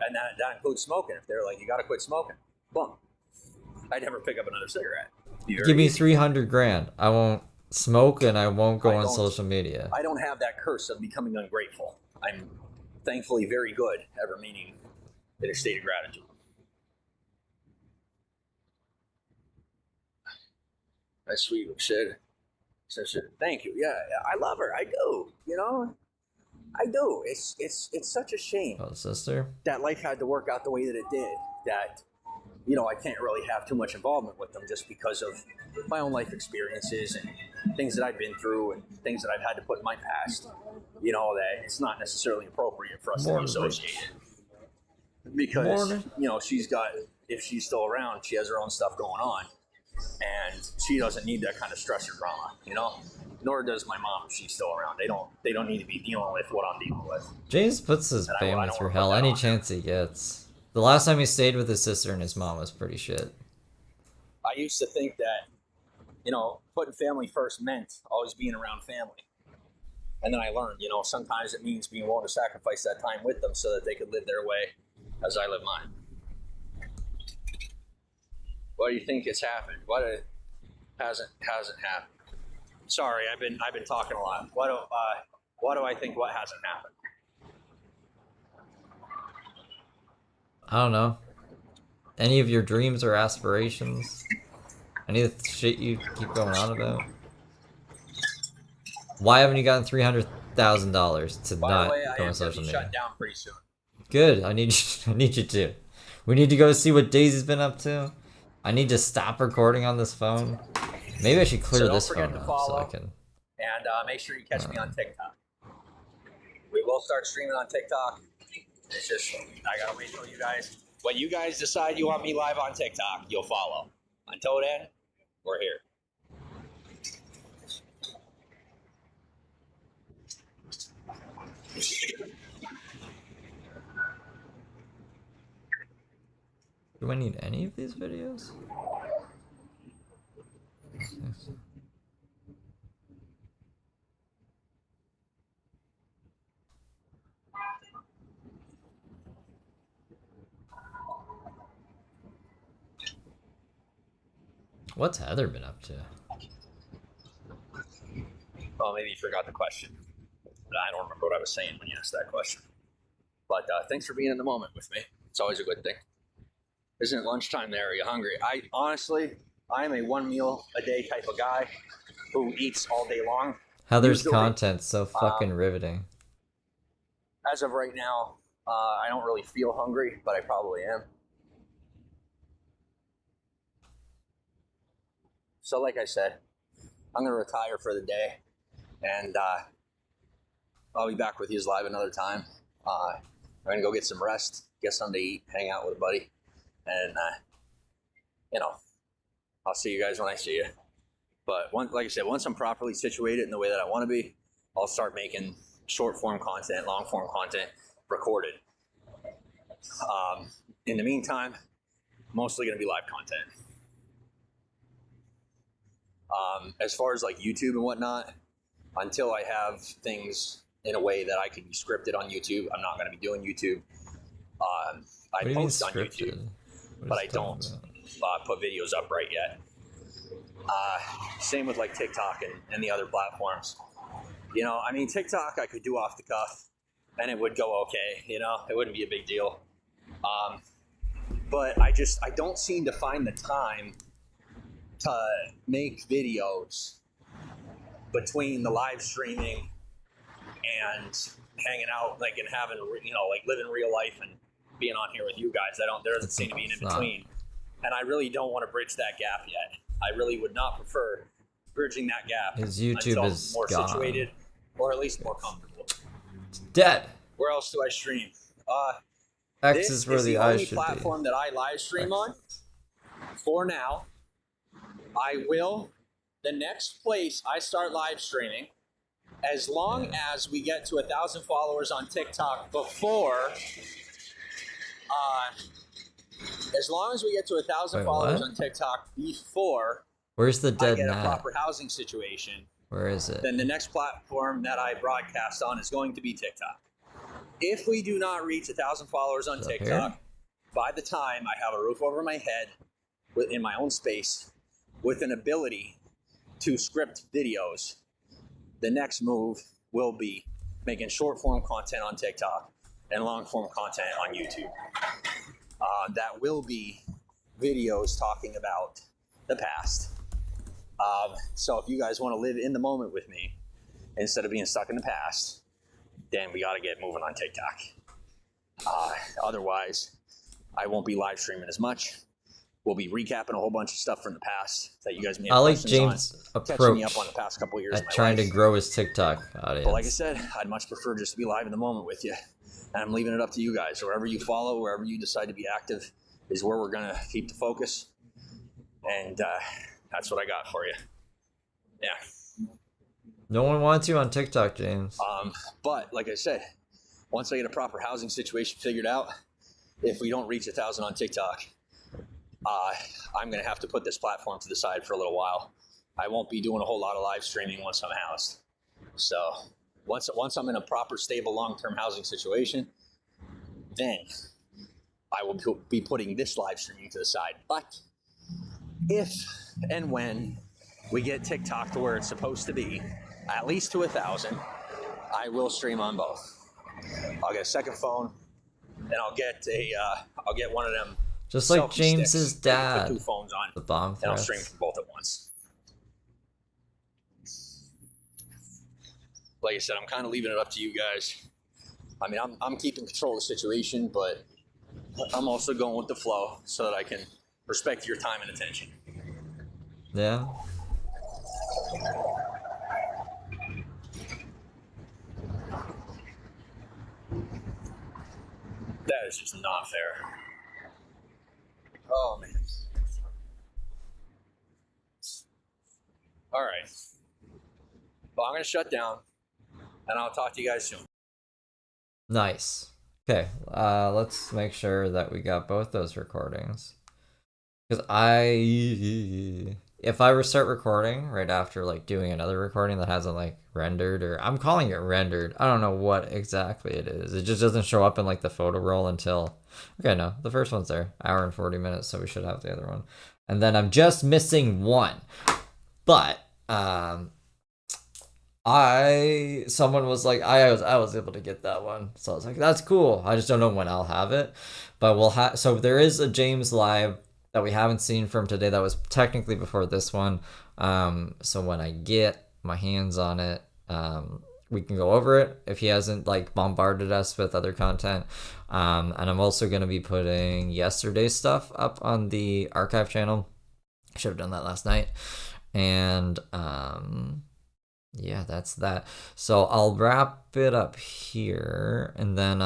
And that includes smoking. If they're like, "You got to quit smoking," boom, I never pick up another cigarette. Give me $300,000. I won't smoke and I won't go I on don't- social media. I don't have that curse of becoming ungrateful. I'm thankfully very good at remaining in a state of gratitude. That's sweet, Sid. Thank you. Yeah, I love her. I do. You know, I do. It's such a shame Oh, sister. that life had to work out the way that it did. That, you know, I can't really have too much involvement with them just because of my own life experiences and things that I've been through and things that I've had to put in my past. You know, that it's not necessarily appropriate for us to be Morning, associated. Because, Morning. you know, if she's still around, she has her own stuff going on. And she doesn't need that kind of stress or drama, you know? Nor does my mom if she's still around. They don't need to be dealing with what I'm dealing with. James puts his And I family don't through wanna hell put that any on chance he gets. The last time he stayed with his sister and his mom was pretty shit. I used to think that, you know, putting family first meant always being around family. And then I learned, you know, sometimes it means being willing to sacrifice that time with them so that they could live their way as I live mine. What do you think has happened? What hasn't happened? Sorry, I've been talking a lot. What do I think what hasn't happened? I don't know. Any of your dreams or aspirations? Any of the shit you keep going on about? Why haven't you gotten $300,000 to By the not way, I go am on going to social be media? shut down pretty soon. Good. I need you, I need you to. We need to go see what Daisy's been up to. I need to stop recording on this phone. Maybe I should clear So don't this forget phone to up so I follow. can. And make sure you catch me on TikTok. We will start streaming on TikTok. It's just, I gotta wait till you guys. When you guys decide you want me live on TikTok, you'll follow. Until then, we're here. Do I need any of these videos? What's Heather been up to? Well, maybe you forgot the question. But I don't remember what I was saying when you asked that question. But thanks for being in the moment with me. It's always a good thing. Isn't it lunchtime there? Are you hungry? I'm a one meal a day type of guy who eats all day long. Heather's Usually, content's so fucking riveting. As of right now, I don't really feel hungry, but I probably am. So like I said, I'm going to retire for the day, and I'll be back with you live another time. I'm going to go get some rest, get something to eat, hang out with a buddy, and, you know, I'll see you guys when I see you. But like I said, once I'm properly situated in the way that I want to be, I'll start making short-form content, long-form content, recorded. In the meantime, mostly going to be live content. As far as like YouTube and whatnot, until I have things in a way that I can be scripted on YouTube, I'm not going to be doing YouTube. What do I you mean post on scripted? YouTube, What but is I he don't talking put videos up right yet. Same with like TikTok and the other platforms. You know, I mean, TikTok I could do off the cuff, and it would go okay. You know, it wouldn't be a big deal. But I don't seem to find the time to make videos between the live streaming and hanging out, like, and having, you know, like living real life and being on here with you guys. There doesn't seem to be an in between. And I really don't want to bridge that gap yet. I really would not prefer bridging that gap His YouTube until I'm is more gone. situated, or at least more comfortable. It's dead. Where else do I stream? X This is where the only eyes should platform that I live stream on. For now, I will. The next place I start live streaming, as long as we get to 1,000 followers on TikTok before. As long as we get to 1,000 Wait, followers what? on TikTok before Where's the I dead get a gnat? proper housing situation, Where is it? then the next platform that I broadcast on is going to be TikTok. If we do not reach 1,000 followers on Is it up TikTok, here? by the time I have a roof over my head, in my own space, with an ability to script videos, the next move will be making short form content on TikTok and long form content on YouTube. That will be videos talking about the past. So if you guys want to live in the moment with me instead of being stuck in the past, then we got to get moving on TikTok. Otherwise, I won't be live streaming as much. We'll be recapping a whole bunch of stuff from the past that you guys may have I like questions James' on, catching me approach up on the past couple of years of at my trying life. to grow his TikTok audience. But like I said, I'd much prefer just to be live in the moment with you. And I'm leaving it up to you guys. Wherever you follow, wherever you decide to be active is where we're going to keep the focus. And that's what I got for you. Yeah. No one wants you on TikTok, James. But like I said, once I get a proper housing situation figured out, if we don't reach 1,000 on TikTok, I'm going to have to put this platform to the side for a little while. I won't be doing a whole lot of live streaming once I'm housed. So once I'm in a proper, stable, long-term housing situation, then I will be putting this live streaming to the side. But if and when we get TikTok to where it's supposed to be, at least to 1,000, I will stream on both. I'll get a second phone, and I'll get one of them. Just like selfie James's sticks, dad. put two phones on, The bomb and I'll threats. stream from both at once. Like I said, I'm kind of leaving it up to you guys. I mean, I'm keeping control of the situation, but I'm also going with the flow so that I can respect your time and attention. Yeah. That is just not fair. Oh, man. All right. Well, I'm going to shut down, and I'll talk to you guys soon. Nice. Okay, let's make sure that we got both those recordings. Because if I restart recording right after like doing another recording that hasn't like rendered, or I'm calling it rendered, I don't know what exactly it is. It just doesn't show up in like the photo roll until, okay, no, the first one's there, hour and 40 minutes, so we should have the other one. And then I'm just missing one. But, someone was like, I was able to get that one. So I was like, that's cool. I just don't know when I'll have it. But we'll have, so there is a James live that we haven't seen from today that was technically before this one. So when I get my hands on it, we can go over it if he hasn't like bombarded us with other content. And I'm also going to be putting yesterday's stuff up on the archive channel. I should have done that last night. And yeah, that's that. So I'll wrap it up here, and then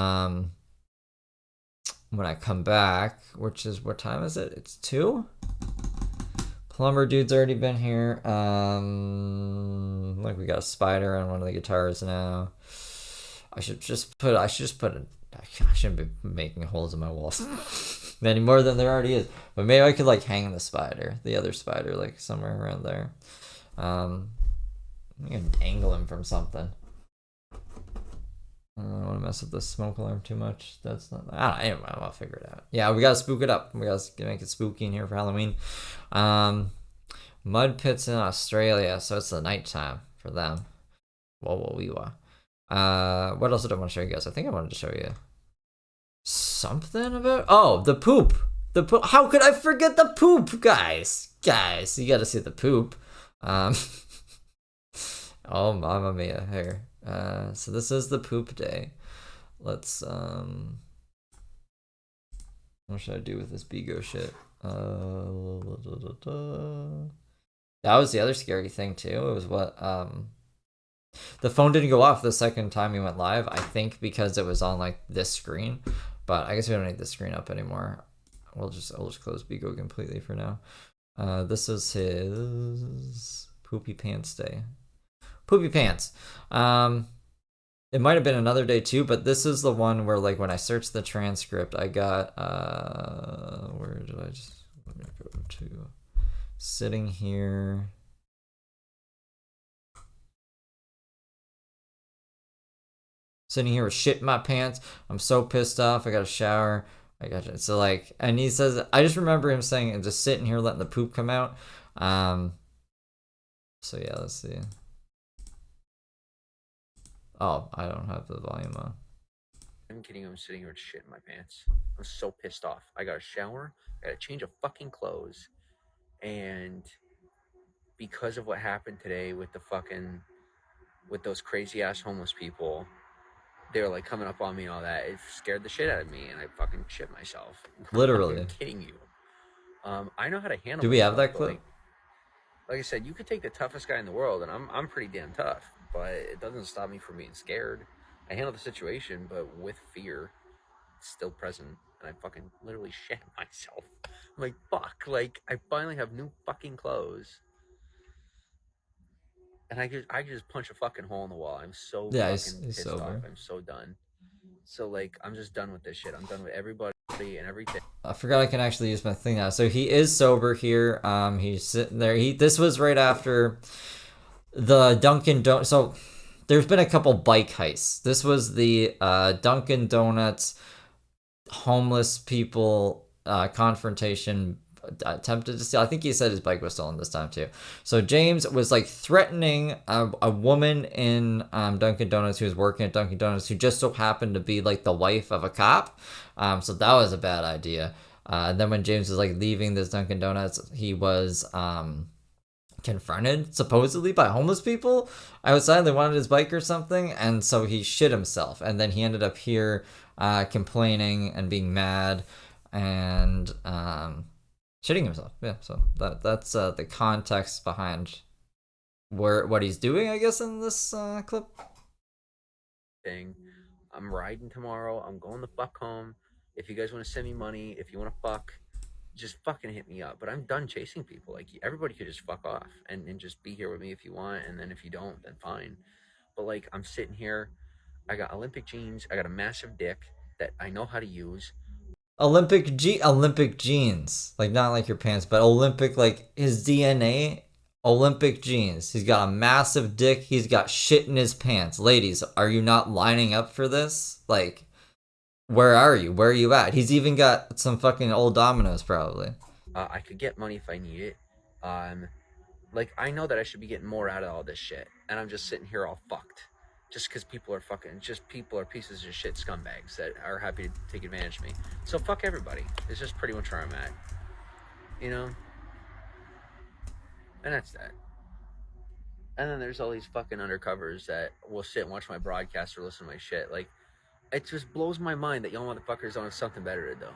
when I come back, which is, what time is it? It's 2. Plumber dude's already been here. Like we got a spider on one of the guitars now. I shouldn't be making holes in my walls any more than there already is. But maybe I could like hang the other spider, like somewhere around there. I'm gonna dangle him from something. I don't want to mess with the smoke alarm too much. That's not. Anyway, I'll figure it out. Yeah, we gotta spook it up. We gotta make it spooky in here for Halloween. Mud pits in Australia, so it's the nighttime for them. What else did I want to show you guys? I think I wanted to show you something about the poop. The poop. How could I forget the poop, guys? Guys, you gotta see the poop. Oh, mamma mia, here. So this is the poop day. Let's, what should I do with this Bigo shit? That was the other scary thing too. It was what, the phone didn't go off the second time we went live, I think because it was on like this screen, but I guess we don't need this screen up anymore. I'll just close Bigo completely for now. This is his poopy pants day. Poopy pants. It might have been another day too, but this is the one where like when I searched the transcript, I got where did I just let me go to sitting here. Sitting here with shit in my pants. I'm so pissed off. I got a shower. I got it. So like, and he says, I just remember him saying, just sitting here letting the poop come out. So yeah, let's see. Oh, I don't have the volume on. I'm kidding. I'm sitting here with shit in my pants. I'm so pissed off. I got a shower. I got to change of fucking clothes. And because of what happened today with with those crazy ass homeless people, they're like coming up on me and all that. It scared the shit out of me, and I fucking shit myself. I'm not Literally. even kidding you. I know how to handle. Do we have myself, that but, clip? like I said, you could take the toughest guy in the world, and I'm pretty damn tough. But it doesn't stop me from being scared. I handle the situation, but with fear still present, and I fucking literally shit myself. I'm like, fuck, like I finally have new fucking clothes. And I could just punch a fucking hole in the wall. I'm so Yeah, fucking he's pissed sober. off. I'm so done. So like I'm just done with this shit. I'm done with everybody and everything. I forgot I can actually use my thing now. So he is sober here. He's sitting there. This was right after the Dunkin' Donuts. So there's been a couple bike heists. This was the Dunkin' Donuts homeless people confrontation attempted to steal. I think he said his bike was stolen this time too. So James was like threatening a woman in Dunkin' Donuts who was working at Dunkin' Donuts who just so happened to be like the wife of a cop. So that was a bad idea. And then when James was like leaving this Dunkin' Donuts, he was confronted supposedly by homeless people outside. They wanted his bike or something, and so he shit himself. And then he ended up here complaining and being mad and shitting himself. Yeah, so that's the context behind what he's doing, I guess, in this clip. I'm riding tomorrow. I'm going the fuck home. If you guys want to send me money, if you want to fuck, just fucking hit me up. But I'm done chasing people. Like everybody could just fuck off and just be here with me if you want, and then if you don't, then fine. But like I'm sitting here, I got Olympic jeans, I got a massive dick that I know how to use. Olympic jeans, like not like your pants, but Olympic, like his DNA. Olympic jeans. He's got a massive dick. He's got shit in his pants. Ladies, are you not lining up for this? Like, where are you? Where are you at? He's even got some fucking old dominoes, probably. I could get money if I need it. Like I know that I should be getting more out of all this shit, and I'm just sitting here all fucked, just because people are pieces of shit scumbags that are happy to take advantage of me. So fuck everybody. It's just pretty much where I'm at, you know. And that's that. And then there's all these fucking undercovers that will sit and watch my broadcast or listen to my shit. Like, it just blows my mind that y'all motherfuckers don't have something better to do.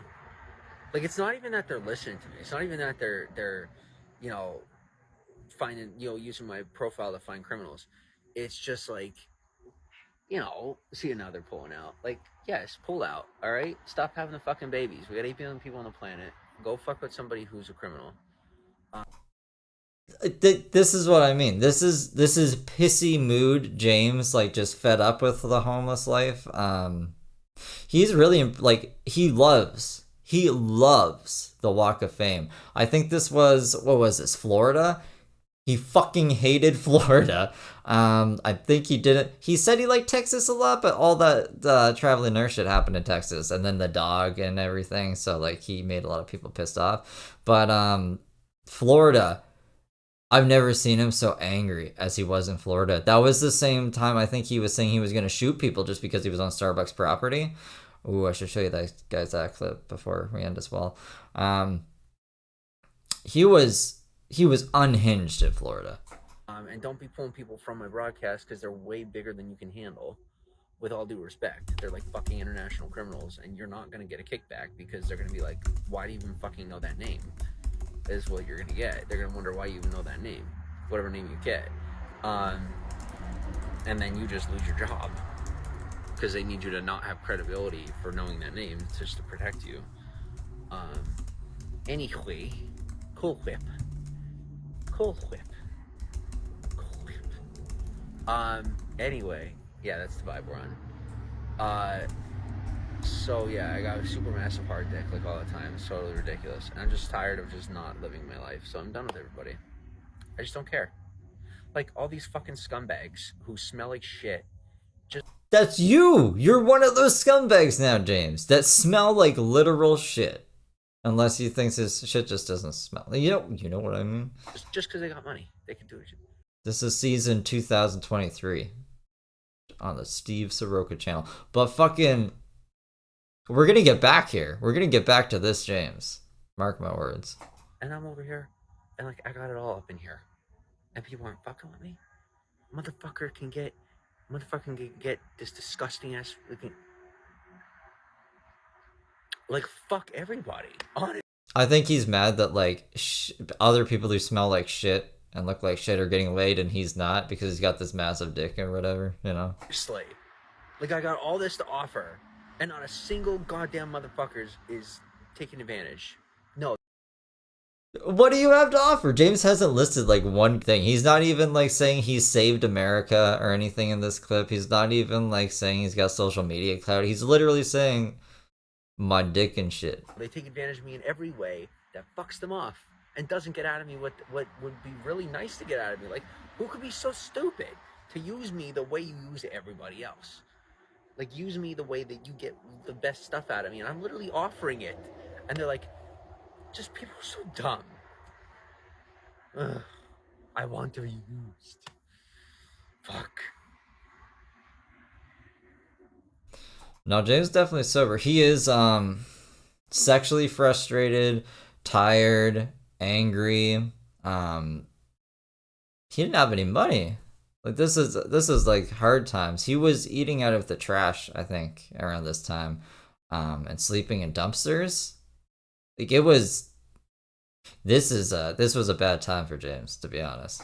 Like, it's not even that they're listening to me. It's not even that they're, you know, finding, you know, using my profile to find criminals. It's just like, you know, see, now they're pulling out. Like, yes, pull out, all right? Stop having the fucking babies. We got 8 billion people on the planet. Go fuck with somebody who's a criminal. This is what I mean. This is pissy mood James, like just fed up with the homeless life. He's really like he loves the Walk of Fame. I think this was, what was this, Florida? He fucking hated Florida. I think he didn't. He said he liked Texas a lot, but all that traveling nurse shit happened in Texas, and then the dog and everything. So like he made a lot of people pissed off. But Florida, I've never seen him so angry as he was in Florida. That was the same time I think he was saying he was gonna shoot people just because he was on Starbucks property. Ooh, I should show you that clip before we end as well. He was unhinged in Florida. And don't be pulling people from my broadcast because they're way bigger than you can handle. With all due respect, they're like fucking international criminals, and you're not gonna get a kickback because they're gonna be like, "Why do you even fucking know that name?" Is what you're gonna get. They're gonna wonder why you even know that name, whatever name you get, and then you just lose your job because they need you to not have credibility for knowing that name just to protect you. Anyway, cool whip. Anyway, yeah, that's the vibe we're on. So yeah, I got a super massive hard dick like all the time. It's totally ridiculous. And I'm just tired of just not living my life. So I'm done with everybody. I just don't care. Like all these fucking scumbags who smell like shit. That's you! You're one of those scumbags now, James, that smell like literal shit. Unless he thinks his shit just doesn't smell. You know what I mean? Just because they got money, they can do it. This is season 2023 on the Steve Saroka channel. But fucking, we're gonna get back here. We're gonna get back to this, James. Mark my words. And I'm over here, and like I got it all up in here, and people aren't fucking with me. Motherfucker can get this disgusting ass looking. Like fuck everybody. Honestly. I think he's mad that like other people who smell like shit and look like shit are getting laid and he's not because he's got this massive dick or whatever, you know? Like I got all this to offer and not a single goddamn motherfucker is taking advantage. No. What do you have to offer? James hasn't listed like one thing. He's not even like saying he's saved America or anything in this clip. He's not even like saying he's got social media clout. He's literally saying my dick and shit. They take advantage of me in every way that fucks them off and doesn't get out of me what would be really nice to get out of me. Like, who could be so stupid to use me the way you use everybody else? Like, use me the way that you get the best stuff out of me. And I'm literally offering it. And they're like, just people are so dumb. Ugh, I want to be used. Fuck. No, James is definitely sober. He is sexually frustrated, tired, angry. He didn't have any money. Like this is like hard times. He was eating out of the trash, I think, around this time, and sleeping in dumpsters. Like it was. This was a bad time for James, to be honest.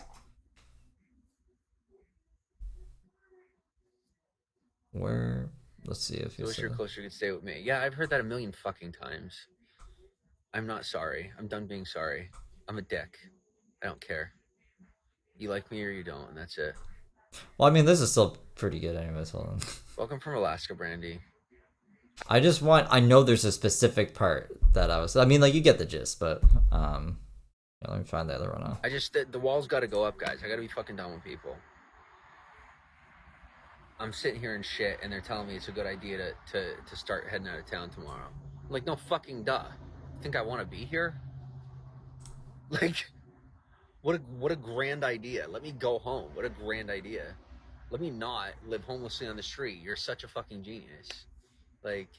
Where? Let's see if I wish you're closer, you could stay with me. Yeah, I've heard that a million fucking times. I'm not sorry. I'm done being sorry. I'm a dick. I don't care. You like me or you don't, and that's it. Well, I mean, this is still pretty good anyways. Hold on. Welcome from Alaska, Brandy. I know there's a specific part that I mean, like, you get the gist, but, yeah, let me find the other one out. The walls gotta go up, guys. I gotta be fucking done with people. I'm sitting here and shit, and they're telling me it's a good idea to start heading out of town tomorrow. I'm like, no fucking duh. Think I want to be here? Like, what a grand idea. Let me go home. What a grand idea. Let me not live homelessly on the street. You're such a fucking genius. Like,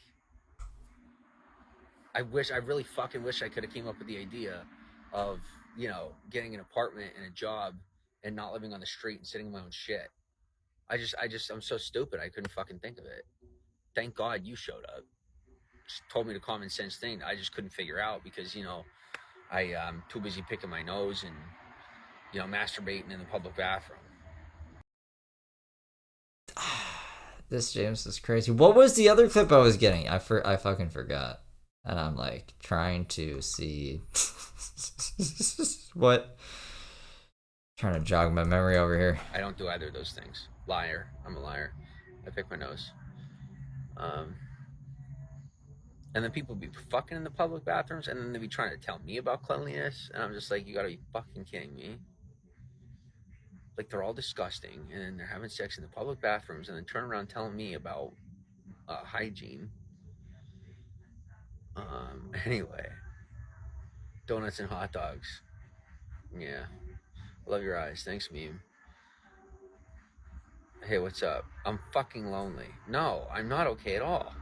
I really fucking wish I could have came up with the idea of, you know, getting an apartment and a job and not living on the street and sitting in my own shit. I'm so stupid. I couldn't fucking think of it. Thank God you showed up. Just told me the common sense thing I just couldn't figure out because, you know, I'm too busy picking my nose and, you know, masturbating in the public bathroom. This James is crazy. What was the other clip I was getting? I fucking forgot. And I'm like trying to see what. Trying to jog my memory over here. I don't do either of those things. Liar. I'm a liar. I pick my nose. And then people be fucking in the public bathrooms, and then they be trying to tell me about cleanliness, and I'm just like, you gotta be fucking kidding me. Like, they're all disgusting, and then they're having sex in the public bathrooms, and then turn around telling me about hygiene. Anyway. Donuts and hot dogs. Yeah. Love your eyes. Thanks, meme. Hey, what's up? I'm fucking lonely. No, I'm not okay at all.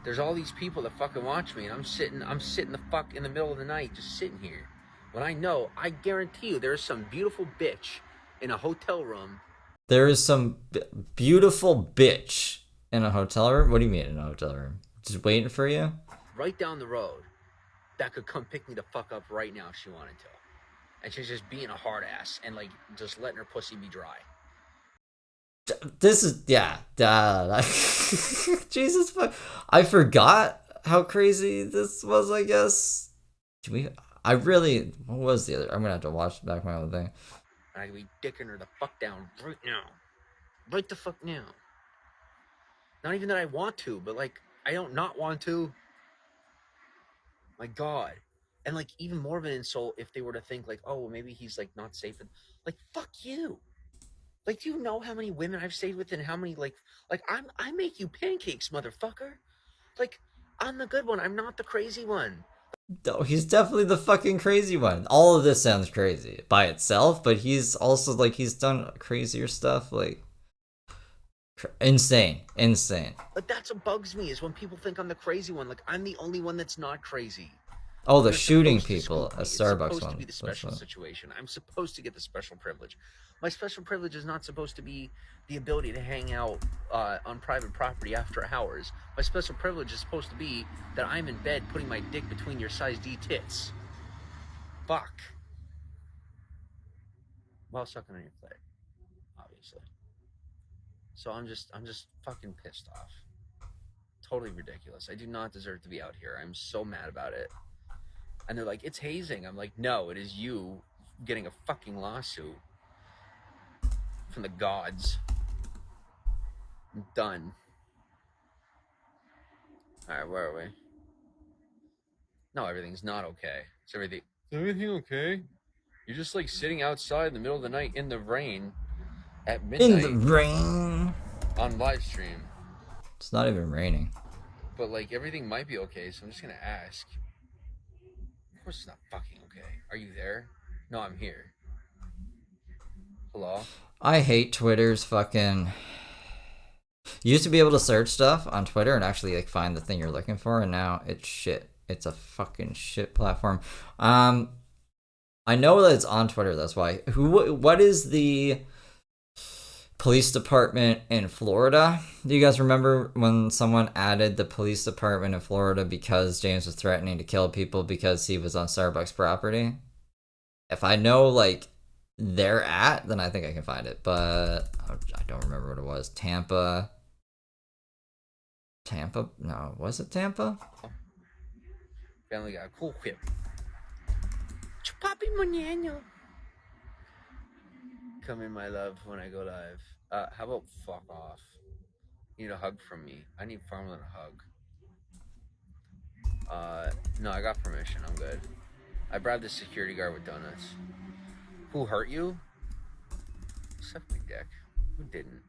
There's all these people that fucking watch me, and I'm sitting the fuck in the middle of the night just sitting here. When I guarantee you there's some beautiful bitch in a hotel room. There is some beautiful bitch in a hotel room? What do you mean in a hotel room? Just waiting for you? Right down the road that could come pick me the fuck up right now if she wanted to. And she's just being a hard ass and like just letting her pussy be dry. This is Jesus fuck. I forgot how crazy this was, I guess. What was the other? I'm gonna have to watch back my own thing. I could be dicking her the fuck down right now. Right the fuck now. Not even that I want to, but like I don't not want to. My God. And like even more of an insult if they were to think like, oh, well, maybe he's like not safe. Like, fuck you. Like, do you know how many women I've stayed with and how many like I make you pancakes, motherfucker. Like, I'm the good one. I'm not the crazy one. No, he's definitely the fucking crazy one. All of this sounds crazy by itself, but he's also like he's done crazier stuff, like insane, insane. But that's what bugs me is when people think I'm the crazy one. Like I'm the only one that's not crazy. Oh, the You're shooting supposed to people, scoop a me. It's Starbucks supposed to one. be the special situation. I'm supposed to get the special privilege. My special privilege is not supposed to be the ability to hang out on private property after hours. My special privilege is supposed to be that I'm in bed putting my dick between your size D tits. Fuck. While sucking on your clit, obviously. So I'm just fucking pissed off. Totally ridiculous. I do not deserve to be out here. I'm so mad about it. And they're like, it's hazing. I'm like, no, it is you getting a fucking lawsuit from the gods. I'm done. Alright, where are we? No, everything's not okay. Is everything okay? You're just like sitting outside in the middle of the night in the rain at midnight In the rain. on live stream. It's not even raining. But like everything might be okay, so I'm just gonna ask. Of course it's not fucking okay. Are you there? No, I'm here. Hello? I hate Twitter's fucking. You used to be able to search stuff on Twitter and actually like find the thing you're looking for, and now it's shit. It's a fucking shit platform. I know that it's on Twitter. That's why. What is the police department in Florida? Do you guys remember when someone added the police department in Florida because James was threatening to kill people because he was on Starbucks property? If I know like they're at, then I think I can find it, but I don't remember what it was. Tampa? No, was it Tampa? Family got a cool whip. Chupapi mañana. Come in, my love, when I go live. How about fuck off? You need a hug from me. I need far more than a hug. No, I got permission. I'm good. I bribed the security guard with donuts. Who hurt you? Suck my dick. Who didn't?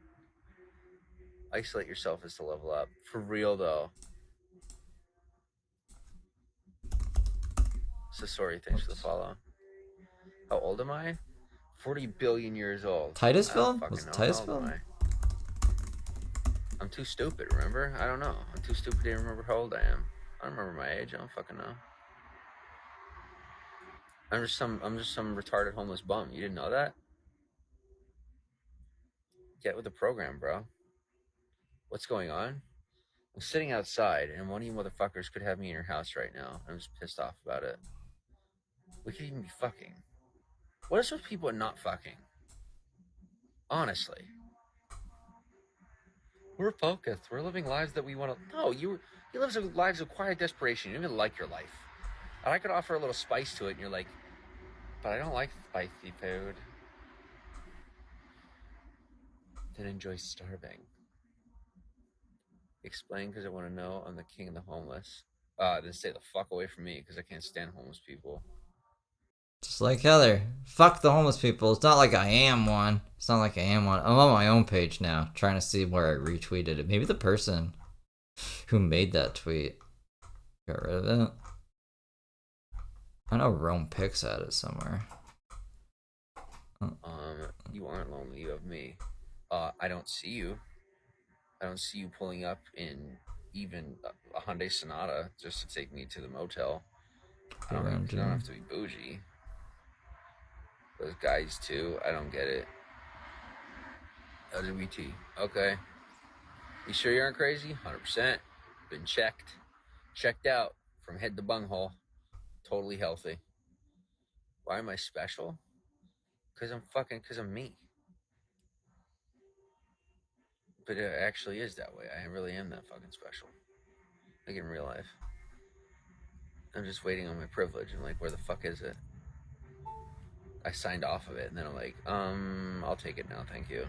Isolate yourself is to level up. For real, though. So sorry, thanks for the follow. How old am I? 40 billion years old. Titusville? Was it How old am Titusville? I? I'm too stupid, remember? I don't know. I'm too stupid to remember how old I am. I don't remember my age. I don't fucking know. I'm just some retarded homeless bum. You didn't know that? Get with the program, bro. What's going on? I'm sitting outside, and one of you motherfuckers could have me in your house right now. I'm just pissed off about it. We could even be fucking. What is with people not fucking? Honestly. We're focused. We're living lives that we want to... No, you live lives of quiet desperation. You don't even like your life. And I could offer a little spice to it, and you're like, but I don't like spicy food. Then enjoy starving. Explain because I want to know I'm the king of the homeless. Then stay the fuck away from me because I can't stand homeless people. Just like Heather. Fuck the homeless people. It's not like I am one. It's not like I am one. I'm on my own page now, trying to see where I retweeted it. Maybe the person who made that tweet got rid of it. I know Rome Picks had it somewhere. You aren't lonely. You have me. I don't see you. I don't see you pulling up in even a Hyundai Sonata just to take me to the motel. I don't have to be bougie. Those guys too. I don't get it. LGBT. Okay. You sure you aren't crazy? 100%. Been checked. Checked out from head to bunghole. Totally healthy. Why am I special? Because I'm me. But it actually is that way. I really am that fucking special. Like in real life. I'm just waiting on my privilege. I'm like, where the fuck is it? I signed off of it, and then I'm like, I'll take it now, thank you.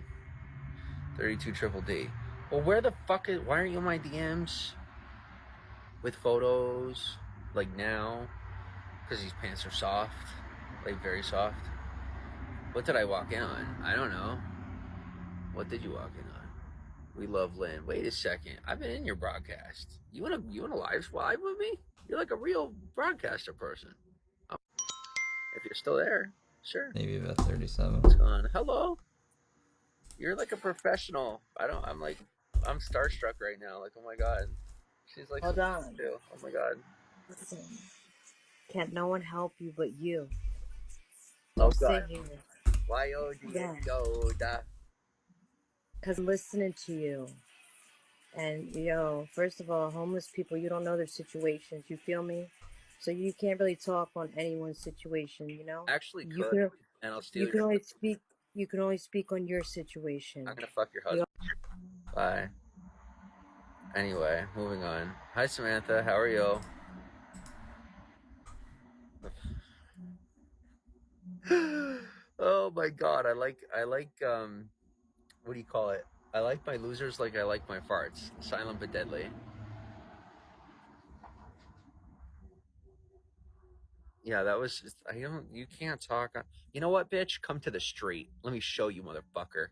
32 triple D. Well, where the fuck is... Why aren't you in my DMs? With photos? Like now? Because these pants are soft. Like, very soft. What did I walk in on? I don't know. What did you walk in on? We love Lynn. Wait a second. I've been in your broadcast. You wanna live with me? You're like a real broadcaster person. If you're still there, sure. Maybe about 37. What's going on? Hello. You're like a professional. I'm starstruck right now. Like, oh my god. She's like, Hold on. too. Oh my god. Listen. Can't no one help you but you. Oh Sit god. here. Why oh Yeah. Yoda? Because I'm listening to you. And, yo, first of all, homeless people, you don't know their situations. You feel me? So you can't really talk on anyone's situation, you know? Actually You could, can, and I'll steal you can your. only speak. You can only speak on your situation. I'm gonna fuck your husband. Bye. Anyway, moving on. Hi Samantha, how are you? Oh my god, I like what do you call it? I like my losers like I like my farts. Silent but deadly. Yeah, that was just, you can't talk. You know what, bitch? Come to the street. Let me show you, motherfucker.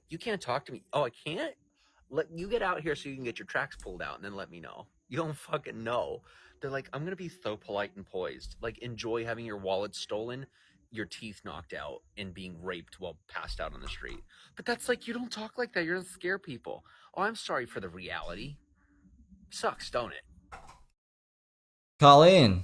You can't talk to me. Oh, I can't? Let you get out here so you can get your tracks pulled out and then let me know. You don't fucking know. They're like, I'm gonna be so polite and poised. Like, enjoy having your wallet stolen, your teeth knocked out, and being raped while passed out on the street. But that's like, you don't talk like that. You're gonna scare people. Oh, I'm sorry for the reality. Sucks, don't it? Colleen,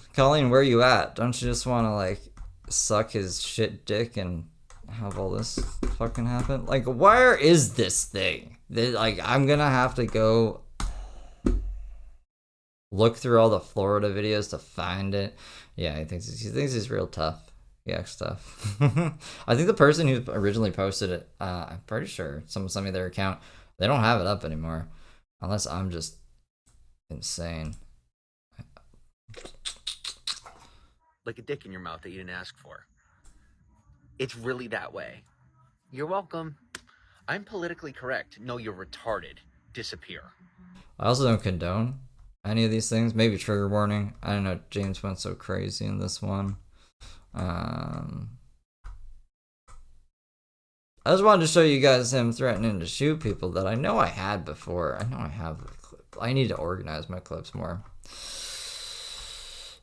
where you at? Don't you just want to like suck his shit dick and have all this fucking happen? Like, where is this thing? Like, I'm gonna have to go look through all the Florida videos to find it. Yeah, he thinks he's real tough. He acts tough. I think the person who originally posted it, I'm pretty sure someone sent me their account. They don't have it up anymore, unless I'm just insane. Like a dick in your mouth that you didn't ask for. It's really that way. You're welcome. I'm politically correct. No, you're retarded. Disappear. I also don't condone any of these things. Maybe trigger warning. I don't know. James went so crazy in this one. I just wanted to show you guys him threatening to shoot people that I know I had before. I know I have the clip. I need to organize my clips more.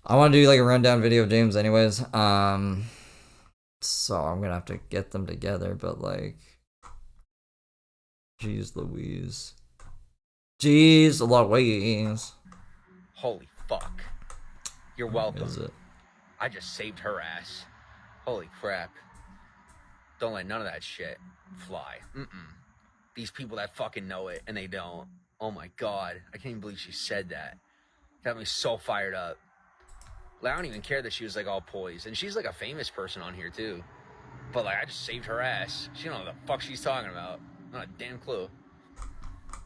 I want to do like a rundown video of James anyways. So I'm gonna have to get them together, but like, jeez Louise. Jeez Louise. Holy fuck. You're welcome. Is it? I just saved her ass. Holy crap. Don't let none of that shit fly. These people that fucking know it and they don't. Oh my god. I can't even believe she said that. Got me so fired up. Like, I don't even care that she was like all poised. And she's like a famous person on here too. But like, I just saved her ass. She don't know what the fuck she's talking about. Not a damn clue.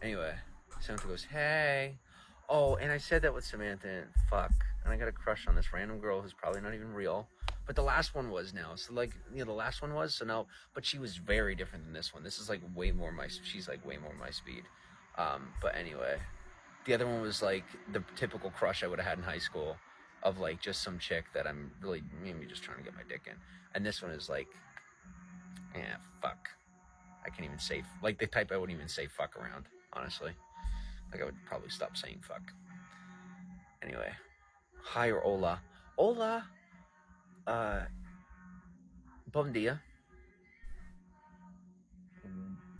Anyway, Samantha goes, hey. Oh, and I said that with Samantha. And fuck. And I got a crush on this random girl who's probably not even real. But the last one was now. So like, the last one was. So now, but she was very different than this one. This is like way more she's like way more my speed. But anyway, the other one was like the typical crush I would have had in high school of like just some chick that I'm really maybe just trying to get my dick in. And this one is like, yeah, fuck. I can't even say, like the type I wouldn't even say fuck around, honestly. Like I would probably stop saying fuck. Anyway. Hi or hola. Hola. Bom dia.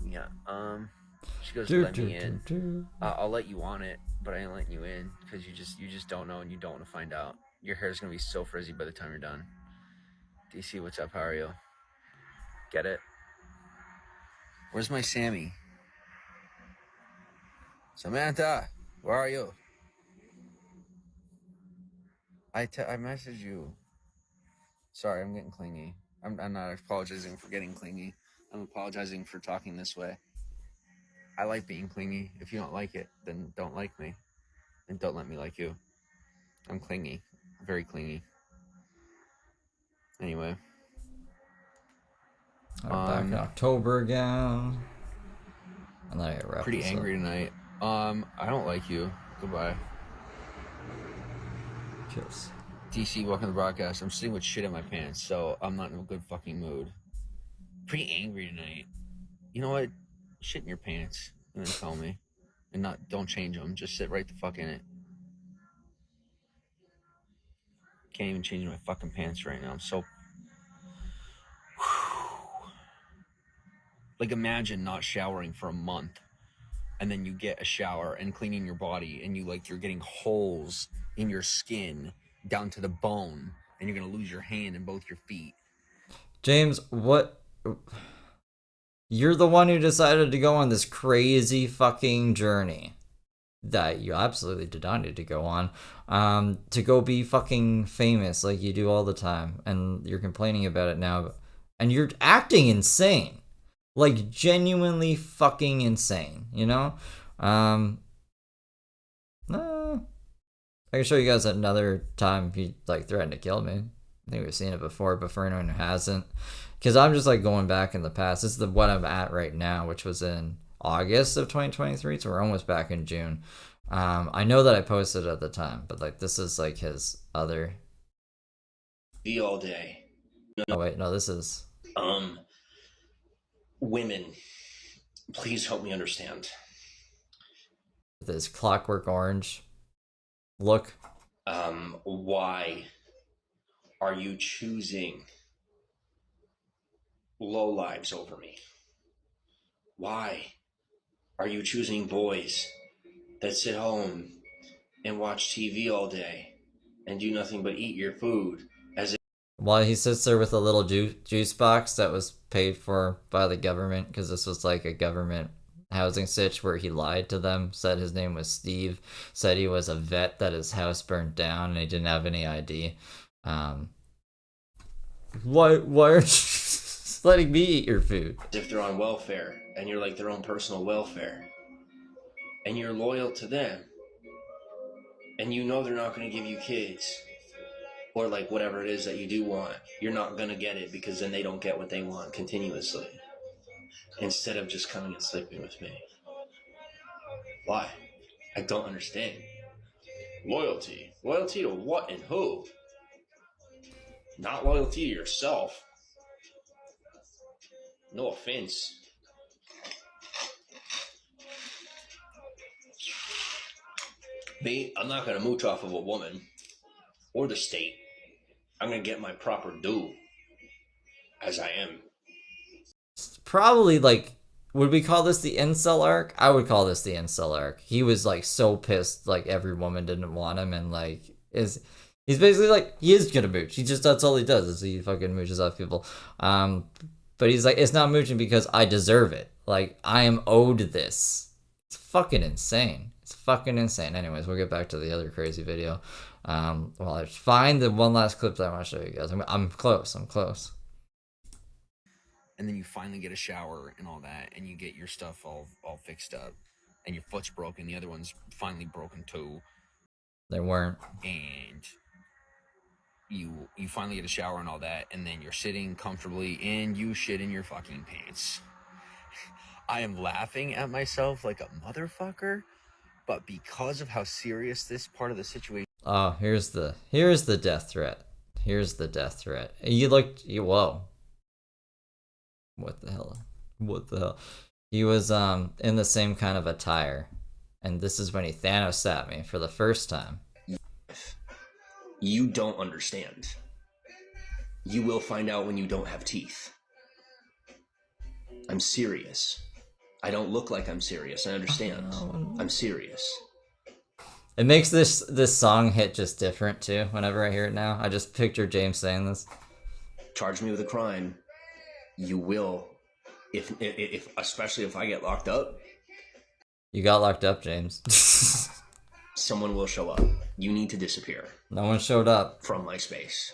Yeah. She goes, let me in. I'll let you on it, but I ain't letting you in because you just don't know and you don't want to find out. Your hair's gonna be so frizzy by the time you're done. DC, what's up? How are you? Get it? Where's my Sammy? Samantha, where are you? I messaged you. Sorry, I'm getting clingy. I'm not apologizing for getting clingy. I'm apologizing for talking this way. I like being clingy. If you don't like it, then don't like me. And don't let me like you. I'm clingy. Very clingy. Anyway. Back in October again. And then I get wrapped. Pretty angry tonight. I don't like you. Goodbye. Kiss. DC, welcome to the broadcast. I'm sitting with shit in my pants, so I'm not in a good fucking mood. Pretty angry tonight. You know what? Shit in your pants. and then tell me. And don't change them. Just sit right the fuck in it. Can't even change my fucking pants right now. I'm so. Like, imagine not showering for a month, and then you get a shower and cleaning your body, and you're getting holes in your skin down to the bone, and you're gonna lose your hand and both your feet. James, what? You're the one who decided to go on this crazy fucking journey that you absolutely did not need to go on, to go be fucking famous like you do all the time, and you're complaining about it now, and you're acting insane, like genuinely fucking insane, you know? I can show you guys another time he like threatened to kill me. I think we've seen it before, but for anyone who hasn't, because I'm just like going back in the past. This is what I'm at right now, which was in August of 2023, so we're almost back in June. I know that I posted at the time, but like this is like his other. Be all day. Oh wait, no, this is. Women, please help me understand. This Clockwork Orange look. Why are you choosing low lives over me? Why are you choosing boys that sit home and watch TV all day and do nothing but eat your food as if While he sits there with a little juice box that was paid for by the government, because this was like a government housing sitch where he lied to them, said his name was Steve, said he was a vet that his house burned down and he didn't have any ID. Why aren't you letting me eat your food? if they're on welfare and you're like their own personal welfare and you're loyal to them and you know they're not going to give you kids or like whatever it is that you do want, you're not going to get it because then they don't get what they want continuously instead of just coming and sleeping with me. Why? I don't understand. Loyalty to what and who? Not loyalty to yourself. No offense. Me, I'm not going to mooch off of a woman or the state. I'm going to get my proper due as I am. Probably like, would we call this the incel arc? I would call this the incel arc. He was like so pissed, like every woman didn't want him, and like he's basically like he is gonna mooch. That's all he does is he fucking mooches off people. But he's like, it's not mooching because I deserve it. Like I am owed this. It's fucking insane. It's fucking insane. Anyways, we'll get back to the other crazy video. Well, I find the one last clip that I want to show you guys. I'm close. And then you finally get a shower and all that, and you get your stuff all fixed up, and your foot's broken. The other one's finally broken too. They weren't. And you finally get a shower and all that, and then you're sitting comfortably, and you shit in your fucking pants. I am laughing at myself like a motherfucker, but because of how serious this part of the situation. Oh, here's the death threat. Here's the death threat. Whoa. What the hell? He was in the same kind of attire, and this is when he Thanos at me for the first time. You don't understand. You will find out when you don't have teeth. I'm serious. I don't look like I'm serious. I understand. I'm serious. It makes this song hit just different too. Whenever I hear it now, I just picture James saying this. Charge me with a crime. You will, if especially if I get locked up. You got locked up, James. Someone will show up. You need to disappear. No one showed up. From my space.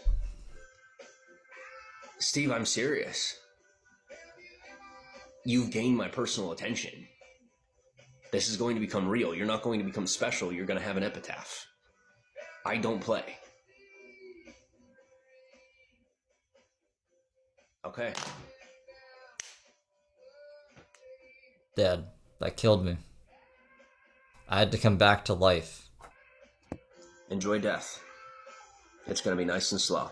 Steve, I'm serious. You've gained my personal attention. This is going to become real. You're not going to become special. You're going to have an epitaph. I don't play. Okay. Dead. That killed me. I had to come back to life. Enjoy death. It's going to be nice and slow.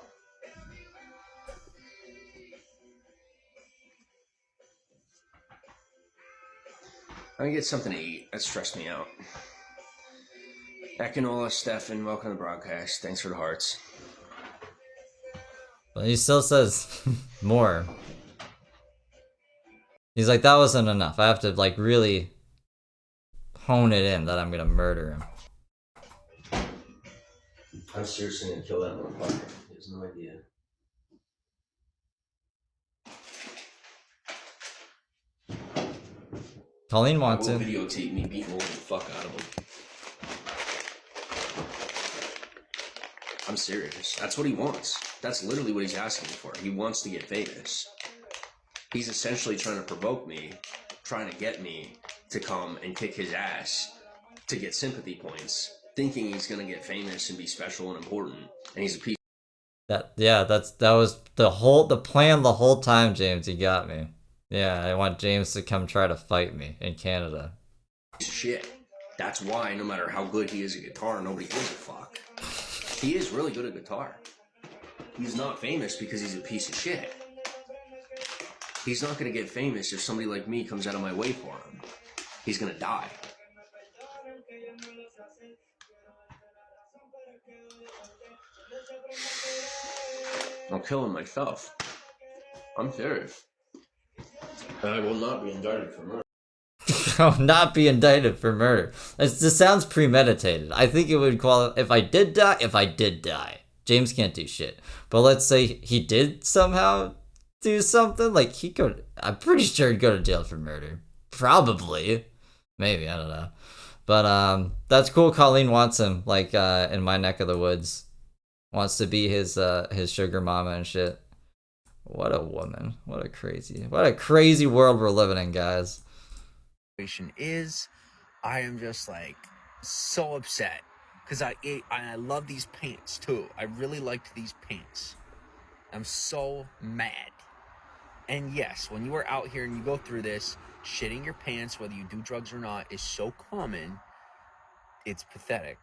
I'm gonna get something to eat. That stressed me out. Ekanola, Stefan, welcome to the broadcast. Thanks for the hearts. But he still says more. He's like, that wasn't enough. I have to like really hone it in that I'm gonna murder him. I'm seriously gonna kill that motherfucker. He has no idea. Colleen wants I will it. videotape me beating the fuck out of him. I'm serious. That's what he wants. That's literally what he's asking for. He wants to get famous. He's essentially trying to provoke me, trying to get me to come and kick his ass to get sympathy points, thinking he's gonna get famous and be special and important, and he's a piece That was the plan the whole time, James. You got me. Yeah, I want James to come try to fight me in Canada. of shit. That's why no matter how good he is at guitar, nobody gives a fuck. He is really good at guitar. He's not famous because he's a piece of shit. He's not gonna get famous if somebody like me comes out of my way for him. He's gonna die. I'll kill him myself. I'm serious. And I will not be indicted for murder. I'll not be indicted for murder. This sounds premeditated. I think it would qualify if I did die. James can't do shit. But let's say he did somehow do something, like he could. I'm pretty sure he'd go to jail for murder. Probably. Maybe, I don't know. But that's cool. Colleen wants him, like in my neck of the woods. Wants to be his sugar mama and shit. What a woman. What a crazy world we're living in, guys. Is I am just like so upset because I love these pants too. I really liked these pants. I'm so mad. And yes, when you are out here and you go through this, shitting your pants, whether you do drugs or not, is so common. It's pathetic.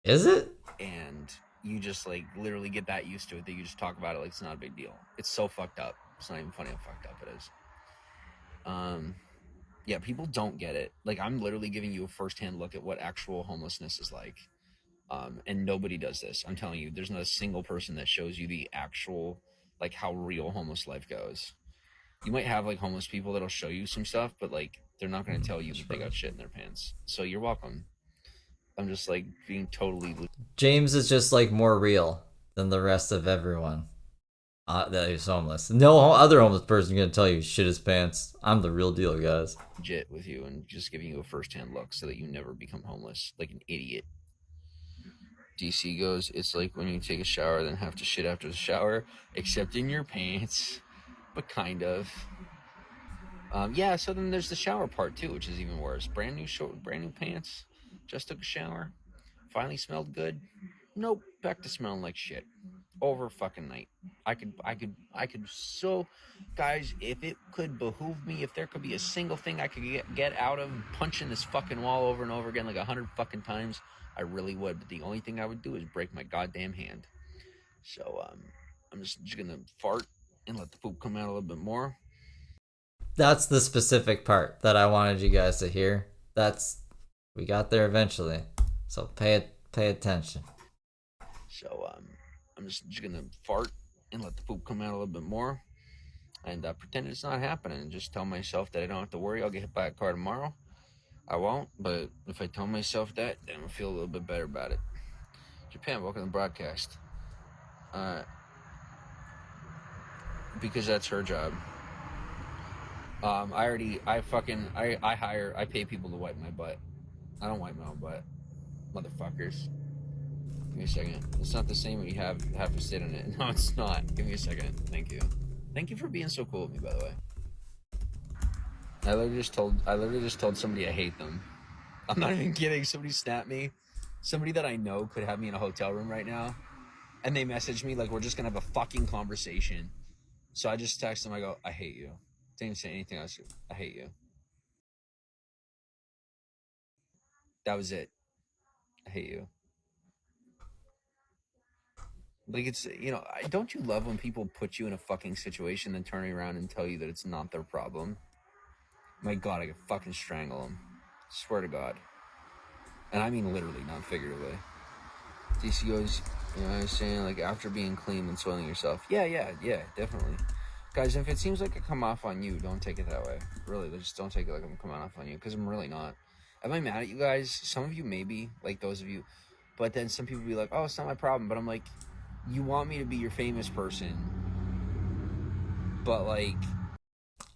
Is it? And you just like literally get that used to it that you just talk about it like it's not a big deal. It's so fucked up. It's not even funny how fucked up it is. Yeah, people don't get it. Like, I'm literally giving you a firsthand look at what actual homelessness is like. And nobody does this. I'm telling you, there's not a single person that shows you the actual, like, how real homeless life goes. You might have, like, homeless people that'll show you some stuff, but, like, they're not going to tell you that they got shit in their pants. So you're welcome. I'm just, like, being totally... James is just, like, more real than the rest of everyone. That he's homeless. No other homeless person gonna tell you shit his pants. I'm the real deal, guys. Legit with you and just giving you a first-hand look so that you never become homeless like an idiot. DC goes, it's like when you take a shower then have to shit after the shower, except in your pants, but kind of. Yeah, so then there's the shower part too, which is even worse. Brand new pants, just took a shower, finally smelled good. Nope, back to smelling like shit. Over fucking night. I could so, guys, if it could behoove me, if there could be a single thing I could get out of punching this fucking wall over and over again like 100 fucking times, I really would. But the only thing I would do is break my goddamn hand. So I'm just gonna fart and let the poop come out a little bit more. That's the specific part that I wanted you guys to hear. We got there eventually. So pay attention. So I'm just gonna fart and let the poop come out a little bit more, and pretend it's not happening, and just tell myself that I don't have to worry. I'll get hit by a car tomorrow. I won't, but if I tell myself that, then I'll feel a little bit better about it. Japan, welcome to the broadcast. Because that's her job. I pay people to wipe my butt. I don't wipe my own butt, motherfuckers. Give me a second. It's not the same when you have to sit in it. No, it's not. Give me a second. Thank you. Thank you for being so cool with me, by the way. I literally just told somebody I hate them. I'm not even kidding. Somebody snapped me. Somebody that I know could have me in a hotel room right now. And they messaged me like, we're just going to have a fucking conversation. So I just text them. I go, I hate you. Didn't say anything else. I hate you. That was it. I hate you. Like, it's, don't you love when people put you in a fucking situation then turn around and tell you that it's not their problem? My God, I could fucking strangle him. Swear to God. And I mean literally, not figuratively. DC goes, you know what I'm saying? Like, after being clean and soiling yourself. Yeah, definitely. Guys, if it seems like I come off on you, don't take it that way. Really, just don't take it like I'm coming off on you, because I'm really not. Am I mad at you guys? Some of you maybe, like those of you. But then some people be like, oh, it's not my problem. But I'm like, you want me to be your famous person. But like...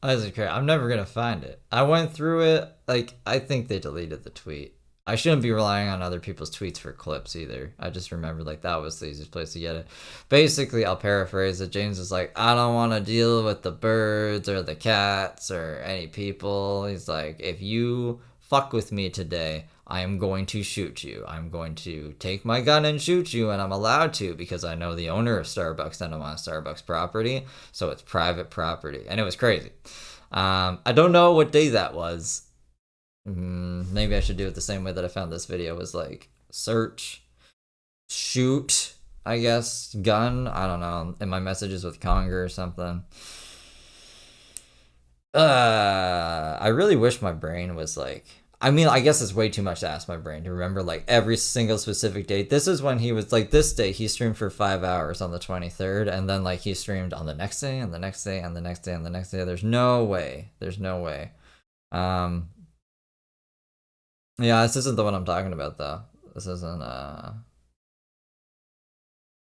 Isaac Craig, I'm never gonna find it. I went through it. Like, I think they deleted the tweet. I shouldn't be relying on other people's tweets for clips either. I just remembered like that was the easiest place to get it. Basically, I'll paraphrase it. James is like, I don't want to deal with the birds or the cats or any people. He's like, if you fuck with me today, I am going to shoot you. I'm going to take my gun and shoot you, and I'm allowed to because I know the owner of Starbucks and I'm on Starbucks property, so it's private property. And it was crazy. I don't know what day that was. Maybe I should do it the same way that I found this video, was like search, shoot, I guess, gun, I don't know, in my messages with Conger or something. I really wish my brain was like, I mean, I guess it's way too much to ask my brain to remember like every single specific date. This is when he was like, this day he streamed for 5 hours on the 23rd, and then like he streamed on the next day and the next day and the next day and the next day. There's no way. Yeah, this isn't the one I'm talking about though. This isn't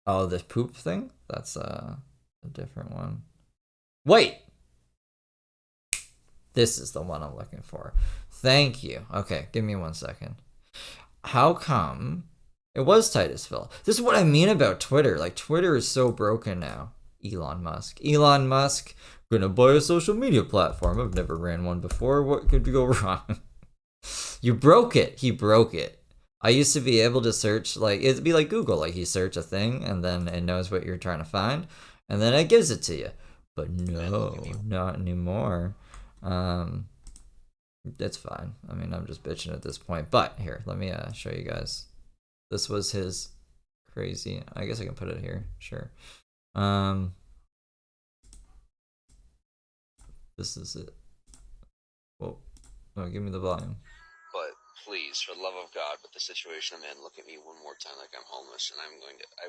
oh, this poop thing? That's a different one. Wait! This is the one I'm looking for. Thank you. Okay, give me 1 second. How come it was Titusville? This is what I mean about Twitter. Like, Twitter is so broken now. Elon Musk, gonna buy a social media platform. I've never ran one before. What could go wrong? You broke it. He broke it. I used to be able to search, like, it'd be like Google. Like, you search a thing, and then it knows what you're trying to find, and then it gives it to you. But no, not anymore. It's fine. I mean, I'm just bitching at this point. But here, let me show you guys. This was his crazy. I guess I can put it here. Sure. This is it. Whoa. No, give me the volume. But please, for the love of God, with the situation I'm in, look at me one more time like I'm homeless, and I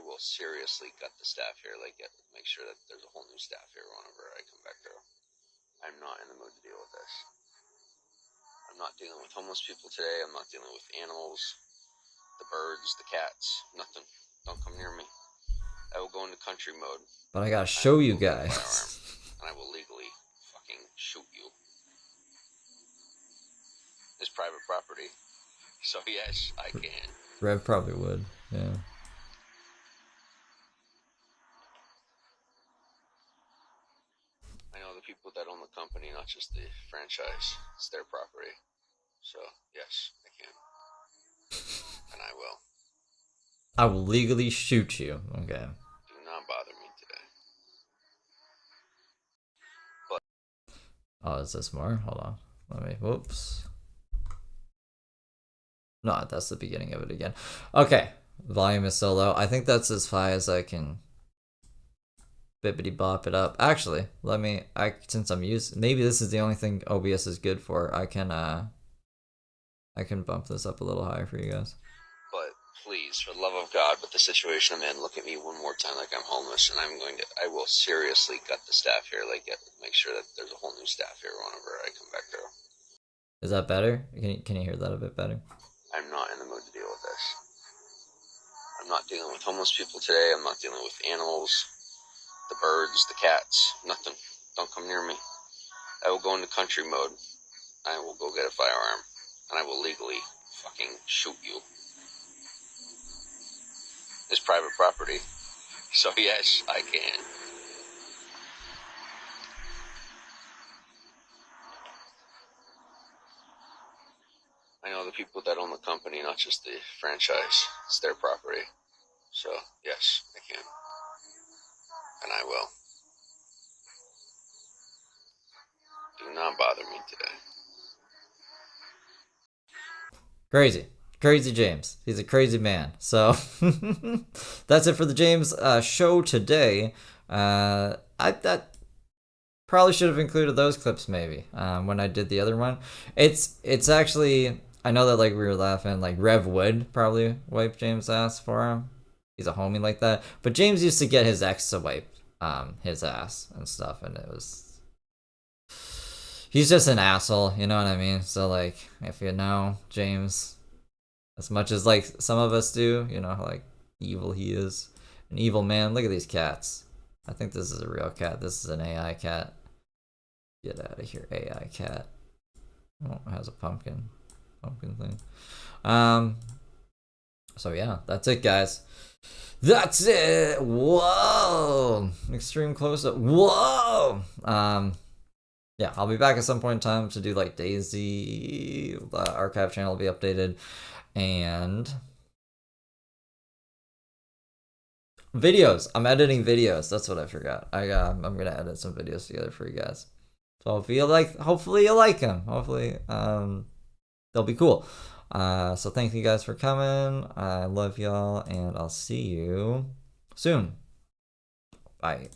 will seriously gut the staff here, like make sure that there's a whole new staff here whenever I come back through. I'm not in the mood to deal with this. I'm not dealing with homeless people today. I'm not dealing with animals, the birds, the cats, nothing. Don't come near me. I will go into country mode. But I gotta show you guys. And I will legally fucking shoot you. It's private property. So yes, I can. Rev probably would, yeah. I know the people that own the company, not just the franchise. It's their property. So yes, I can. And I will. I will legally shoot you. Okay. Do not bother me today. But oh, is this more? Hold on. Let me, whoops. No, that's the beginning of it again. Okay. Volume is so low. I think that's as high as I can bippity bop it up. Actually, since I'm using, maybe this is the only thing OBS is good for. I can bump this up a little higher for you guys. But please, for the love of God, with the situation I'm in, look at me one more time like I'm homeless, and I will seriously gut the staff here, like make sure that there's a whole new staff here whenever I come back through. Is that better? Can you hear that a bit better? I'm not in the mood to deal with this. I'm not dealing with homeless people today. I'm not dealing with animals, the birds, the cats, nothing. Don't come near me. I will go into country mode. I will go get a firearm, and I will legally fucking shoot you. It's private property. So yes, I can. I know the people that own the company, not just the franchise. It's their property. So yes, I can. And I will. Do not bother me today. Crazy James. He's a crazy man. So that's it for the James show today. That probably should have included those clips maybe when I did the other one. It's actually, I know that like we were laughing, like Rev Wood probably wiped James' ass for him. He's a homie like that. But James used to get his ex to wipe his ass and stuff, and it was, he's just an asshole, you know what I mean? So like, if you know James as much as like some of us do, you know how like evil he is, an evil man. Look at these cats. I think this is a real cat. This is an AI cat. Get out of here, AI cat. Oh, it has a pumpkin thing. So yeah, that's it, guys. That's it. Whoa, extreme close up. Whoa. Yeah, I'll be back at some point in time to do like Daisy. The archive channel will be updated, and videos. I'm editing videos. That's what I forgot. I'm gonna edit some videos together for you guys. So if you like, hopefully you like them. Hopefully, they'll be cool. So thank you guys for coming. I love y'all, and I'll see you soon. Bye.